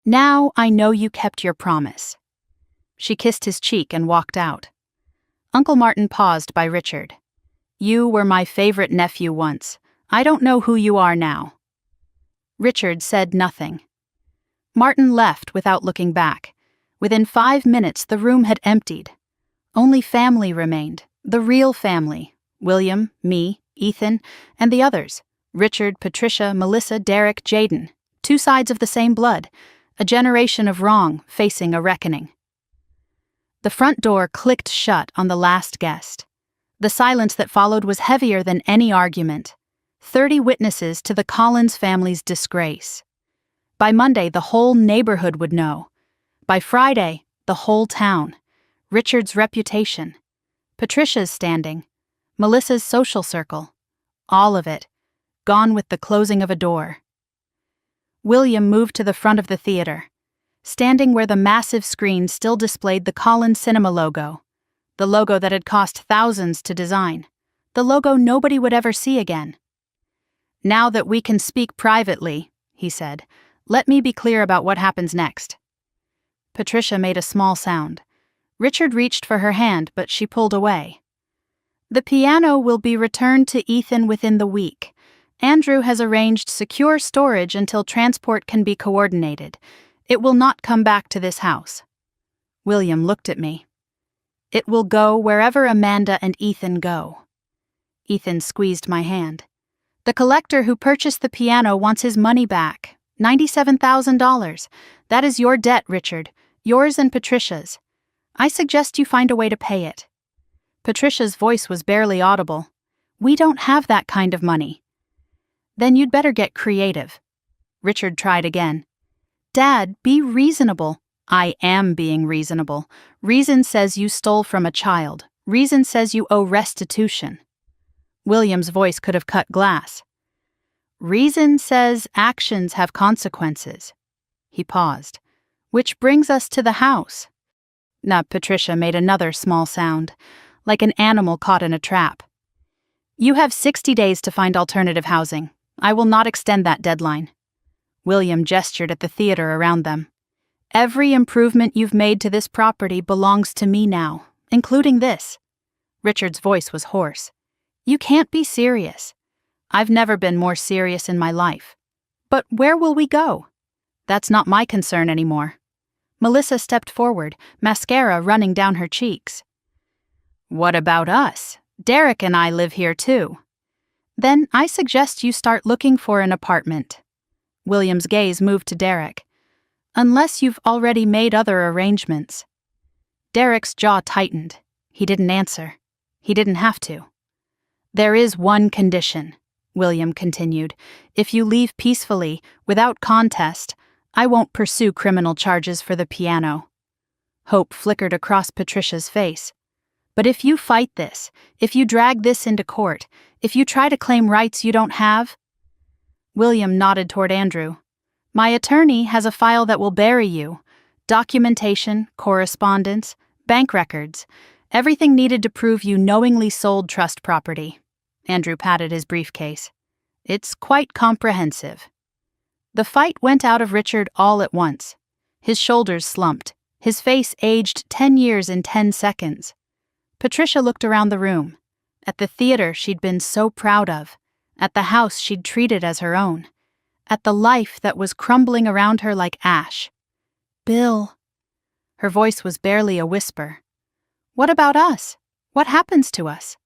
Now I know you kept your promise. She kissed his cheek and walked out. Uncle Martin paused by Richard. You were my favorite nephew once. I don't know who you are now. Richard said nothing. Martin left without looking back. Within 5 minutes, the room had emptied. Only family remained, the real family. William, me, Ethan, and the others. Richard, Patricia, Melissa, Derek, Jaden. 2 sides of the same blood. A generation of wrong facing a reckoning. The front door clicked shut on the last guest. The silence that followed was heavier than any argument. 30 witnesses to the Collins family's disgrace. By Monday, the whole neighborhood would know. By Friday, the whole town. Richard's reputation. Patricia's standing. Melissa's social circle. All of it. Gone with the closing of a door. William moved to the front of the theater. Standing where the massive screen still displayed the Collins Cinema logo. The logo that had cost thousands to design. The logo nobody would ever see again. "Now that we can speak privately," he said, "let me be clear about what happens next." Patricia made a small sound. Richard reached for her hand, but she pulled away. "The piano will be returned to Ethan within the week. Andrew has arranged secure storage until transport can be coordinated. It will not come back to this house." William looked at me. "It will go wherever Amanda and Ethan go." Ethan squeezed my hand. "The collector who purchased the piano wants his money back. $97,000. That is your debt, Richard. Yours and Patricia's. I suggest you find a way to pay it." Patricia's voice was barely audible. "We don't have that kind of money." "Then you'd better get creative." Richard tried again. "Dad, be reasonable." "I am being reasonable. Reason says you stole from a child. Reason says you owe restitution." William's voice could have cut glass. "Reason says actions have consequences." He paused. "Which brings us to the house." Patricia made another small sound, like an animal caught in a trap. "You have 60 days to find alternative housing. I will not extend that deadline." William gestured at the theater around them. "Every improvement you've made to this property belongs to me now, including this." Richard's voice was hoarse. "You can't be serious." "I've never been more serious in my life." "But where will we go?" "That's not my concern anymore." Melissa stepped forward, mascara running down her cheeks. "What about us? Derek and I live here too." "Then I suggest you start looking for an apartment." William's gaze moved to Derek. "Unless you've already made other arrangements." Derek's jaw tightened. He didn't answer. He didn't have to. "There is one condition," William continued. "If you leave peacefully, without contest, I won't pursue criminal charges for the piano." Hope flickered across Patricia's face. "But if you fight this, if you drag this into court, if you try to claim rights you don't have?" William nodded toward Andrew. "My attorney has a file that will bury you. Documentation, correspondence, bank records, everything needed to prove you knowingly sold trust property." Andrew patted his briefcase. "It's quite comprehensive." The fight went out of Richard all at once. His shoulders slumped. His face aged 10 years in 10 seconds. Patricia looked around the room. At the theater she'd been so proud of. At the house she'd treated as her own. At the life that was crumbling around her like ash. "Bill." Her voice was barely a whisper. "What about us? What happens to us?"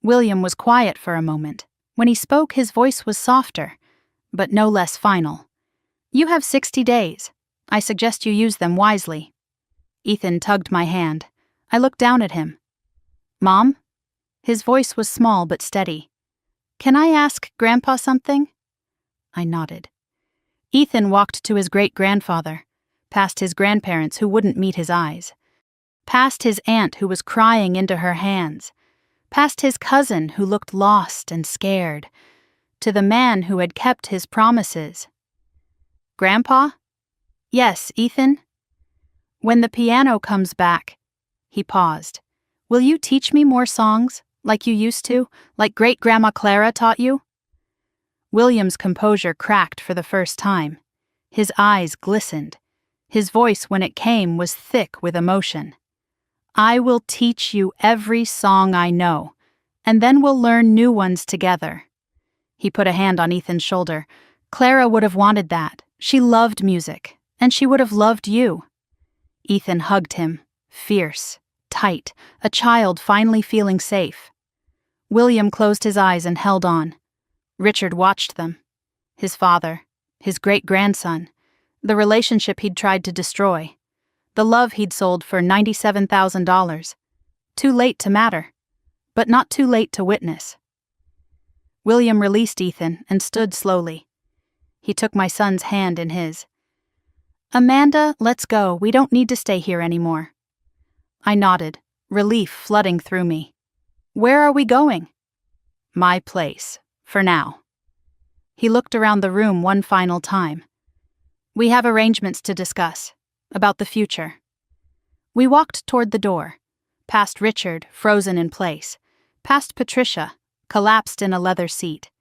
William was quiet for a moment. When he spoke, his voice was softer, but no less final. "You have 60 days. I suggest you use them wisely." Ethan tugged my hand. I looked down at him. "Mom?" His voice was small but steady. "Can I ask Grandpa something?" I nodded. Ethan walked to his great-grandfather, past his grandparents who wouldn't meet his eyes, past his aunt who was crying into her hands, past his cousin who looked lost and scared, to the man who had kept his promises. "Grandpa?" "Yes, Ethan?" "When the piano comes back," he paused, "will you teach me more songs, like you used to, like Great-Grandma Clara taught you?" William's composure cracked for the first time. His eyes glistened. His voice, when it came, was thick with emotion. "I will teach you every song I know, and then we'll learn new ones together." He put a hand on Ethan's shoulder. "Clara would have wanted that. She loved music, and she would have loved you. Ethan hugged him, fierce, tight, a child finally feeling safe. William closed his eyes and held on. Richard watched them. His father, his great-grandson, the relationship he'd tried to destroy, the love he'd sold for $97,000. Too late to matter, but not too late to witness. William released Ethan and stood slowly. He took my son's hand in his. "Amanda, let's go. We don't need to stay here anymore." I nodded, relief flooding through me. "Where are we going?" "My place, for now." He looked around the room one final time. "We have arrangements to discuss, about the future." We walked toward the door, past Richard, frozen in place, past Patricia, collapsed in a leather seat,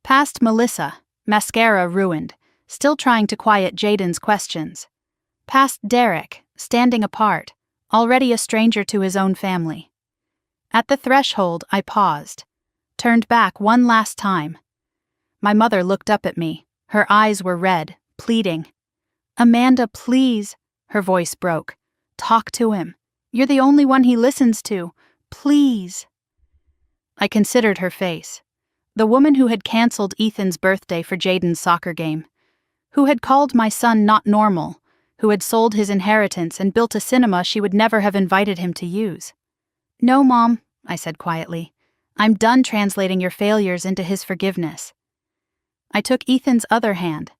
past Melissa, mascara ruined, still trying to quiet Jaden's questions, past Derek, standing apart, already a stranger to his own family. At the threshold, I paused, turned back one last time. My mother looked up at me. Her eyes were red, pleading. "Amanda, please," her voice broke. "Talk to him. You're the only one he listens to. Please." I considered her face. The woman who had canceled Ethan's birthday for Jaden's soccer game, who had called my son not normal, who had sold his inheritance and built a cinema she would never have invited him to use. "No, Mom," I said quietly. "I'm done translating your failures into his forgiveness." I took Ethan's other hand.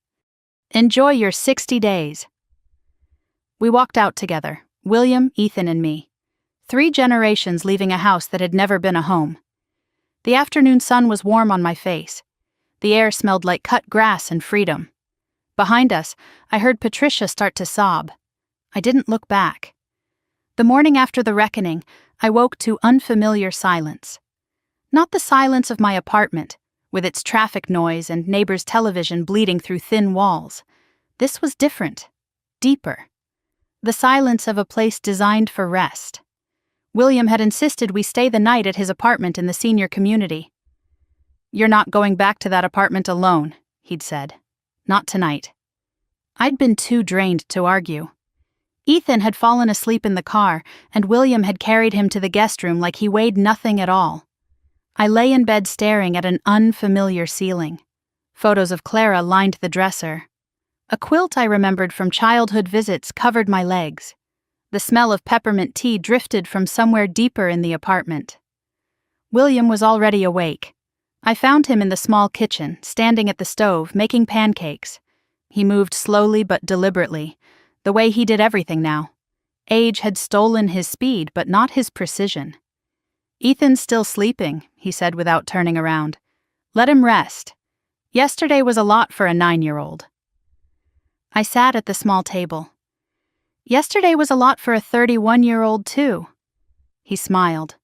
"Enjoy your 60 days." We walked out together, William, Ethan, and me. 3 generations leaving a house that had never been a home. The afternoon sun was warm on my face. The air smelled like cut grass and freedom. Behind us, I heard Patricia start to sob. I didn't look back. The morning after the reckoning, I woke to unfamiliar silence. Not the silence of my apartment, with its traffic noise and neighbors' television bleeding through thin walls. This was different, deeper. The silence of a place designed for rest. William had insisted we stay the night at his apartment in the senior community. "You're not going back to that apartment alone," he'd said. "Not tonight." I'd been too drained to argue. Ethan had fallen asleep in the car, and William had carried him to the guest room like he weighed nothing at all. I lay in bed staring at an unfamiliar ceiling. Photos of Clara lined the dresser. A quilt I remembered from childhood visits covered my legs. The smell of peppermint tea drifted from somewhere deeper in the apartment. William was already awake. I found him in the small kitchen, standing at the stove, making pancakes. He moved slowly but deliberately, the way he did everything now. Age had stolen his speed, but not his precision. "Ethan's still sleeping," he said without turning around. "Let him rest. Yesterday was a lot for a 9-year-old. I sat at the small table. "Yesterday was a lot for a 31-year-old too." He smiled.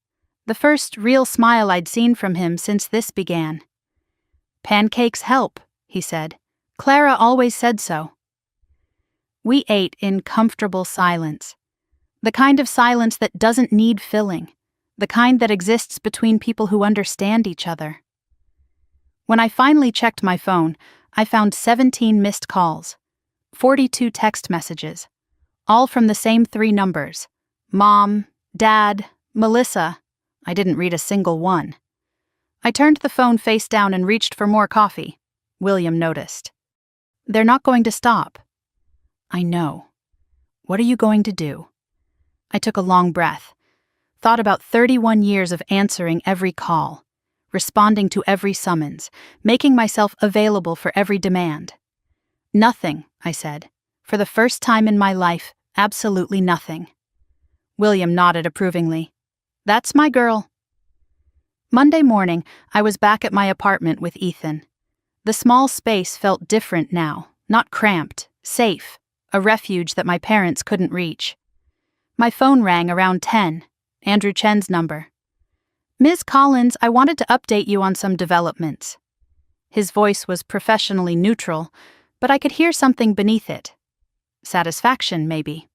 The first real smile I'd seen from him since this began. "Pancakes help," he said. "Clara always said so." We ate in comfortable silence. The kind of silence that doesn't need filling. The kind that exists between people who understand each other. When I finally checked my phone, I found 17 missed calls, 42 text messages, all from the same 3 numbers. Mom, Dad, Melissa. I didn't read a single one. I turned the phone face down and reached for more coffee. William noticed. "They're not going to stop." "I know. What are you going to do?" I took a long breath. Thought about 31 years of answering every call, responding to every summons, making myself available for every demand. "Nothing," I said. "For the first time in my life, absolutely nothing." William nodded approvingly. "That's my girl." Monday morning, I was back at my apartment with Ethan. The small space felt different now, not cramped, safe, a refuge that my parents couldn't reach. My phone rang around 10, Andrew Chen's number. "Ms. Collins, I wanted to update you on some developments." His voice was professionally neutral, but I could hear something beneath it. Satisfaction, maybe.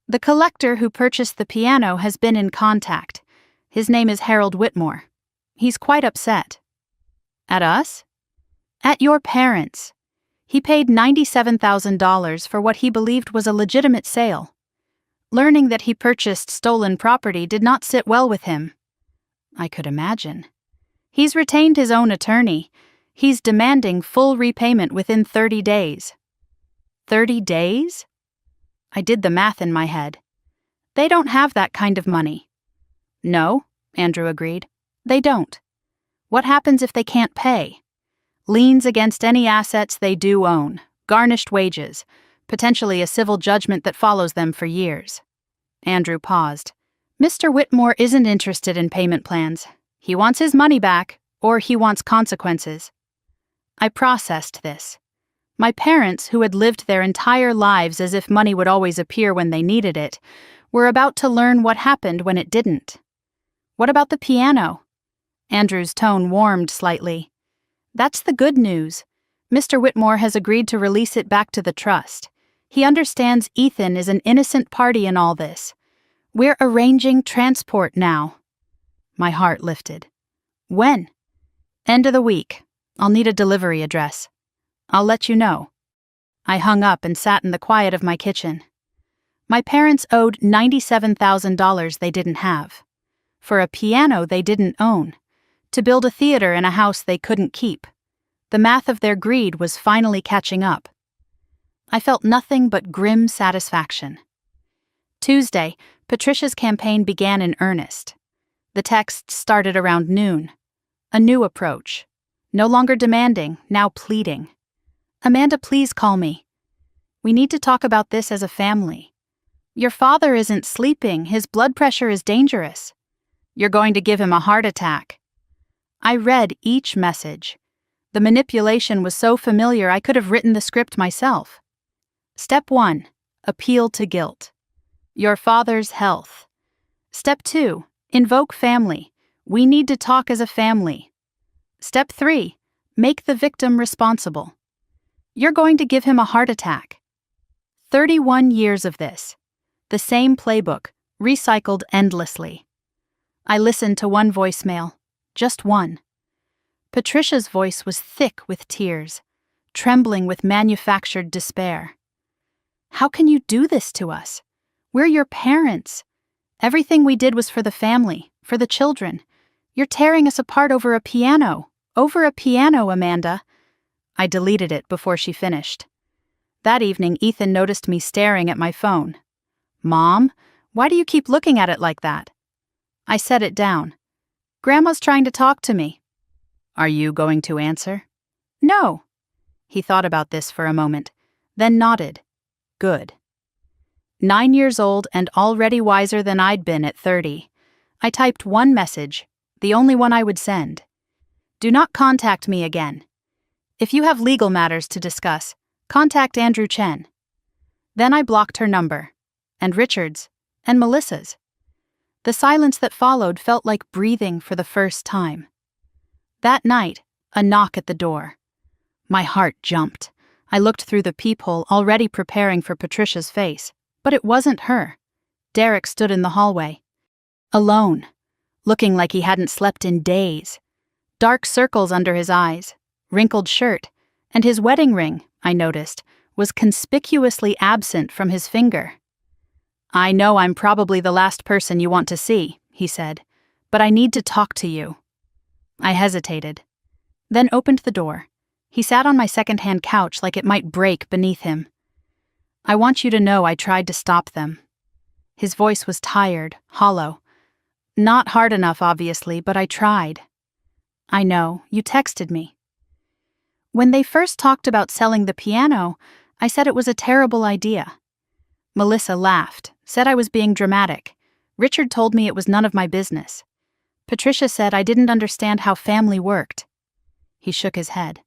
"The collector who purchased the piano has been in contact. His name is Harold Whitmore. He's quite upset." "At us?" "At your parents. He paid $97,000 for what he believed was a legitimate sale. Learning that he purchased stolen property did not sit well with him. I could imagine. He's retained his own attorney. He's demanding full repayment within 30 days. 30 days? I did the math in my head. They don't have that kind of money. No, Andrew agreed. They don't. What happens if they can't pay? Liens against any assets they do own, garnished wages, potentially a civil judgment that follows them for years. Andrew paused. Mr. Whitmore isn't interested in payment plans. He wants his money back, or he wants consequences. I processed this. My parents, who had lived their entire lives as if money would always appear when they needed it, were about to learn what happened when it didn't. What about the piano? Andrew's tone warmed slightly. That's the good news. Mr. Whitmore has agreed to release it back to the trust. He understands Ethan is an innocent party in all this. We're arranging transport now. My heart lifted. When? End of the week. I'll need a delivery address. I'll let you know. I hung up and sat in the quiet of my kitchen. My parents owed $97,000 they didn't have. For a piano they didn't own. To build a theater in a house they couldn't keep. The math of their greed was finally catching up. I felt nothing but grim satisfaction. Tuesday, Patricia's campaign began in earnest. The texts started around noon. A new approach. No longer demanding, now pleading. Amanda, please call me. We need to talk about this as a family. Your father isn't sleeping. His blood pressure is dangerous. You're going to give him a heart attack. I read each message. The manipulation was so familiar I could have written the script myself. Step 1. Appeal to guilt. Your father's health. Step 2. Invoke family. We need to talk as a family. Step 3. Make the victim responsible. You're going to give him a heart attack. 31 years of this. The same playbook, recycled endlessly. I listened to one voicemail. Just one. Patricia's voice was thick with tears, trembling with manufactured despair. How can you do this to us? We're your parents. Everything we did was for the family, for the children. You're tearing us apart over a piano. Over a piano, Amanda. I deleted it before she finished. That evening, Ethan noticed me staring at my phone. Mom, why do you keep looking at it like that? I set it down. Grandma's trying to talk to me. Are you going to answer? No. He thought about this for a moment, then nodded. Good. 9 years old and already wiser than I'd been at 30. I typed one message, the only one I would send. Do not contact me again. If you have legal matters to discuss, contact Andrew Chen. Then I blocked her number, and Richard's, and Melissa's. The silence that followed felt like breathing for the first time. That night, a knock at the door. My heart jumped. I looked through the peephole, already preparing for Patricia's face, but it wasn't her. Derek stood in the hallway. Alone, looking like he hadn't slept in days. Dark circles under his eyes, wrinkled shirt, and his wedding ring, I noticed, was conspicuously absent from his finger. I know I'm probably the last person you want to see, he said, but I need to talk to you. I hesitated, then opened the door. He sat on my second-hand couch like it might break beneath him. I want you to know I tried to stop them. His voice was tired, hollow. Not hard enough, obviously, but I tried. I know, you texted me. When they first talked about selling the piano, I said it was a terrible idea. Melissa laughed, said I was being dramatic. Richard told me it was none of my business. Patricia said I didn't understand how family worked. He shook his head.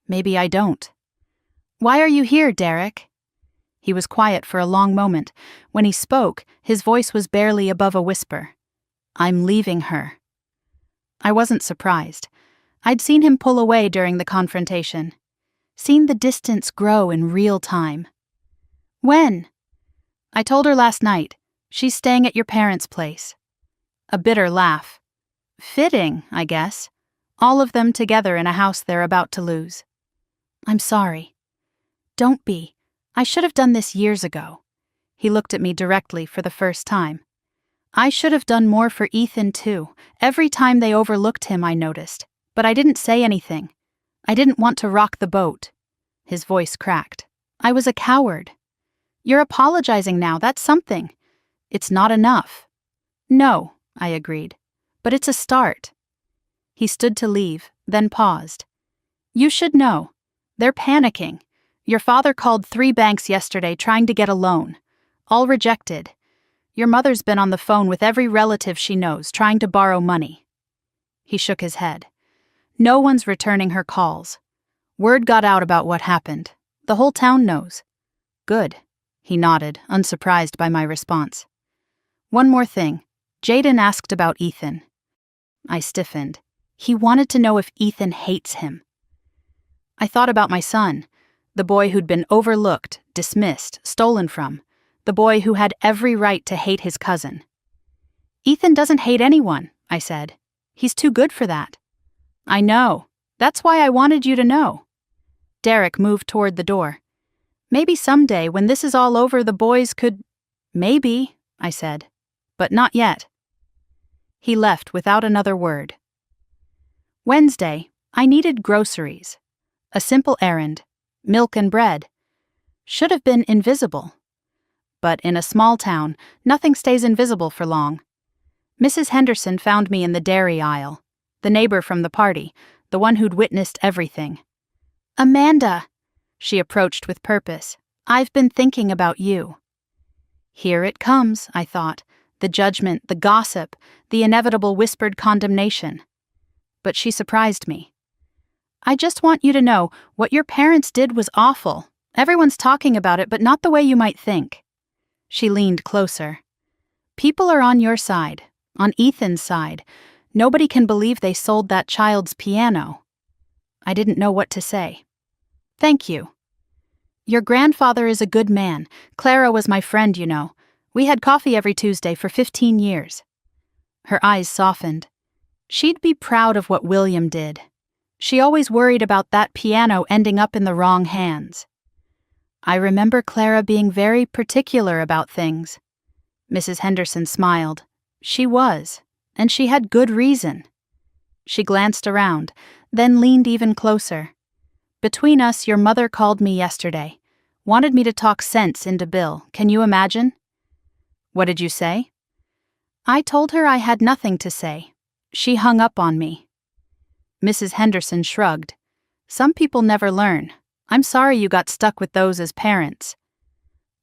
Maybe I don't. Why are you here, Derek? He was quiet for a long moment. When he spoke, his voice was barely above a whisper. I'm leaving her. I wasn't surprised. I'd seen him pull away during the confrontation. Seen the distance grow in real time. When? I told her last night. She's staying at your parents' place. A bitter laugh. Fitting, I guess. All of them together in a house they're about to lose. I'm sorry. Don't be. I should have done this years ago. He looked at me directly for the first time. I should have done more for Ethan too. Every time they overlooked him, I noticed. But I didn't say anything. I didn't want to rock the boat. His voice cracked. I was a coward. You're apologizing now, that's something. It's not enough. No, I agreed. But it's a start. He stood to leave, then paused. You should know. They're panicking. Your father called 3 banks yesterday trying to get a loan. All rejected. Your mother's been on the phone with every relative she knows trying to borrow money. He shook his head. No one's returning her calls. Word got out about what happened. The whole town knows. Good. He nodded, unsurprised by my response. One more thing. Jaden asked about Ethan. I stiffened. He wanted to know if Ethan hates him. I thought about my son, the boy who'd been overlooked, dismissed, stolen from, the boy who had every right to hate his cousin. Ethan doesn't hate anyone, I said. He's too good for that. I know. That's why I wanted you to know. Derek moved toward the door. Maybe someday, when this is all over, the boys could... Maybe, I said. But not yet. He left without another word. Wednesday, I needed groceries. A simple errand. Milk and bread. Should have been invisible. But in a small town, nothing stays invisible for long. Mrs. Henderson found me in the dairy aisle. The neighbor from the party, the one who'd witnessed everything. Amanda, she approached with purpose. I've been thinking about you. Here it comes, I thought. The judgment, the gossip, the inevitable whispered condemnation. But she surprised me. I just want you to know, what your parents did was awful. Everyone's talking about it, but not the way you might think. She leaned closer. People are on your side, on Ethan's side. Nobody can believe they sold that child's piano. I didn't know what to say. Thank you. Your grandfather is a good man. Clara was my friend, you know. We had coffee every Tuesday for 15 years. Her eyes softened. She'd be proud of what William did. She always worried about that piano ending up in the wrong hands. I remember Clara being very particular about things. Mrs. Henderson smiled. She was, and she had good reason. She glanced around, then leaned even closer. Between us, your mother called me yesterday. Wanted me to talk sense into Bill. Can you imagine? What did you say? I told her I had nothing to say. She hung up on me. Mrs. Henderson shrugged. Some people never learn. I'm sorry you got stuck with those as parents.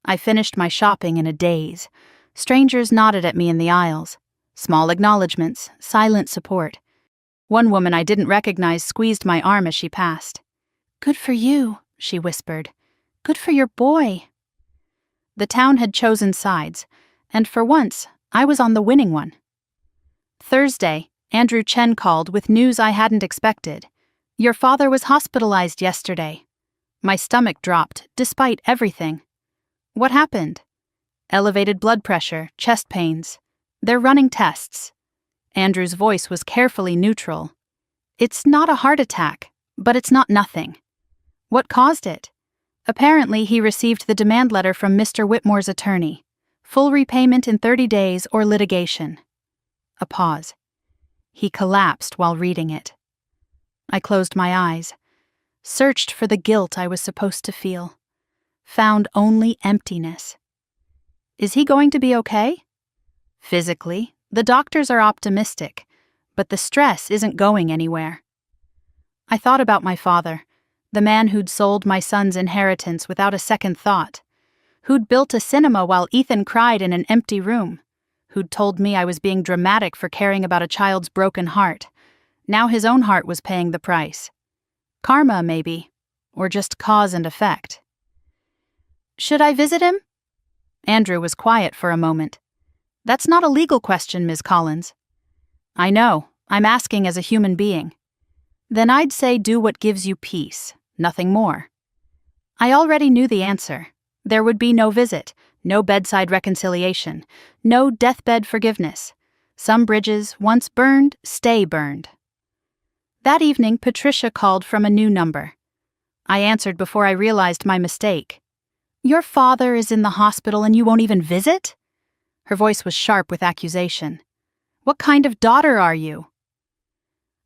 I finished my shopping in a daze. Strangers nodded at me in the aisles. Small acknowledgments, silent support. One woman I didn't recognize squeezed my arm as she passed. Good for you, she whispered. Good for your boy. The town had chosen sides, and for once, I was on the winning one. Thursday, Andrew Chen called with news I hadn't expected. Your father was hospitalized yesterday. My stomach dropped, despite everything. What happened? Elevated blood pressure, chest pains. They're running tests. Andrew's voice was carefully neutral. It's not a heart attack, but it's not nothing. What caused it? Apparently, he received the demand letter from Mr. Whitmore's attorney. Full repayment in 30 days or litigation. A pause. He collapsed while reading it. I closed my eyes. Searched for the guilt I was supposed to feel. Found only emptiness. Is he going to be okay? Physically, the doctors are optimistic, but the stress isn't going anywhere. I thought about my father, the man who'd sold my son's inheritance without a second thought, who'd built a cinema while Ethan cried in an empty room, who'd told me I was being dramatic for caring about a child's broken heart. Now his own heart was paying the price. Karma, maybe, or just cause and effect. Should I visit him? Andrew was quiet for a moment. That's not a legal question, Ms. Collins. I know, I'm asking as a human being. Then I'd say do what gives you peace, nothing more. I already knew the answer. There would be no visit, no bedside reconciliation, no deathbed forgiveness. Some bridges, once burned, stay burned. That evening, Patricia called from a new number. I answered before I realized my mistake. Your father is in the hospital and you won't even visit? Her voice was sharp with accusation. What kind of daughter are you?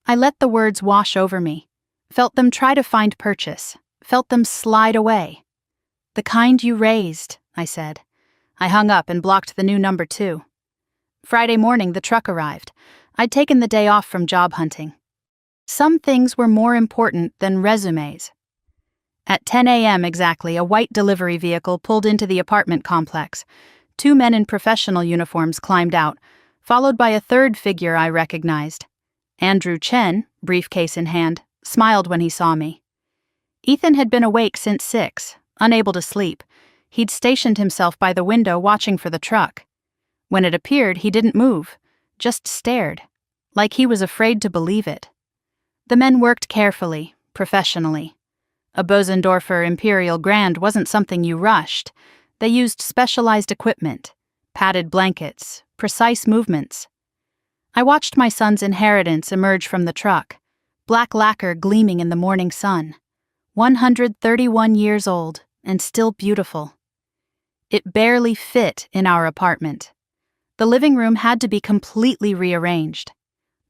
I let the words wash over me, felt them try to find purchase, felt them slide away. The kind you raised, I said. I hung up and blocked the new number too. Friday morning, the truck arrived. I'd taken the day off from job hunting. Some things were more important than resumes. At 10 a.m. exactly, a white delivery vehicle pulled into the apartment complex. 2 men in professional uniforms climbed out, followed by a third figure I recognized. Andrew Chen, briefcase in hand, smiled when he saw me. Ethan had been awake since 6, unable to sleep. He'd stationed himself by the window watching for the truck. When it appeared, he didn't move, just stared, like he was afraid to believe it. The men worked carefully, professionally. A Bosendorfer Imperial Grand wasn't something you rushed. They used specialized equipment, padded blankets, precise movements. I watched my son's inheritance emerge from the truck, black lacquer gleaming in the morning sun. 131 years old and still beautiful. It barely fit in our apartment. The living room had to be completely rearranged.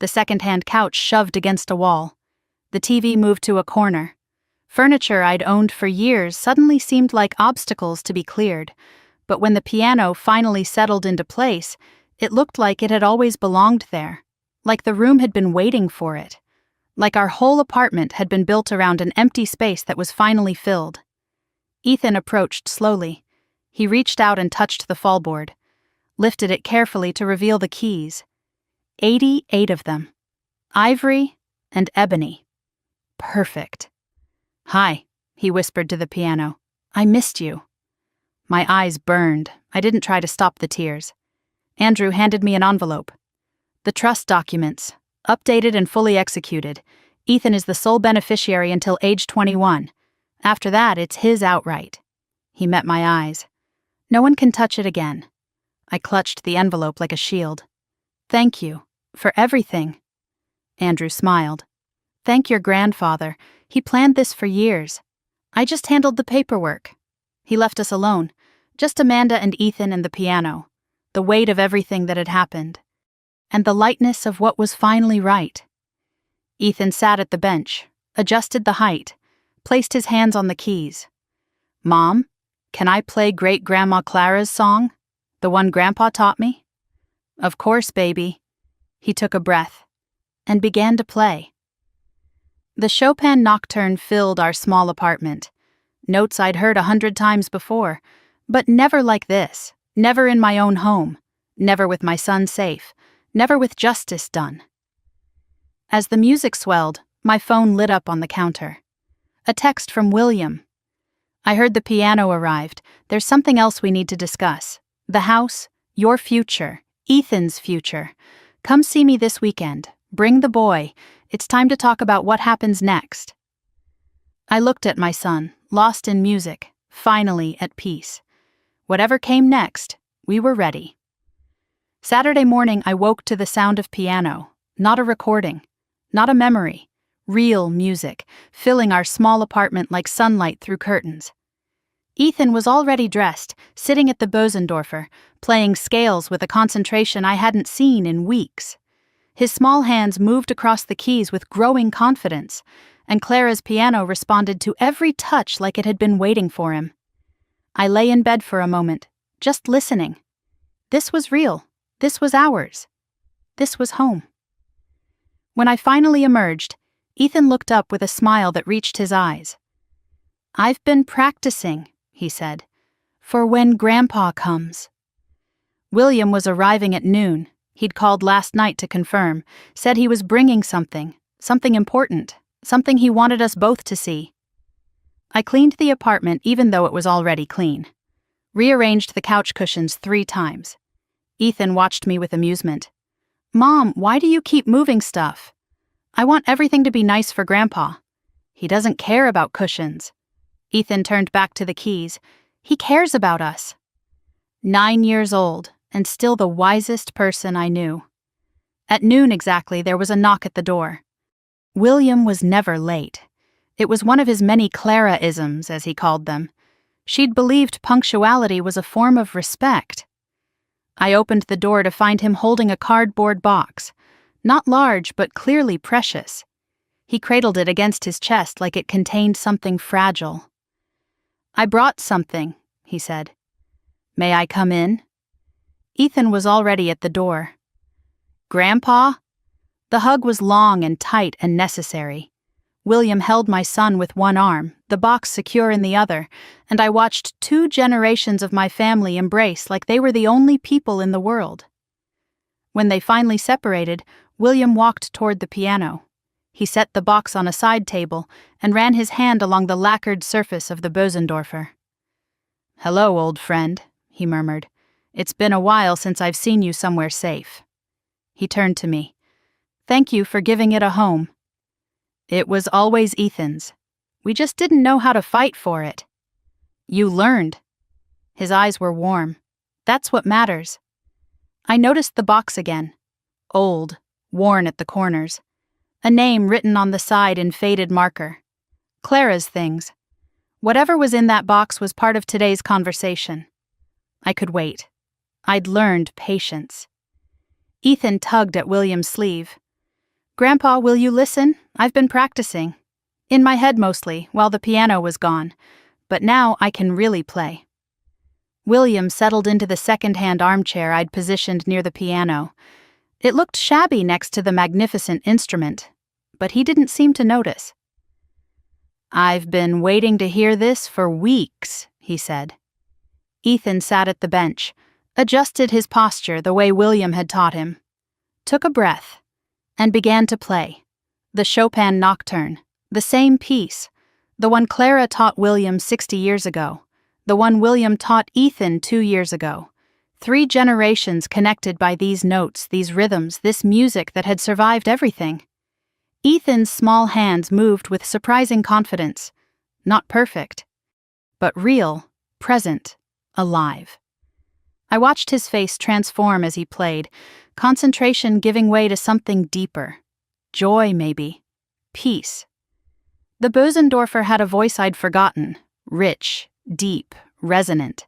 The second-hand couch shoved against a wall. The TV moved to a corner. Furniture I'd owned for years suddenly seemed like obstacles to be cleared, but when the piano finally settled into place, it looked like it had always belonged there, like the room had been waiting for it, like our whole apartment had been built around an empty space that was finally filled. Ethan approached slowly. He reached out and touched the fallboard, lifted it carefully to reveal the keys. 88 of them. Ivory and ebony. Perfect. Hi, he whispered to the piano. I missed you. My eyes burned. I didn't try to stop the tears. Andrew handed me an envelope. The trust documents, updated and fully executed. Ethan is the sole beneficiary until age 21. After that, it's his outright. He met my eyes. No one can touch it again. I clutched the envelope like a shield. Thank you, for everything. Andrew smiled. Thank your grandfather. He planned this for years. I just handled the paperwork. He left us alone, just Amanda and Ethan and the piano, the weight of everything that had happened, and the lightness of what was finally right. Ethan sat at the bench, adjusted the height, placed his hands on the keys. Mom, can I play Great-Grandma Clara's song? The one Grandpa taught me? Of course, baby. He took a breath and began to play. The Chopin nocturne filled our small apartment. Notes I'd heard 100 times before, but never like this, never in my own home, never with my son safe, never with justice done. As the music swelled, my phone lit up on the counter. A text from William. I heard the piano arrived. There's something else we need to discuss. The house, your future, Ethan's future. Come see me this weekend. Bring the boy. It's time to talk about what happens next. I looked at my son, lost in music, finally at peace. Whatever came next, we were ready. Saturday morning, I woke to the sound of piano, not a recording, not a memory, real music, filling our small apartment like sunlight through curtains. Ethan was already dressed, sitting at the Bosendorfer, playing scales with a concentration I hadn't seen in weeks. His small hands moved across the keys with growing confidence, and Clara's piano responded to every touch like it had been waiting for him. I lay in bed for a moment, just listening. This was real. This was ours. This was home. When I finally emerged, Ethan looked up with a smile that reached his eyes. I've been practicing, he said, for when Grandpa comes. William was arriving at noon. He'd called last night to confirm, said he was bringing something important, something he wanted us both to see. I cleaned the apartment even though it was already clean. Rearranged the couch cushions 3 times. Ethan watched me with amusement. Mom, why do you keep moving stuff? I want everything to be nice for Grandpa. He doesn't care about cushions. Ethan turned back to the keys. He cares about us. 9 years old, and still the wisest person I knew. At noon exactly, there was a knock at the door. William was never late. It was one of his many Clara-isms, as he called them. She'd believed punctuality was a form of respect. I opened the door to find him holding a cardboard box, not large but clearly precious. He cradled it against his chest like it contained something fragile. "I brought something," he said. "May I come in?" Ethan was already at the door. "Grandpa?" The hug was long and tight and necessary. William held my son with one arm, the box secure in the other, and I watched 2 generations of my family embrace like they were the only people in the world. When they finally separated, William walked toward the piano. He set the box on a side table and ran his hand along the lacquered surface of the Bösendorfer. "Hello, old friend," he murmured. "It's been a while since I've seen you somewhere safe." He turned to me. "Thank you for giving it a home." "It was always Ethan's. We just didn't know how to fight for it." "You learned." His eyes were warm. "That's what matters." I noticed the box again. Old, worn at the corners. A name written on the side in faded marker. Clara's things. Whatever was in that box was part of today's conversation. I could wait. I'd learned patience. Ethan tugged at William's sleeve. "Grandpa, will you listen? I've been practicing. In my head mostly, while the piano was gone. But now I can really play." William settled into the second-hand armchair I'd positioned near the piano. It looked shabby next to the magnificent instrument, but he didn't seem to notice. "I've been waiting to hear this for weeks," he said. Ethan sat at the bench, adjusted his posture the way William had taught him, took a breath, and began to play. The Chopin Nocturne, the same piece, the one Clara taught William 60 years ago, the one William taught Ethan 2 years ago. 3 generations connected by these notes, these rhythms, this music that had survived everything. Ethan's small hands moved with surprising confidence. Not perfect, but real, present, alive. I watched his face transform as he played, concentration giving way to something deeper. Joy, maybe. Peace. The Bösendorfer had a voice I'd forgotten, rich, deep, resonant.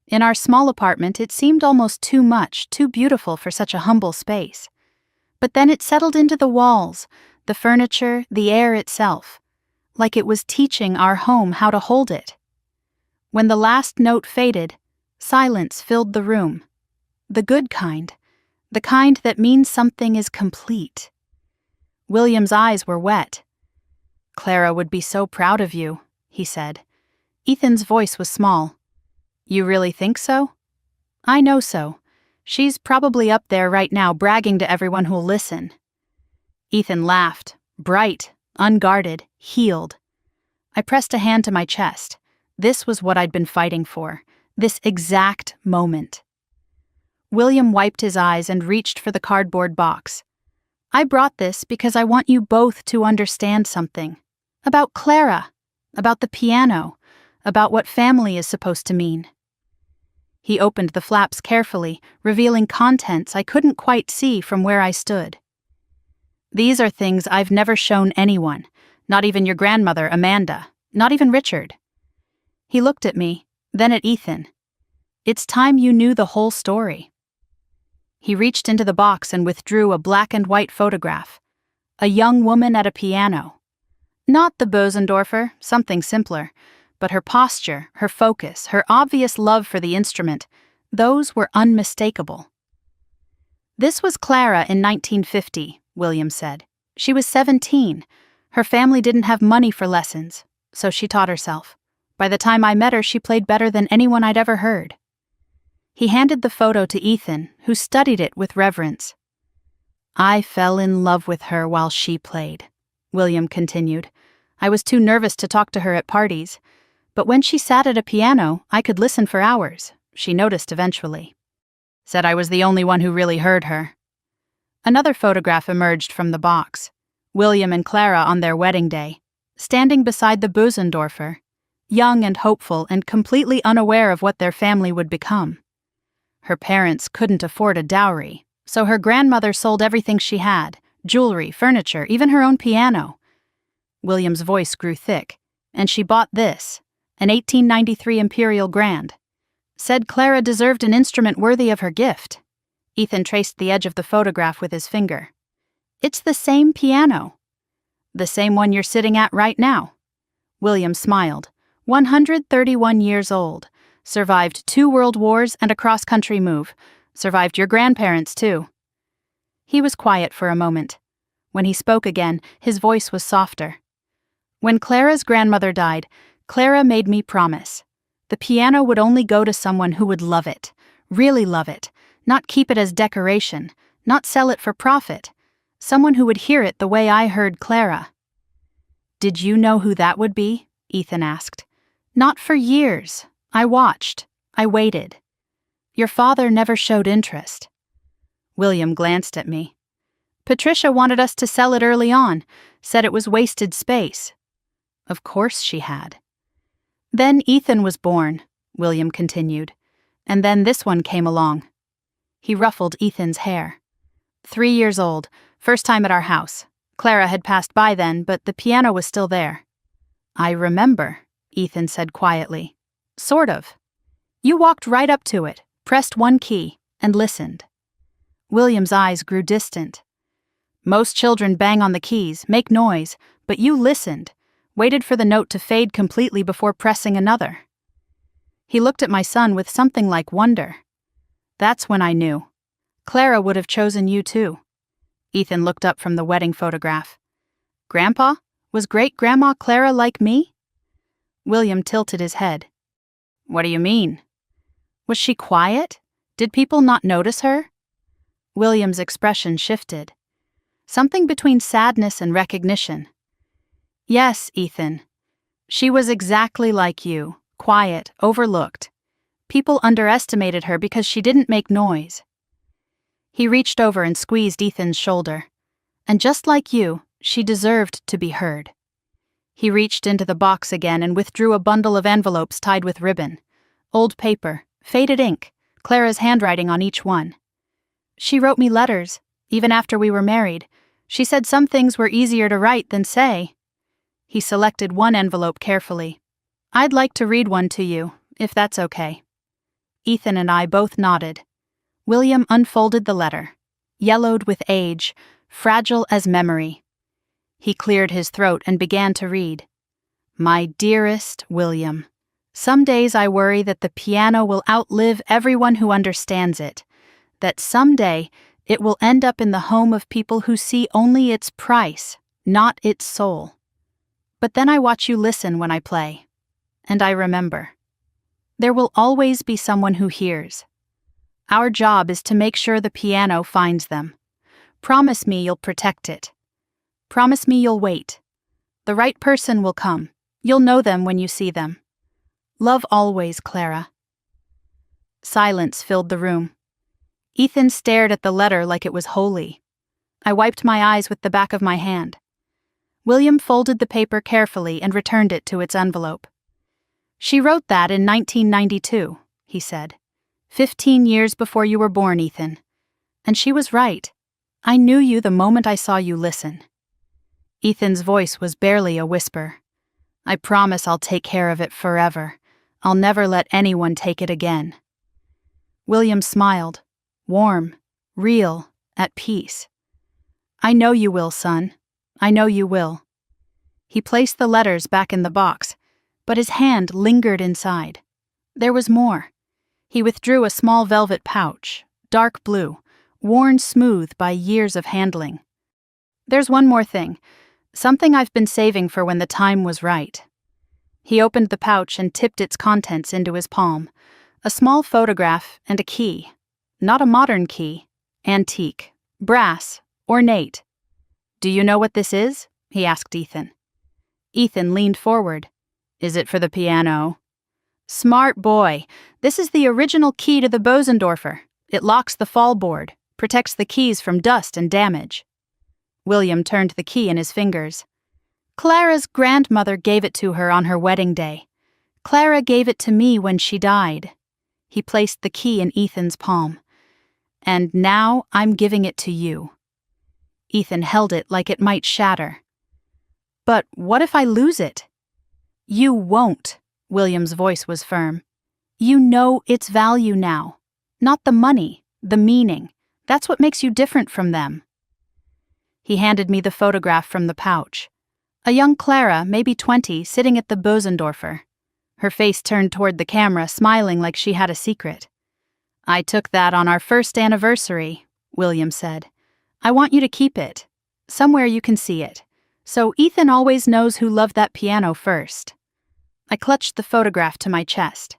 In our small apartment, it seemed almost too much, too beautiful for such a humble space. But then it settled into the walls, the furniture, the air itself, like it was teaching our home how to hold it. When the last note faded, silence filled the room. The good kind, the kind that means something is complete. William's eyes were wet. "Clara would be so proud of you," he said. Ethan's voice was small. "You really think so?" "I know so. She's probably up there right now bragging to everyone who'll listen." Ethan laughed, bright, unguarded, healed. I pressed a hand to my chest. This was what I'd been fighting for, this exact moment. William wiped his eyes and reached for the cardboard box. "I brought this because I want you both to understand something. About Clara, about the piano, about what family is supposed to mean." He opened the flaps carefully, revealing contents I couldn't quite see from where I stood. "These are things I've never shown anyone, not even your grandmother, Amanda, not even Richard." He looked at me, then at Ethan. "It's time you knew the whole story." He reached into the box and withdrew a black and white photograph. A young woman at a piano. Not the Bösendorfer, something simpler, but her posture, her focus, her obvious love for the instrument, those were unmistakable. "This was Clara in 1950, William said. "She was 17. Her family didn't have money for lessons, so she taught herself. By the time I met her, she played better than anyone I'd ever heard." He handed the photo to Ethan, who studied it with reverence. "I fell in love with her while she played," William continued. "I was too nervous to talk to her at parties. But when she sat at a piano, I could listen for hours. She noticed eventually. Said I was the only one who really heard her." Another photograph emerged from the box. William and Clara on their wedding day, standing beside the Bösendorfer, young and hopeful and completely unaware of what their family would become. Her parents couldn't afford a dowry, so her grandmother sold everything she had, jewelry, furniture, even her own piano. William's voice grew thick. "And she bought this, an 1893 Imperial Grand. Said Clara deserved an instrument worthy of her gift." Ethan traced the edge of the photograph with his finger. "It's the same piano." "The same one you're sitting at right now." William smiled. 131 years old. Survived 2 world wars and a cross-country move. Survived your grandparents, too. He was quiet for a moment. When he spoke again, his voice was softer. "When Clara's grandmother died, Clara made me promise. The piano would only go to someone who would love it, really love it, not keep it as decoration, not sell it for profit. Someone who would hear it the way I heard Clara." "Did you know who that would be?" Ethan asked. "Not for years. I watched. I waited. Your father never showed interest." William glanced at me. "Patricia wanted us to sell it early on, said it was wasted space." Of course she had. "Then Ethan was born," William continued, "and then this one came along." He ruffled Ethan's hair. 3 years old, first time at our house. Clara had passed by then, but the piano was still there. "I remember," Ethan said quietly. "Sort of. You walked right up to it, pressed one key, and listened." William's eyes grew distant. "Most children bang on the keys, make noise, but you listened, waited for the note to fade completely before pressing another." He looked at my son with something like wonder. "That's when I knew. Clara would have chosen you too." Ethan looked up from the wedding photograph. "Grandpa, was great-grandma Clara like me?" William tilted his head. "What do you mean?" "Was she quiet? Did people not notice her?" William's expression shifted. Something between sadness and recognition. "Yes, Ethan. She was exactly like you, quiet, overlooked. People underestimated her because she didn't make noise." He reached over and squeezed Ethan's shoulder. "And just like you, she deserved to be heard." He reached into the box again and withdrew a bundle of envelopes tied with ribbon. Old paper, faded ink, Clara's handwriting on each one. "She wrote me letters, even after we were married. She said some things were easier to write than say." He selected one envelope carefully. "I'd like to read one to you, if that's okay." Ethan and I both nodded. William unfolded the letter. Yellowed with age, fragile as memory. He cleared his throat and began to read. "My dearest William, some days I worry that the piano will outlive everyone who understands it, that someday it will end up in the home of people who see only its price, not its soul. But then I watch you listen when I play, and I remember. There will always be someone who hears. Our job is to make sure the piano finds them. Promise me you'll protect it. Promise me you'll wait. The right person will come. You'll know them when you see them. Love always, Clara." Silence filled the room. Ethan stared at the letter like it was holy. I wiped my eyes with the back of my hand. William folded the paper carefully and returned it to its envelope. "She wrote that in 1992, he said. 15 years before you were born, Ethan. And she was right. I knew you the moment I saw you listen." Ethan's voice was barely a whisper. "I promise I'll take care of it forever. I'll never let anyone take it again." William smiled, warm, real, at peace. "I know you will, son. I know you will." He placed the letters back in the box, but his hand lingered inside. There was more. He withdrew a small velvet pouch, dark blue, worn smooth by years of handling. "There's one more thing, something I've been saving for when the time was right." He opened the pouch and tipped its contents into his palm. A small photograph and a key. Not a modern key. Antique. Brass. Ornate. "Do you know what this is?" he asked Ethan. Ethan leaned forward. "Is it for the piano?" "Smart boy. This is the original key to the Bosendorfer. It locks the fall board, protects the keys from dust and damage." William turned the key in his fingers. "Clara's grandmother gave it to her on her wedding day. Clara gave it to me when she died." He placed the key in Ethan's palm. "And now I'm giving it to you." Ethan held it like it might shatter. But what if I lose it? You won't, William's voice was firm. You know its value now. Not the money, the meaning. That's what makes you different from them. He handed me the photograph from the pouch. A young Clara, maybe 20, sitting at the Bosendorfer. Her face turned toward the camera, smiling like she had a secret. I took that on our first anniversary, William said. I want you to keep it. Somewhere you can see it. So Ethan always knows who loved that piano first. I clutched the photograph to my chest.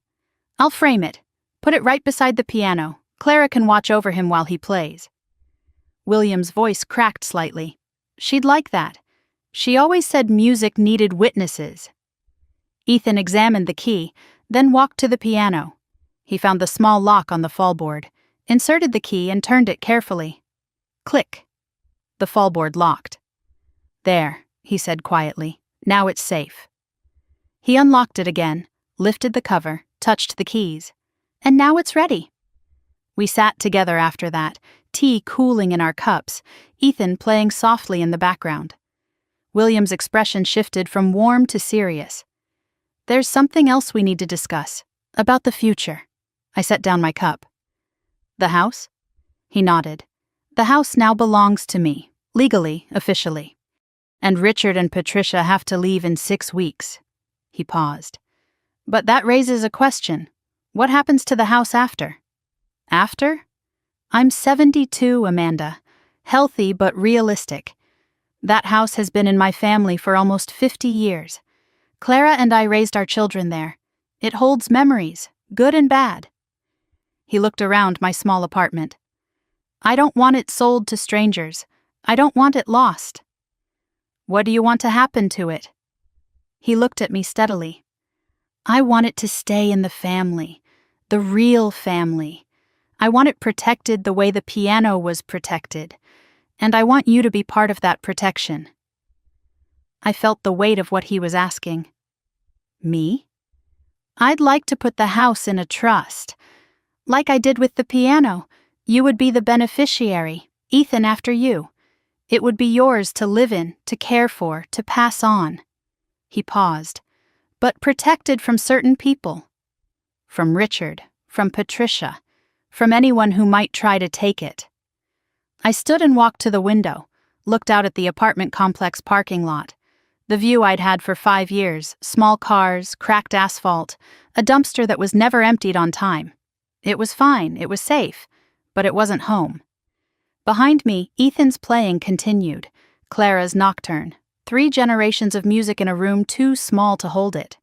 I'll frame it. Put it right beside the piano. Clara can watch over him while he plays. William's voice cracked slightly. She'd like that. She always said music needed witnesses. Ethan examined the key, then walked to the piano. He found the small lock on the fallboard, inserted the key and turned it carefully. Click. The fallboard locked. There, he said quietly. Now it's safe. He unlocked it again, lifted the cover, touched the keys. And now it's ready. We sat together after that, tea cooling in our cups, Ethan playing softly in the background. William's expression shifted from warm to serious. There's something else we need to discuss. About the future. I set down my cup. The house? He nodded. The house now belongs to me, legally, officially. And Richard and Patricia have to leave in 6 weeks. He paused. But that raises a question. What happens to the house after? After? I'm 72, Amanda. Healthy but realistic. That house has been in my family for almost 50 years. Clara and I raised our children there. It holds memories, good and bad. He looked around my small apartment. I don't want it sold to strangers. I don't want it lost. What do you want to happen to it? He looked at me steadily. I want it to stay in the family, the real family. I want it protected the way the piano was protected, and I want you to be part of that protection. I felt the weight of what he was asking. Me? I'd like to put the house in a trust. Like I did with the piano, you would be the beneficiary, Ethan after you. It would be yours to live in, to care for, to pass on. He paused. But protected from certain people. From Richard, from Patricia, from anyone who might try to take it. I stood and walked to the window, looked out at the apartment complex parking lot. The view I'd had for 5 years, small cars, cracked asphalt, a dumpster that was never emptied on time. It was fine, it was safe, but it wasn't home. Behind me, Ethan's playing continued, Clara's nocturne, 3 generations of music in a room too small to hold it.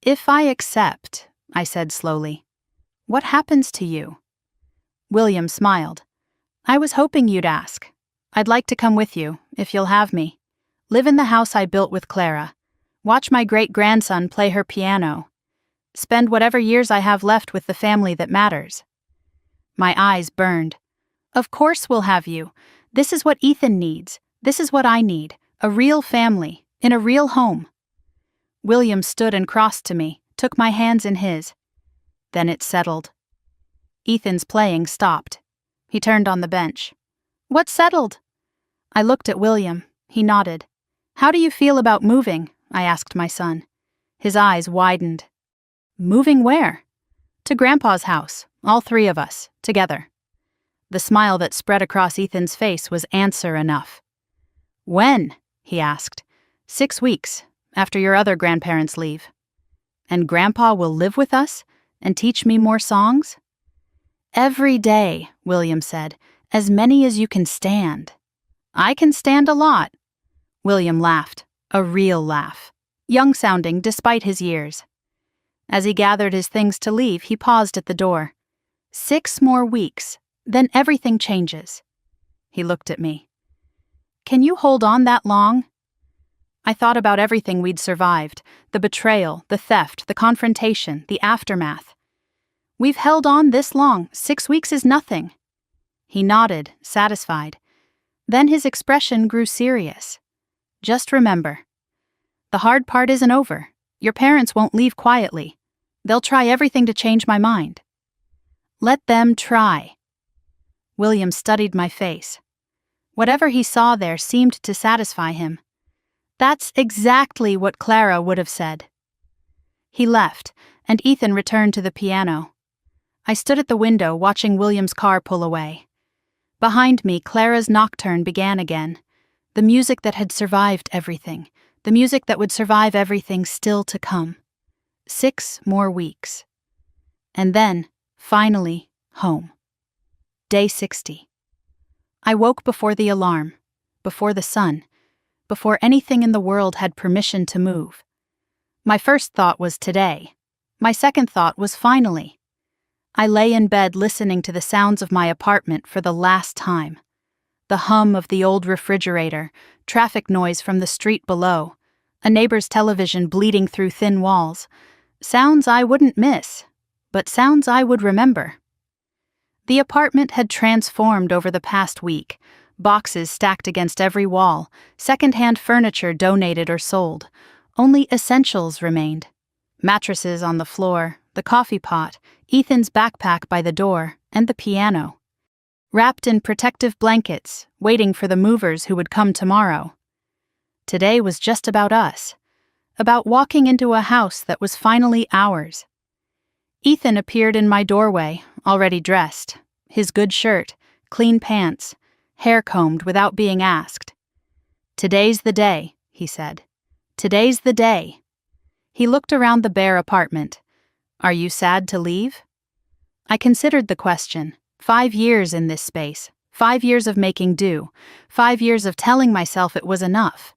If I accept, I said slowly, what happens to you? William smiled. I was hoping you'd ask. I'd like to come with you, if you'll have me. Live in the house I built with Clara. Watch my great-grandson play her piano. Spend whatever years I have left with the family that matters. My eyes burned. Of course we'll have you. This is what Ethan needs. This is what I need. A real family, in a real home. William stood and crossed to me, took my hands in his. Then it settled. Ethan's playing stopped. He turned on the bench. What settled? I looked at William. He nodded. How do you feel about moving? I asked my son. His eyes widened. Moving where? To Grandpa's house, all 3 of us, together. The smile that spread across Ethan's face was answer enough. When? He asked. 6 weeks, after your other grandparents leave. And Grandpa will live with us and teach me more songs? Every day, William said, as many as you can stand. I can stand a lot. William laughed, a real laugh, young-sounding despite his years. As he gathered his things to leave, he paused at the door. 6 more weeks, then everything changes. He looked at me. Can you hold on that long? I thought about everything we'd survived, the betrayal, the theft, the confrontation, the aftermath. We've held on this long, 6 weeks is nothing. He nodded, satisfied. Then his expression grew serious. Just remember, the hard part isn't over. Your parents won't leave quietly. They'll try everything to change my mind. Let them try. William studied my face. Whatever he saw there seemed to satisfy him. That's exactly what Clara would have said. He left, and Ethan returned to the piano. I stood at the window watching William's car pull away. Behind me, Clara's nocturne began again. The music that had survived everything. The music that would survive everything still to come. 6 more weeks. And then, finally, home. Day 60. I woke before the alarm, before the sun, before anything in the world had permission to move. My first thought was today. My second thought was finally. I lay in bed listening to the sounds of my apartment for the last time. The hum of the old refrigerator, traffic noise from the street below, a neighbor's television bleeding through thin walls. Sounds I wouldn't miss, but sounds I would remember. The apartment had transformed over the past week. Boxes stacked against every wall, second-hand furniture donated or sold. Only essentials remained. Mattresses on the floor, the coffee pot, Ethan's backpack by the door, and the piano. Wrapped in protective blankets, waiting for the movers who would come tomorrow. Today was just about us. About walking into a house that was finally ours. Ethan appeared in my doorway, already dressed. His good shirt, clean pants, hair combed without being asked. "Today's the day," he said. "Today's the day." He looked around the bare apartment. "Are you sad to leave?" I considered the question. 5 years in this space. 5 years of making do. 5 years of telling myself it was enough.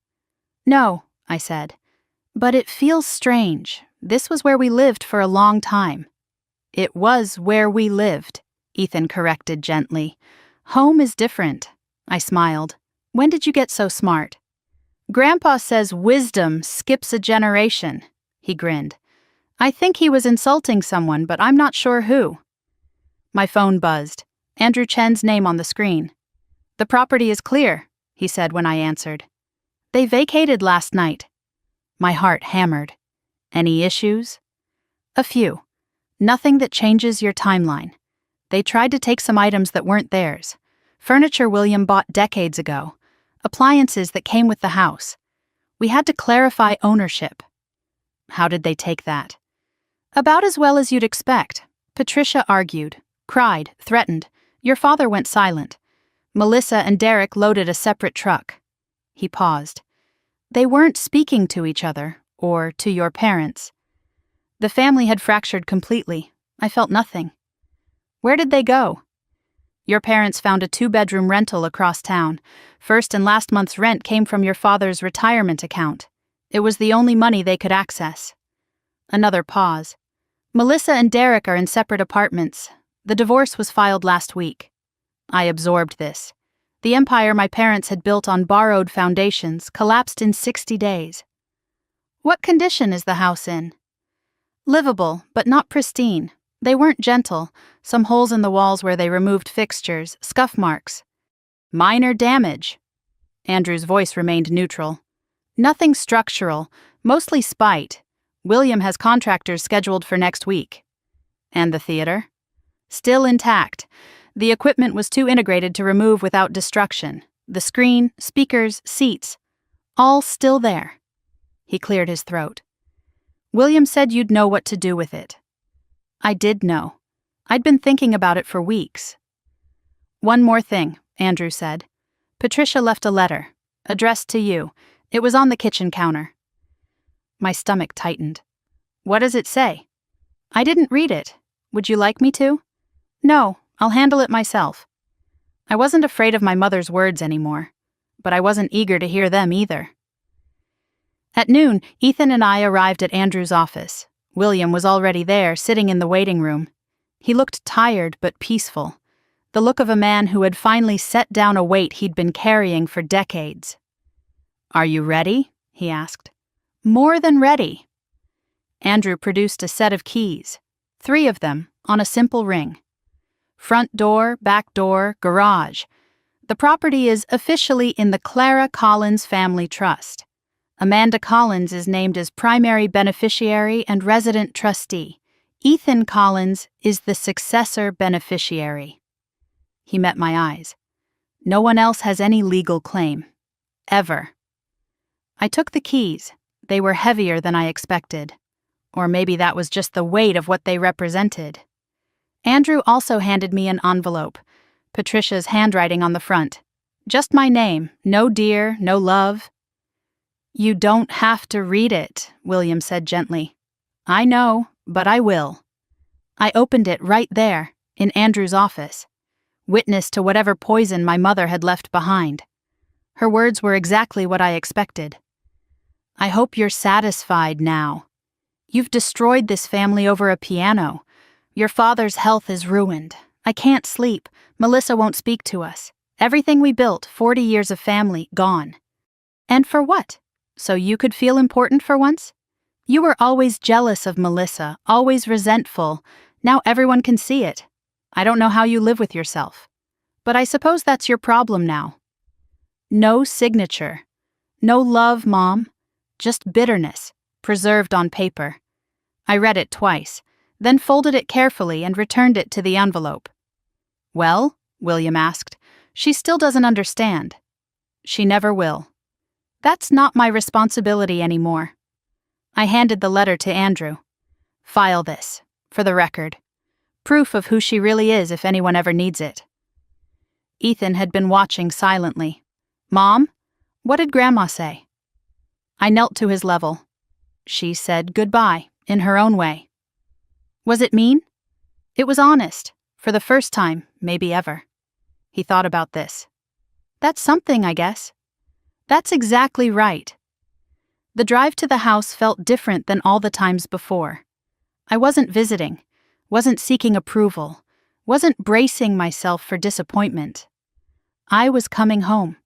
"No," I said. "But it feels strange. This was where we lived for a long time." "It was where we lived," Ethan corrected gently. "Home is different." I smiled. "When did you get so smart?" "Grandpa says wisdom skips a generation," he grinned. I think he was insulting someone, but I'm not sure who. My phone buzzed. Andrew Chen's name on the screen. "The property is clear," he said when I answered. "They vacated last night." My heart hammered. "Any issues?" "A few. Nothing that changes your timeline. They tried to take some items that weren't theirs. Furniture William bought decades ago. Appliances that came with the house. We had to clarify ownership." "How did they take that?" "About as well as you'd expect." Patricia argued, cried, threatened. Your father went silent. Melissa and Derek loaded a separate truck. He paused. "They weren't speaking to each other, or to your parents." The family had fractured completely. I felt nothing. "Where did they go?" "Your parents found a 2-bedroom rental across town. First and last month's rent came from your father's retirement account. It was the only money they could access." Another pause. "Melissa and Derek are in separate apartments. The divorce was filed last week." I absorbed this. The empire my parents had built on borrowed foundations collapsed in 60 days. "What condition is the house in?" "Livable, but not pristine. They weren't gentle. Some holes in the walls where they removed fixtures, scuff marks. Minor damage." Andrew's voice remained neutral. "Nothing structural, mostly spite. William has contractors scheduled for next week." "And the theater?" "Still intact. The equipment was too integrated to remove without destruction. The screen, speakers, seats, all still there." He cleared his throat. "William said you'd know what to do with it." I did know. I'd been thinking about it for weeks. "One more thing," Andrew said. "Patricia left a letter, addressed to you. It was on the kitchen counter." My stomach tightened. "What does it say?" "I didn't read it. Would you like me to?" "No, I'll handle it myself." I wasn't afraid of my mother's words anymore, but I wasn't eager to hear them either. At noon, Ethan and I arrived at Andrew's office. William was already there, sitting in the waiting room. He looked tired but peaceful, the look of a man who had finally set down a weight he'd been carrying for decades. "Are you ready?" he asked. "More than ready." Andrew produced a set of keys, 3 of them, on a simple ring. Front door, back door, garage. The property is officially in the Clara Collins Family Trust. Amanda Collins is named as primary beneficiary and resident trustee. Ethan Collins is the successor beneficiary. He met my eyes. No one else has any legal claim. Ever. I took the keys. They were heavier than I expected. Or maybe that was just the weight of what they represented. Andrew also handed me an envelope, Patricia's handwriting on the front. Just my name, no dear, no love. You don't have to read it, William said gently. I know, but I will. I opened it right there, in Andrew's office, witness to whatever poison my mother had left behind. Her words were exactly what I expected. I hope you're satisfied now. You've destroyed this family over a piano. Your father's health is ruined. I can't sleep. Melissa won't speak to us. Everything we built, 40 years of family, gone. And for what? So you could feel important for once? You were always jealous of Melissa, always resentful. Now everyone can see it. I don't know how you live with yourself. But I suppose that's your problem now. No signature. No love, Mom. Just bitterness, preserved on paper. I read it twice, then folded it carefully and returned it to the envelope. Well? William asked. She still doesn't understand. She never will. That's not my responsibility anymore. I handed the letter to Andrew. File this, for the record. Proof of who she really is if anyone ever needs it. Ethan had been watching silently. Mom, what did Grandma say? I knelt to his level. She said goodbye, in her own way. Was it mean? It was honest, for the first time, maybe ever. He thought about this. That's something, I guess. That's exactly right. The drive to the house felt different than all the times before. I wasn't visiting, wasn't seeking approval, wasn't bracing myself for disappointment. I was coming home.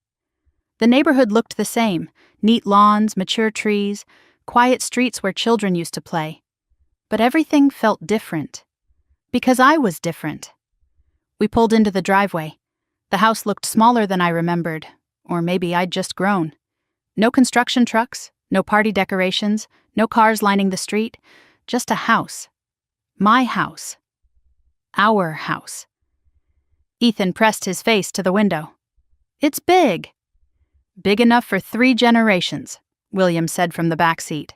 The neighborhood looked the same, neat lawns, mature trees, quiet streets where children used to play. But everything felt different. Because I was different. We pulled into the driveway. The house looked smaller than I remembered, or maybe I'd just grown. No construction trucks, no party decorations, no cars lining the street, just a house. My house. Our house. Ethan pressed his face to the window. It's big. Big enough for 3 generations, William said from the back seat.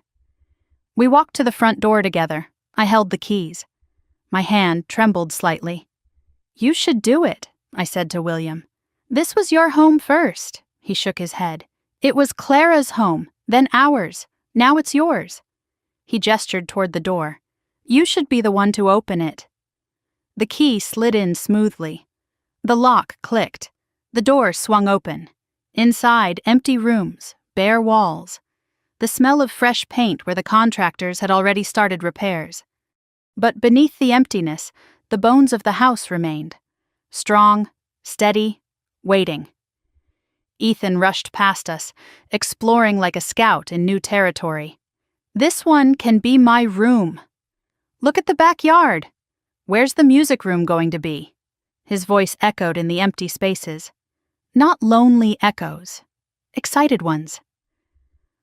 We walked to the front door together. I held the keys. My hand trembled slightly. You should do it, I said to William. This was your home first, he shook his head. It was Clara's home, then ours. Now it's yours. He gestured toward the door. You should be the one to open it. The key slid in smoothly. The lock clicked. The door swung open. Inside, empty rooms, bare walls. The smell of fresh paint where the contractors had already started repairs. But beneath the emptiness, the bones of the house remained. Strong, steady, waiting. Ethan rushed past us, exploring like a scout in new territory. This one can be my room. Look at the backyard. Where's the music room going to be? His voice echoed in the empty spaces. Not lonely echoes, excited ones.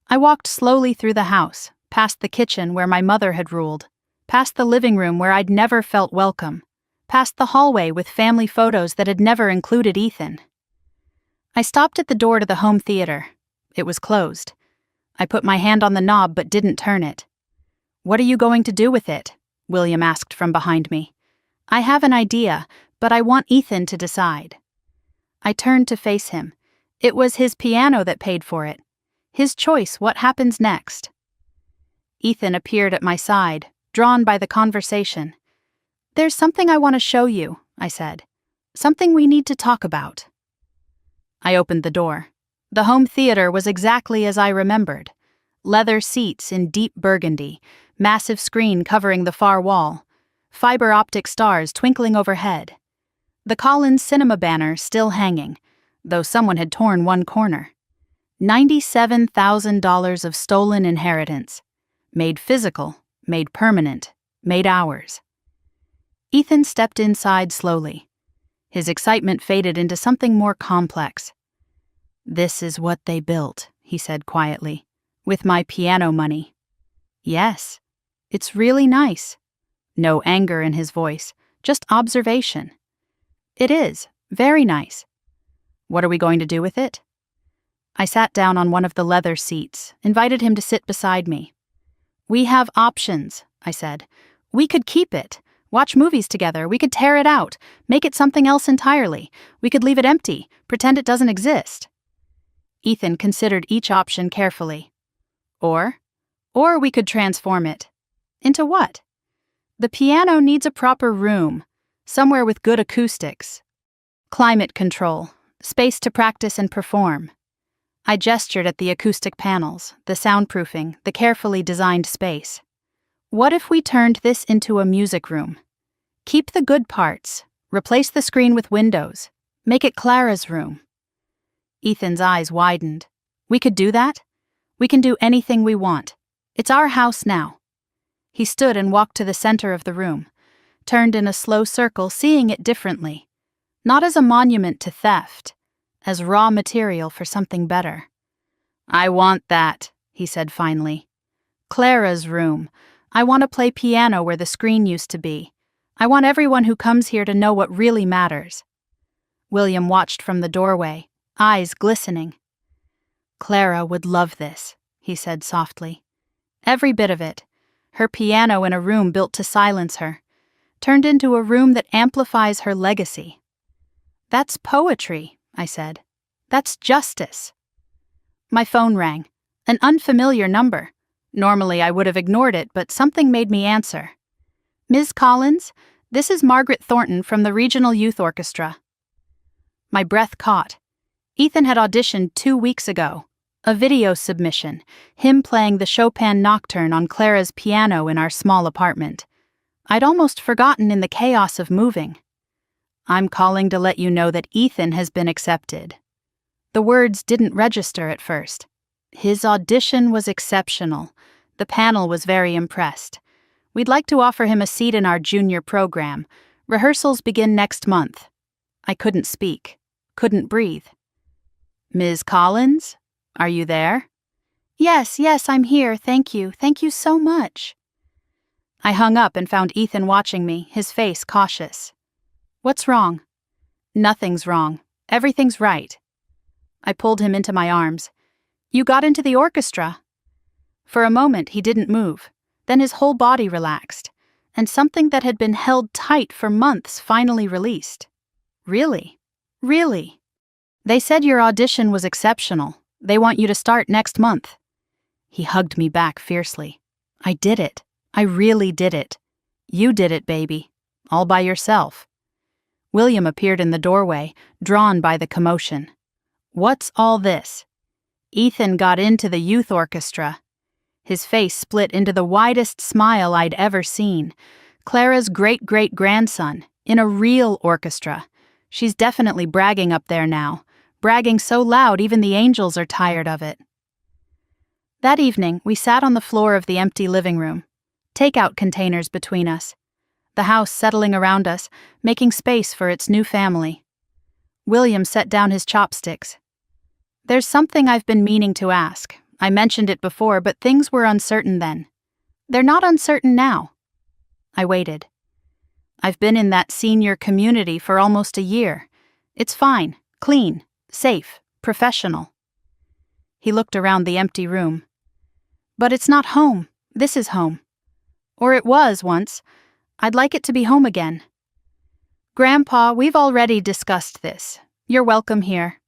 I walked slowly through the house, past the kitchen where my mother had ruled, past the living room where I'd never felt welcome, past the hallway with family photos that had never included Ethan. I stopped at the door to the home theater. It was closed. I put my hand on the knob but didn't turn it. What are you going to do with it? William asked from behind me. I have an idea, but I want Ethan to decide. I turned to face him. It was his piano that paid for it. His choice what happens next. Ethan appeared at my side, drawn by the conversation. There's something I want to show you, I said. Something we need to talk about. I opened the door. The home theater was exactly as I remembered. Leather seats in deep burgundy, massive screen covering the far wall, fiber optic stars twinkling overhead. The Collins Cinema banner still hanging, though someone had torn one corner. $97,000 of stolen inheritance. Made physical, made permanent, made ours. Ethan stepped inside slowly. His excitement faded into something more complex. This is what they built, he said quietly, with my piano money. Yes, it's really nice. No anger in his voice, just observation. It is, very nice. What are we going to do with it? I sat down on one of the leather seats, invited him to sit beside me. "We have options," I said. "We could keep it, watch movies together, we could tear it out, make it something else entirely, we could leave it empty, pretend it doesn't exist." Ethan considered each option carefully. Or we could transform it. Into what? The piano needs a proper room, somewhere with good acoustics. Climate control, space to practice and perform. I gestured at the acoustic panels, the soundproofing, the carefully designed space. What if we turned this into a music room? Keep the good parts, replace the screen with windows, make it Clara's room. Ethan's eyes widened. We could do that? We can do anything we want. It's our house now. He stood and walked to the center of the room, turned in a slow circle, seeing it differently. Not as a monument to theft, as raw material for something better. "I want that," he said finally. "Clara's room. I want to play piano where the screen used to be. I want everyone who comes here to know what really matters." William watched from the doorway, eyes glistening. "Clara would love this," he said softly. "Every bit of it. Her piano in a room built to silence her, turned into a room that amplifies her legacy." "That's poetry," I said. "That's justice." My phone rang. An unfamiliar number. Normally I would have ignored it, but something made me answer. "Ms. Collins, this is Margaret Thornton from the Regional Youth Orchestra." My breath caught. Ethan had auditioned 2 weeks ago. A video submission, him playing the Chopin Nocturne on Clara's piano in our small apartment. I'd almost forgotten in the chaos of moving. "I'm calling to let you know that Ethan has been accepted." The words didn't register at first. His audition was exceptional. The panel was very impressed. "We'd like to offer him a seat in our junior program. Rehearsals begin next month." I couldn't speak, couldn't breathe. "Ms. Collins? Are you there?" Yes, I'm here, thank you so much." I hung up and found Ethan watching me, his face cautious. "What's wrong?" "Nothing's wrong. Everything's right." I pulled him into my arms. "You got into the orchestra." For a moment he didn't move, then his whole body relaxed, and something that had been held tight for months finally released. "Really? Really? They said your audition was exceptional. They want you to start next month." He hugged me back fiercely. "I did it. I really did it. You did it, baby. All by yourself." William appeared in the doorway, drawn by the commotion. "What's all this?" Ethan got into the youth orchestra. His face split into the widest smile I'd ever seen. Clara's great-great-grandson, in a real orchestra. She's definitely bragging up there now. Bragging so loud even the angels are tired of it. That evening, we sat on the floor of the empty living room. Takeout containers between us. The house settling around us, making space for its new family. William set down his chopsticks. "There's something I've been meaning to ask. I mentioned it before, but things were uncertain then. They're not uncertain now." I waited. "I've been in that senior community for almost a year. It's fine, clean, safe, professional." He looked around the empty room. "But it's not home. This is home. Or it was once. I'd like it to be home again." "Grandpa, we've already discussed this. You're welcome here."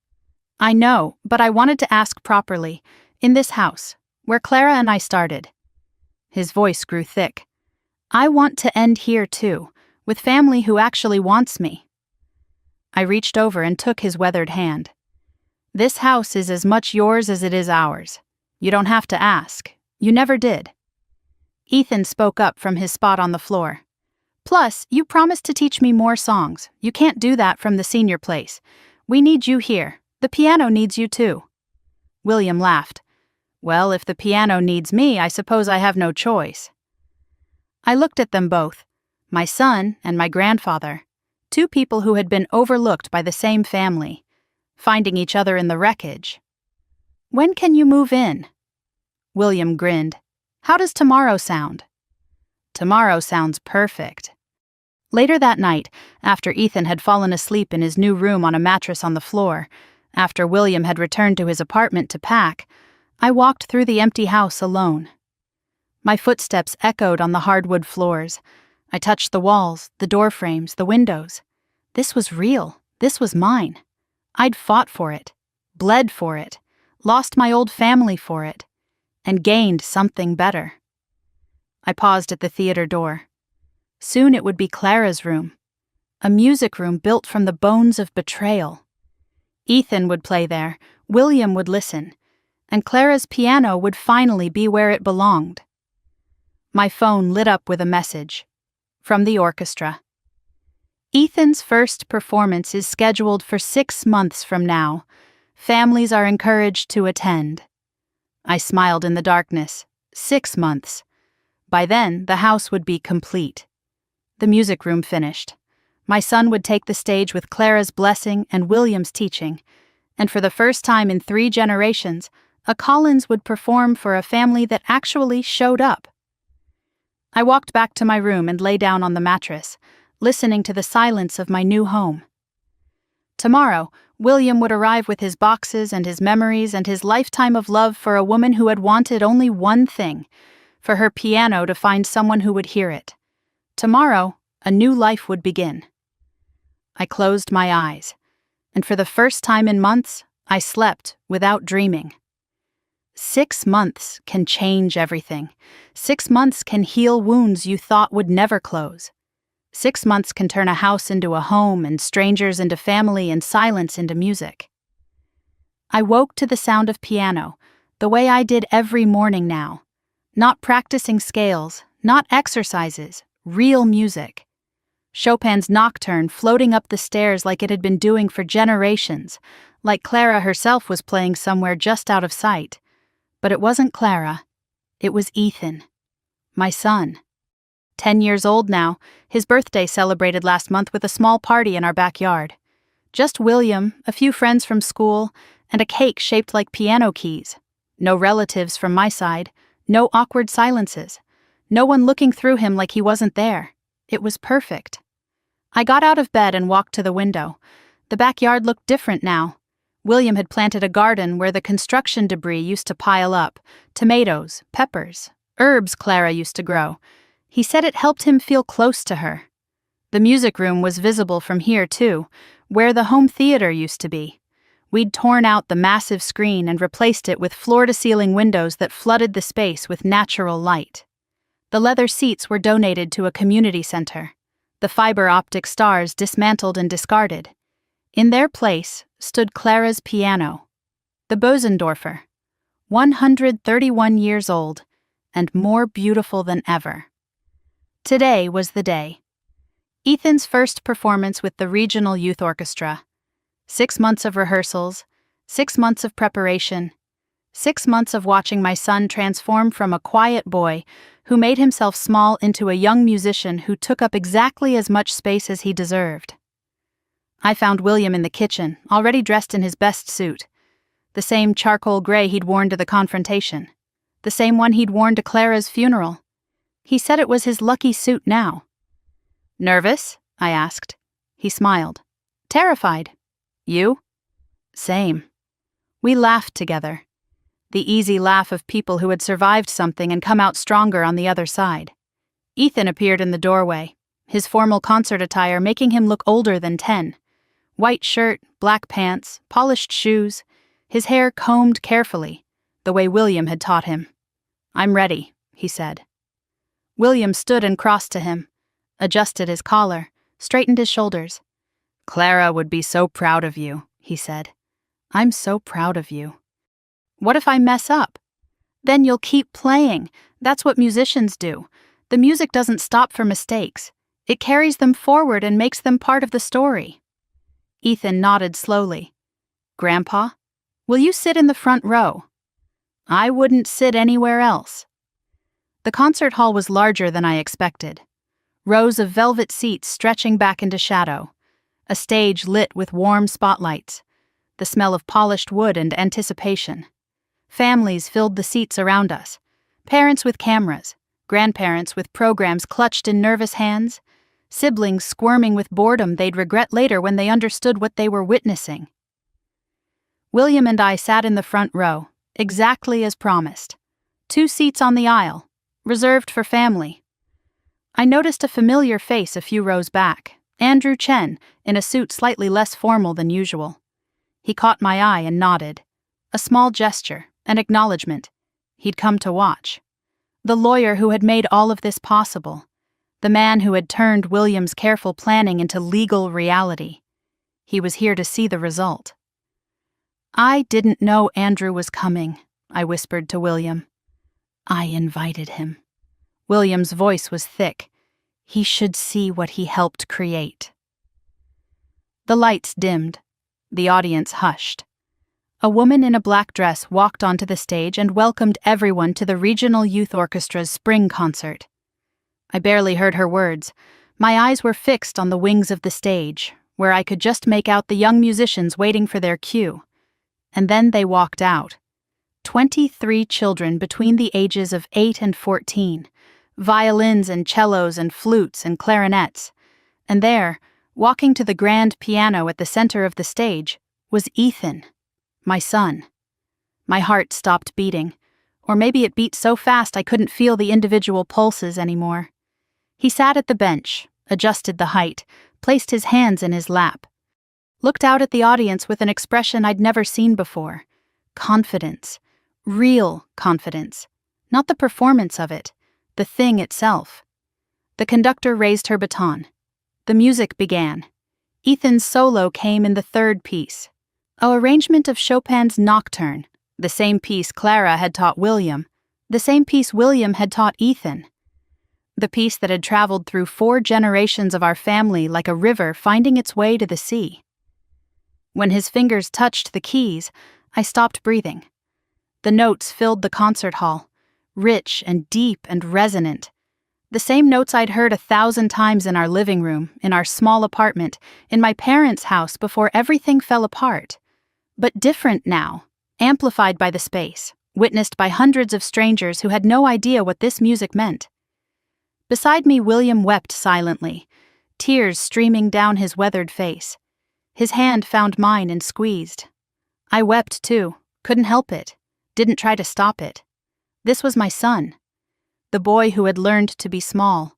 "I know, but I wanted to ask properly. In this house, where Clara and I started." His voice grew thick. "I want to end here too, with family who actually wants me." I reached over and took his weathered hand. "This house is as much yours as it is ours. You don't have to ask. You never did." Ethan spoke up from his spot on the floor. "Plus, you promised to teach me more songs. You can't do that from the senior place. We need you here. The piano needs you too." William laughed. "Well, if the piano needs me, I suppose I have no choice." I looked at them both, my son and my grandfather, two people who had been overlooked by the same family, finding each other in the wreckage. "When can you move in?" William grinned. "How does tomorrow sound?" "Tomorrow sounds perfect." Later that night, after Ethan had fallen asleep in his new room on a mattress on the floor, After William had returned to his apartment to pack, I walked through the empty house alone. My footsteps echoed on the hardwood floors. I touched the walls, the door frames, the windows. This was real. This was mine. I'd fought for it, bled for it, lost my old family for it, and gained something better. I paused at the theater door. Soon it would be Clara's room, a music room built from the bones of betrayal. Ethan would play there, William would listen, and Clara's piano would finally be where it belonged. My phone lit up with a message from the orchestra. Ethan's first performance is scheduled for 6 months from now. Families are encouraged to attend. I smiled in the darkness. 6 months. By then, the house would be complete. The music room finished. My son would take the stage with Clara's blessing and William's teaching, and for the first time in 3 generations, a Collins would perform for a family that actually showed up. I walked back to my room and lay down on the mattress, listening to the silence of my new home. Tomorrow, William would arrive with his boxes and his memories and his lifetime of love for a woman who had wanted only one thing, for her piano to find someone who would hear it. Tomorrow, a new life would begin. I closed my eyes, and for the first time in months, I slept without dreaming. 6 months can change everything. 6 months can heal wounds you thought would never close. 6 months can turn a house into a home and strangers into family and silence into music. I woke to the sound of piano, the way I did every morning now. Not practicing scales, not exercises, real music. Chopin's Nocturne floating up the stairs like it had been doing for generations, like Clara herself was playing somewhere just out of sight. But it wasn't Clara. It was Ethan, my son. 10 years old now, his birthday celebrated last month with a small party in our backyard. Just William, a few friends from school, and a cake shaped like piano keys. No relatives from my side, no awkward silences. No one looking through him like he wasn't there. It was perfect. I got out of bed and walked to the window. The backyard looked different now. William had planted a garden where the construction debris used to pile up, tomatoes, peppers, herbs Clara used to grow. He said it helped him feel close to her. The music room was visible from here, too, where the home theater used to be. We'd torn out the massive screen and replaced it with floor-to-ceiling windows that flooded the space with natural light. The leather seats were donated to a community center. The fiber optic stars dismantled and discarded. In their place stood Clara's piano, the Bosendorfer, 131 years old, and more beautiful than ever. Today was the day. Ethan's first performance with the Regional Youth Orchestra. 6 months of rehearsals, 6 months of preparation, 6 months of watching my son transform from a quiet boy who made himself small into a young musician who took up exactly as much space as he deserved. I found William in the kitchen, already dressed in his best suit. The same charcoal gray he'd worn to the confrontation. The same one he'd worn to Clara's funeral. He said it was his lucky suit now. "Nervous?" I asked. He smiled. "Terrified. You?" "Same." We laughed together. The easy laugh of people who had survived something and come out stronger on the other side. Ethan appeared in the doorway, his formal concert attire making him look older than 10. White shirt, black pants, polished shoes, his hair combed carefully, the way William had taught him. "I'm ready," he said. William stood and crossed to him, adjusted his collar, straightened his shoulders. "Clara would be so proud of you," he said. "I'm so proud of you." "What if I mess up?" "Then you'll keep playing. That's what musicians do. The music doesn't stop for mistakes. It carries them forward and makes them part of the story." Ethan nodded slowly. "Grandpa, will you sit in the front row?" "I wouldn't sit anywhere else." The concert hall was larger than I expected. Rows of velvet seats stretching back into shadow. A stage lit with warm spotlights. The smell of polished wood and anticipation. Families filled the seats around us. Parents with cameras, grandparents with programs clutched in nervous hands, siblings squirming with boredom they'd regret later when they understood what they were witnessing. William and I sat in the front row, exactly as promised. 2 seats on the aisle, reserved for family. I noticed a familiar face a few rows back, Andrew Chen, in a suit slightly less formal than usual. He caught my eye and nodded. A small gesture, an acknowledgement. He'd come to watch. The lawyer who had made all of this possible. The man who had turned William's careful planning into legal reality. He was here to see the result. "I didn't know Andrew was coming," I whispered to William. "I invited him." William's voice was thick. "He should see what he helped create." The lights dimmed. The audience hushed. A woman in a black dress walked onto the stage and welcomed everyone to the Regional Youth Orchestra's spring concert. I barely heard her words. My eyes were fixed on the wings of the stage, where I could just make out the young musicians waiting for their cue. And then they walked out. 23 children between the ages of 8 and 14, violins and cellos and flutes and clarinets. And there, walking to the grand piano at the center of the stage, was Ethan, my son. My heart stopped beating, or maybe it beat so fast I couldn't feel the individual pulses anymore. He sat at the bench, adjusted the height, placed his hands in his lap, looked out at the audience with an expression I'd never seen before. Confidence. Real confidence. Not the performance of it, the thing itself. The conductor raised her baton. The music began. Ethan's solo came in the third piece. An arrangement of Chopin's Nocturne, the same piece Clara had taught William, the same piece William had taught Ethan. The piece that had traveled through 4 generations of our family like a river finding its way to the sea. When his fingers touched the keys, I stopped breathing. The notes filled the concert hall, rich and deep and resonant. The same notes I'd heard 1,000 times in our living room, in our small apartment, in my parents' house before everything fell apart. But different now, amplified by the space, witnessed by hundreds of strangers who had no idea what this music meant. Beside me, William wept silently, tears streaming down his weathered face. His hand found mine and squeezed. I wept too, couldn't help it, didn't try to stop it. This was my son. The boy who had learned to be small.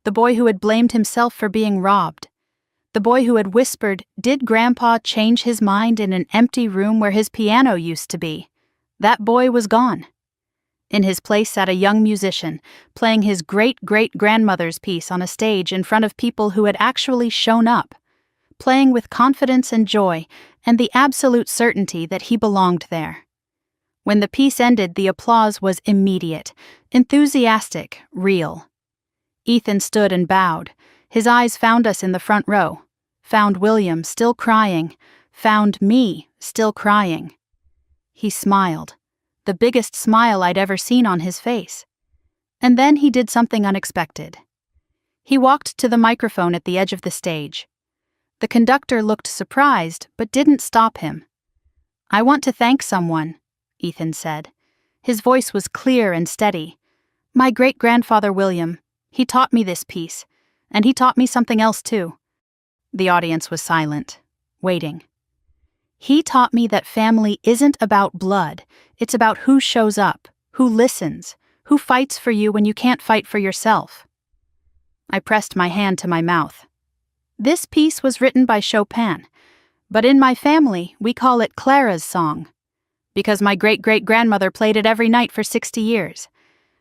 The boy who had blamed himself for being robbed. The boy who had whispered, "Did Grandpa change his mind in an empty room where his piano used to be?" That boy was gone. In his place sat a young musician, playing his great-great-grandmother's piece on a stage in front of people who had actually shown up, playing with confidence and joy and the absolute certainty that he belonged there. When the piece ended, the applause was immediate, enthusiastic, real. Ethan stood and bowed. His eyes found us in the front row, found William still crying, found me still crying. He smiled, the biggest smile I'd ever seen on his face. And then he did something unexpected. He walked to the microphone at the edge of the stage. The conductor looked surprised, but didn't stop him. "I want to thank someone," Ethan said. His voice was clear and steady. "My great-grandfather William, he taught me this piece, and he taught me something else too." The audience was silent, waiting. "He taught me that family isn't about blood, it's about who shows up, who listens, who fights for you when you can't fight for yourself." I pressed my hand to my mouth. This piece was written by Chopin, but in my family we call it Clara's song, because my great-great-grandmother played it every night for 60 years,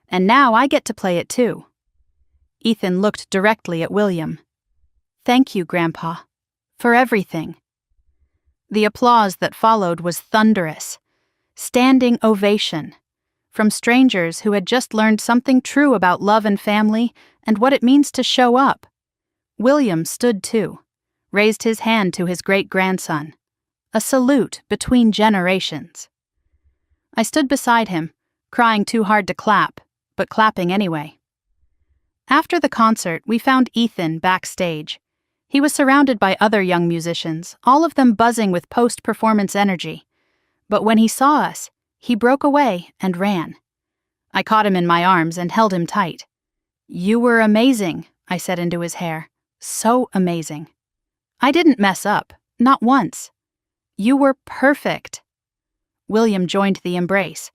and now I get to play it too. Ethan looked directly at William. "Thank you, Grandpa, for everything." The applause that followed was thunderous. Standing ovation. From strangers who had just learned something true about love and family and what it means to show up. William stood too, raised his hand to his great-grandson. A salute between generations. I stood beside him, crying too hard to clap, but clapping anyway. After the concert, we found Ethan backstage. He was surrounded by other young musicians, all of them buzzing with post-performance energy. But when he saw us, he broke away and ran. I caught him in my arms and held him tight. "You were amazing," I said into his hair. "So amazing. I didn't mess up, not once. You were perfect." William joined the embrace.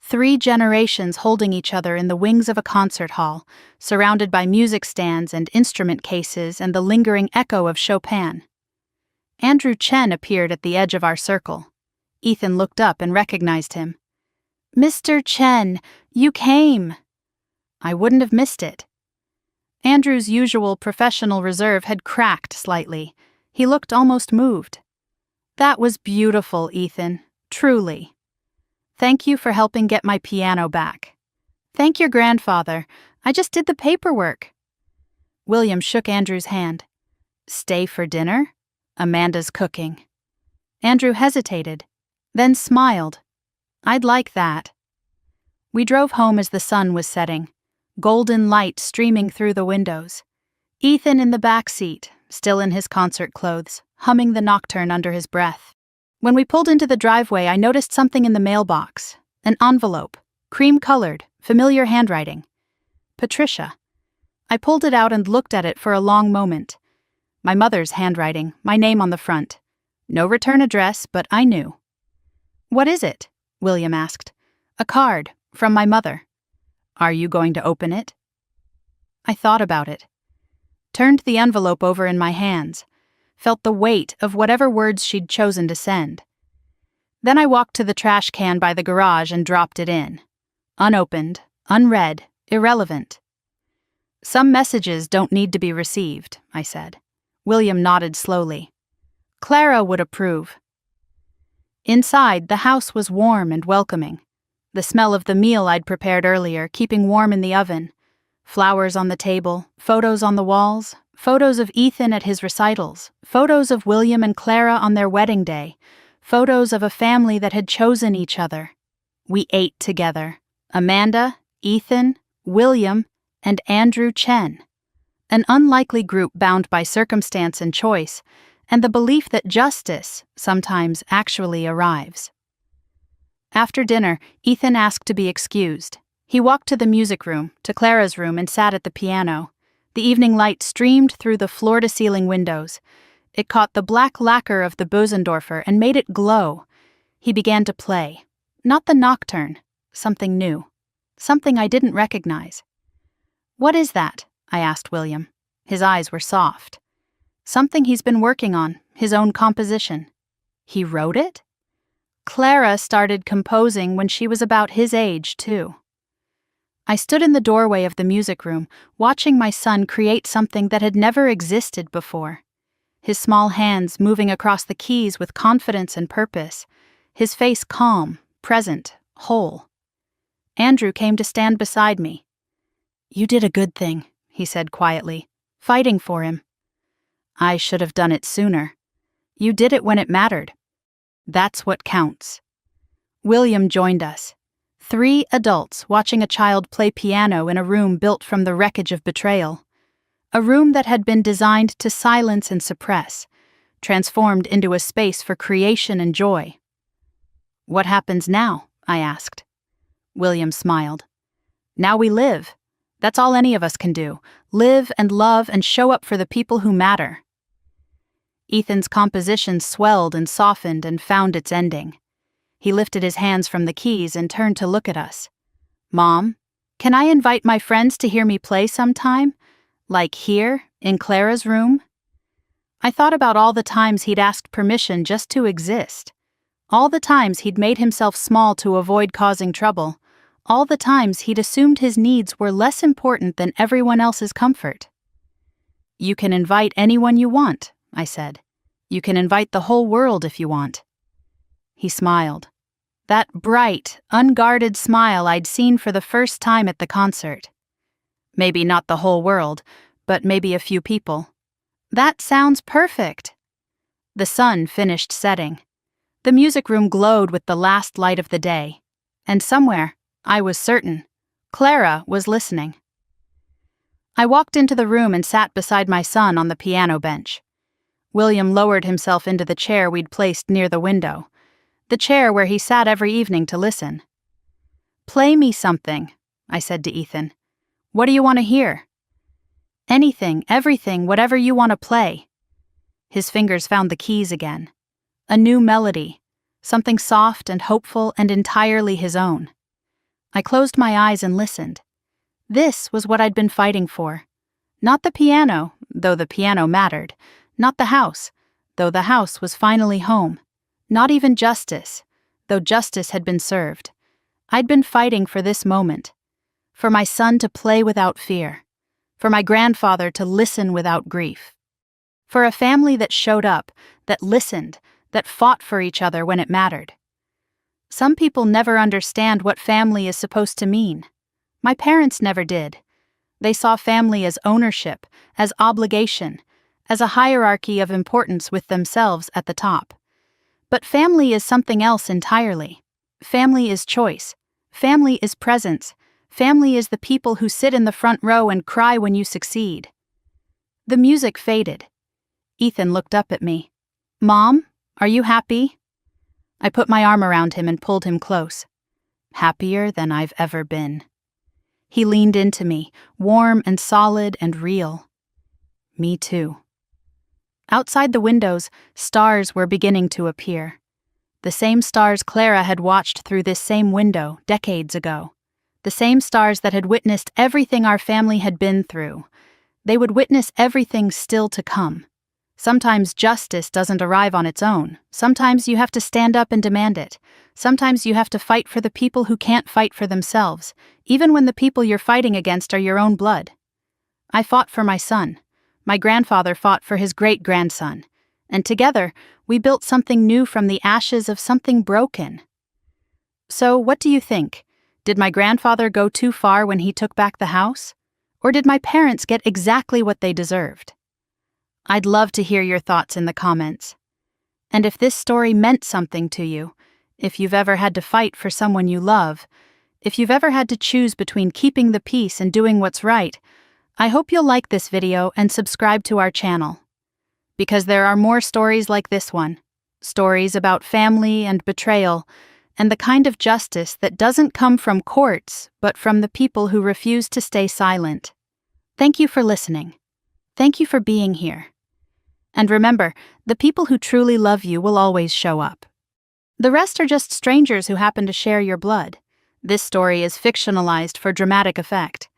3 generations holding each other in the wings of a concert hall, surrounded by music stands and instrument cases and the lingering echo of Chopin. Andrew Chen appeared at the edge of our circle. Ethan looked up and recognized him. "Mr. Chen, you came!" I wouldn't have missed it. Andrew's usual professional reserve had cracked slightly. He looked almost moved. "That was beautiful, Ethan. Truly. Thank you for helping get my piano back." "Thank your grandfather. I just did the paperwork." William shook Andrew's hand. "Stay for dinner? Amanda's cooking." Andrew hesitated, then smiled. "I'd like that." We drove home as the sun was setting, golden light streaming through the windows. Ethan in the back seat, still in his concert clothes, humming the nocturne under his breath. When we pulled into the driveway, I noticed something in the mailbox. An envelope, cream-colored, familiar handwriting. Patricia. I pulled it out and looked at it for a long moment. My mother's handwriting, my name on the front. No return address, but I knew. "What is it?" William asked. "A card, from my mother." "Are you going to open it?" I thought about it. Turned the envelope over in my hands. Felt the weight of whatever words she'd chosen to send. Then I walked to the trash can by the garage and dropped it in. Unopened, unread, irrelevant. "Some messages don't need to be received," I said. William nodded slowly. "Clara would approve." Inside, the house was warm and welcoming. The smell of the meal I'd prepared earlier, keeping warm in the oven. Flowers on the table, photos on the walls, photos of Ethan at his recitals, photos of William and Clara on their wedding day, photos of a family that had chosen each other. We ate together. Amanda, Ethan, William, and Andrew Chen. An unlikely group bound by circumstance and choice, and the belief that justice sometimes actually arrives. After dinner, Ethan asked to be excused. He walked to the music room, to Clara's room, and sat at the piano. The evening light streamed through the floor-to-ceiling windows. It caught the black lacquer of the Bösendorfer and made it glow. He began to play. Not the nocturne, something new. Something I didn't recognize. "What is that?" I asked William. His eyes were soft. "Something he's been working on, his own composition." "He wrote it?" "Clara started composing when she was about his age, too." I stood in the doorway of the music room, watching my son create something that had never existed before. His small hands moving across the keys with confidence and purpose, his face calm, present, whole. Andrew came to stand beside me. "You did a good thing," he said quietly, "fighting for him." "I should have done it sooner. You did it when it mattered. That's what counts." William joined us. 3 adults watching a child play piano in a room built from the wreckage of betrayal. A room that had been designed to silence and suppress, transformed into a space for creation and joy. "What happens now?" I asked. William smiled. "Now we live. That's all any of us can do. Live and love and show up for the people who matter." Ethan's composition swelled and softened and found its ending. He lifted his hands from the keys and turned to look at us. "Mom, can I invite my friends to hear me play sometime? Like here, in Clara's room?" I thought about all the times he'd asked permission just to exist. All the times he'd made himself small to avoid causing trouble. All the times he'd assumed his needs were less important than everyone else's comfort. "You can invite anyone you want," I said. "You can invite the whole world if you want." He smiled. That bright, unguarded smile I'd seen for the first time at the concert. "Maybe not the whole world, but maybe a few people." "That sounds perfect." The sun finished setting. The music room glowed with the last light of the day. And somewhere, I was certain, Clara was listening. I walked into the room and sat beside my son on the piano bench. William lowered himself into the chair we'd placed near the window, the chair where he sat every evening to listen. "Play me something," I said to Ethan. "What do you want to hear?" "Anything, everything, whatever you want to play." His fingers found the keys again. A new melody, something soft and hopeful and entirely his own. I closed my eyes and listened. This was what I'd been fighting for. Not the piano, though the piano mattered. Not the house, though the house was finally home. Not even justice, though justice had been served. I'd been fighting for this moment. For my son to play without fear. For my grandfather to listen without grief. For a family that showed up, that listened, that fought for each other when it mattered. Some people never understand what family is supposed to mean. My parents never did. They saw family as ownership, as obligation, as a hierarchy of importance with themselves at the top. But family is something else entirely. Family is choice. Family is presence. Family is the people who sit in the front row and cry when you succeed. The music faded. Ethan looked up at me. "Mom, are you happy?" I put my arm around him and pulled him close. Happier than I've ever been. He leaned into me, warm and solid and real. Me too. Outside the windows, stars were beginning to appear. The same stars Clara had watched through this same window decades ago. The same stars that had witnessed everything our family had been through. They would witness everything still to come. Sometimes justice doesn't arrive on its own. Sometimes you have to stand up and demand it. Sometimes you have to fight for the people who can't fight for themselves, even when the people you're fighting against are your own blood. I fought for my son. My grandfather fought for his great-grandson. And together, we built something new from the ashes of something broken. So, what do you think? Did my grandfather go too far when he took back the house? Or did my parents get exactly what they deserved? I'd love to hear your thoughts in the comments. And if this story meant something to you, if you've ever had to fight for someone you love, if you've ever had to choose between keeping the peace and doing what's right, I hope you'll like this video and subscribe to our channel. Because there are more stories like this one. Stories about family and betrayal, and the kind of justice that doesn't come from courts, but from the people who refuse to stay silent. Thank you for listening. Thank you for being here. And remember, the people who truly love you will always show up. The rest are just strangers who happen to share your blood. This story is fictionalized for dramatic effect.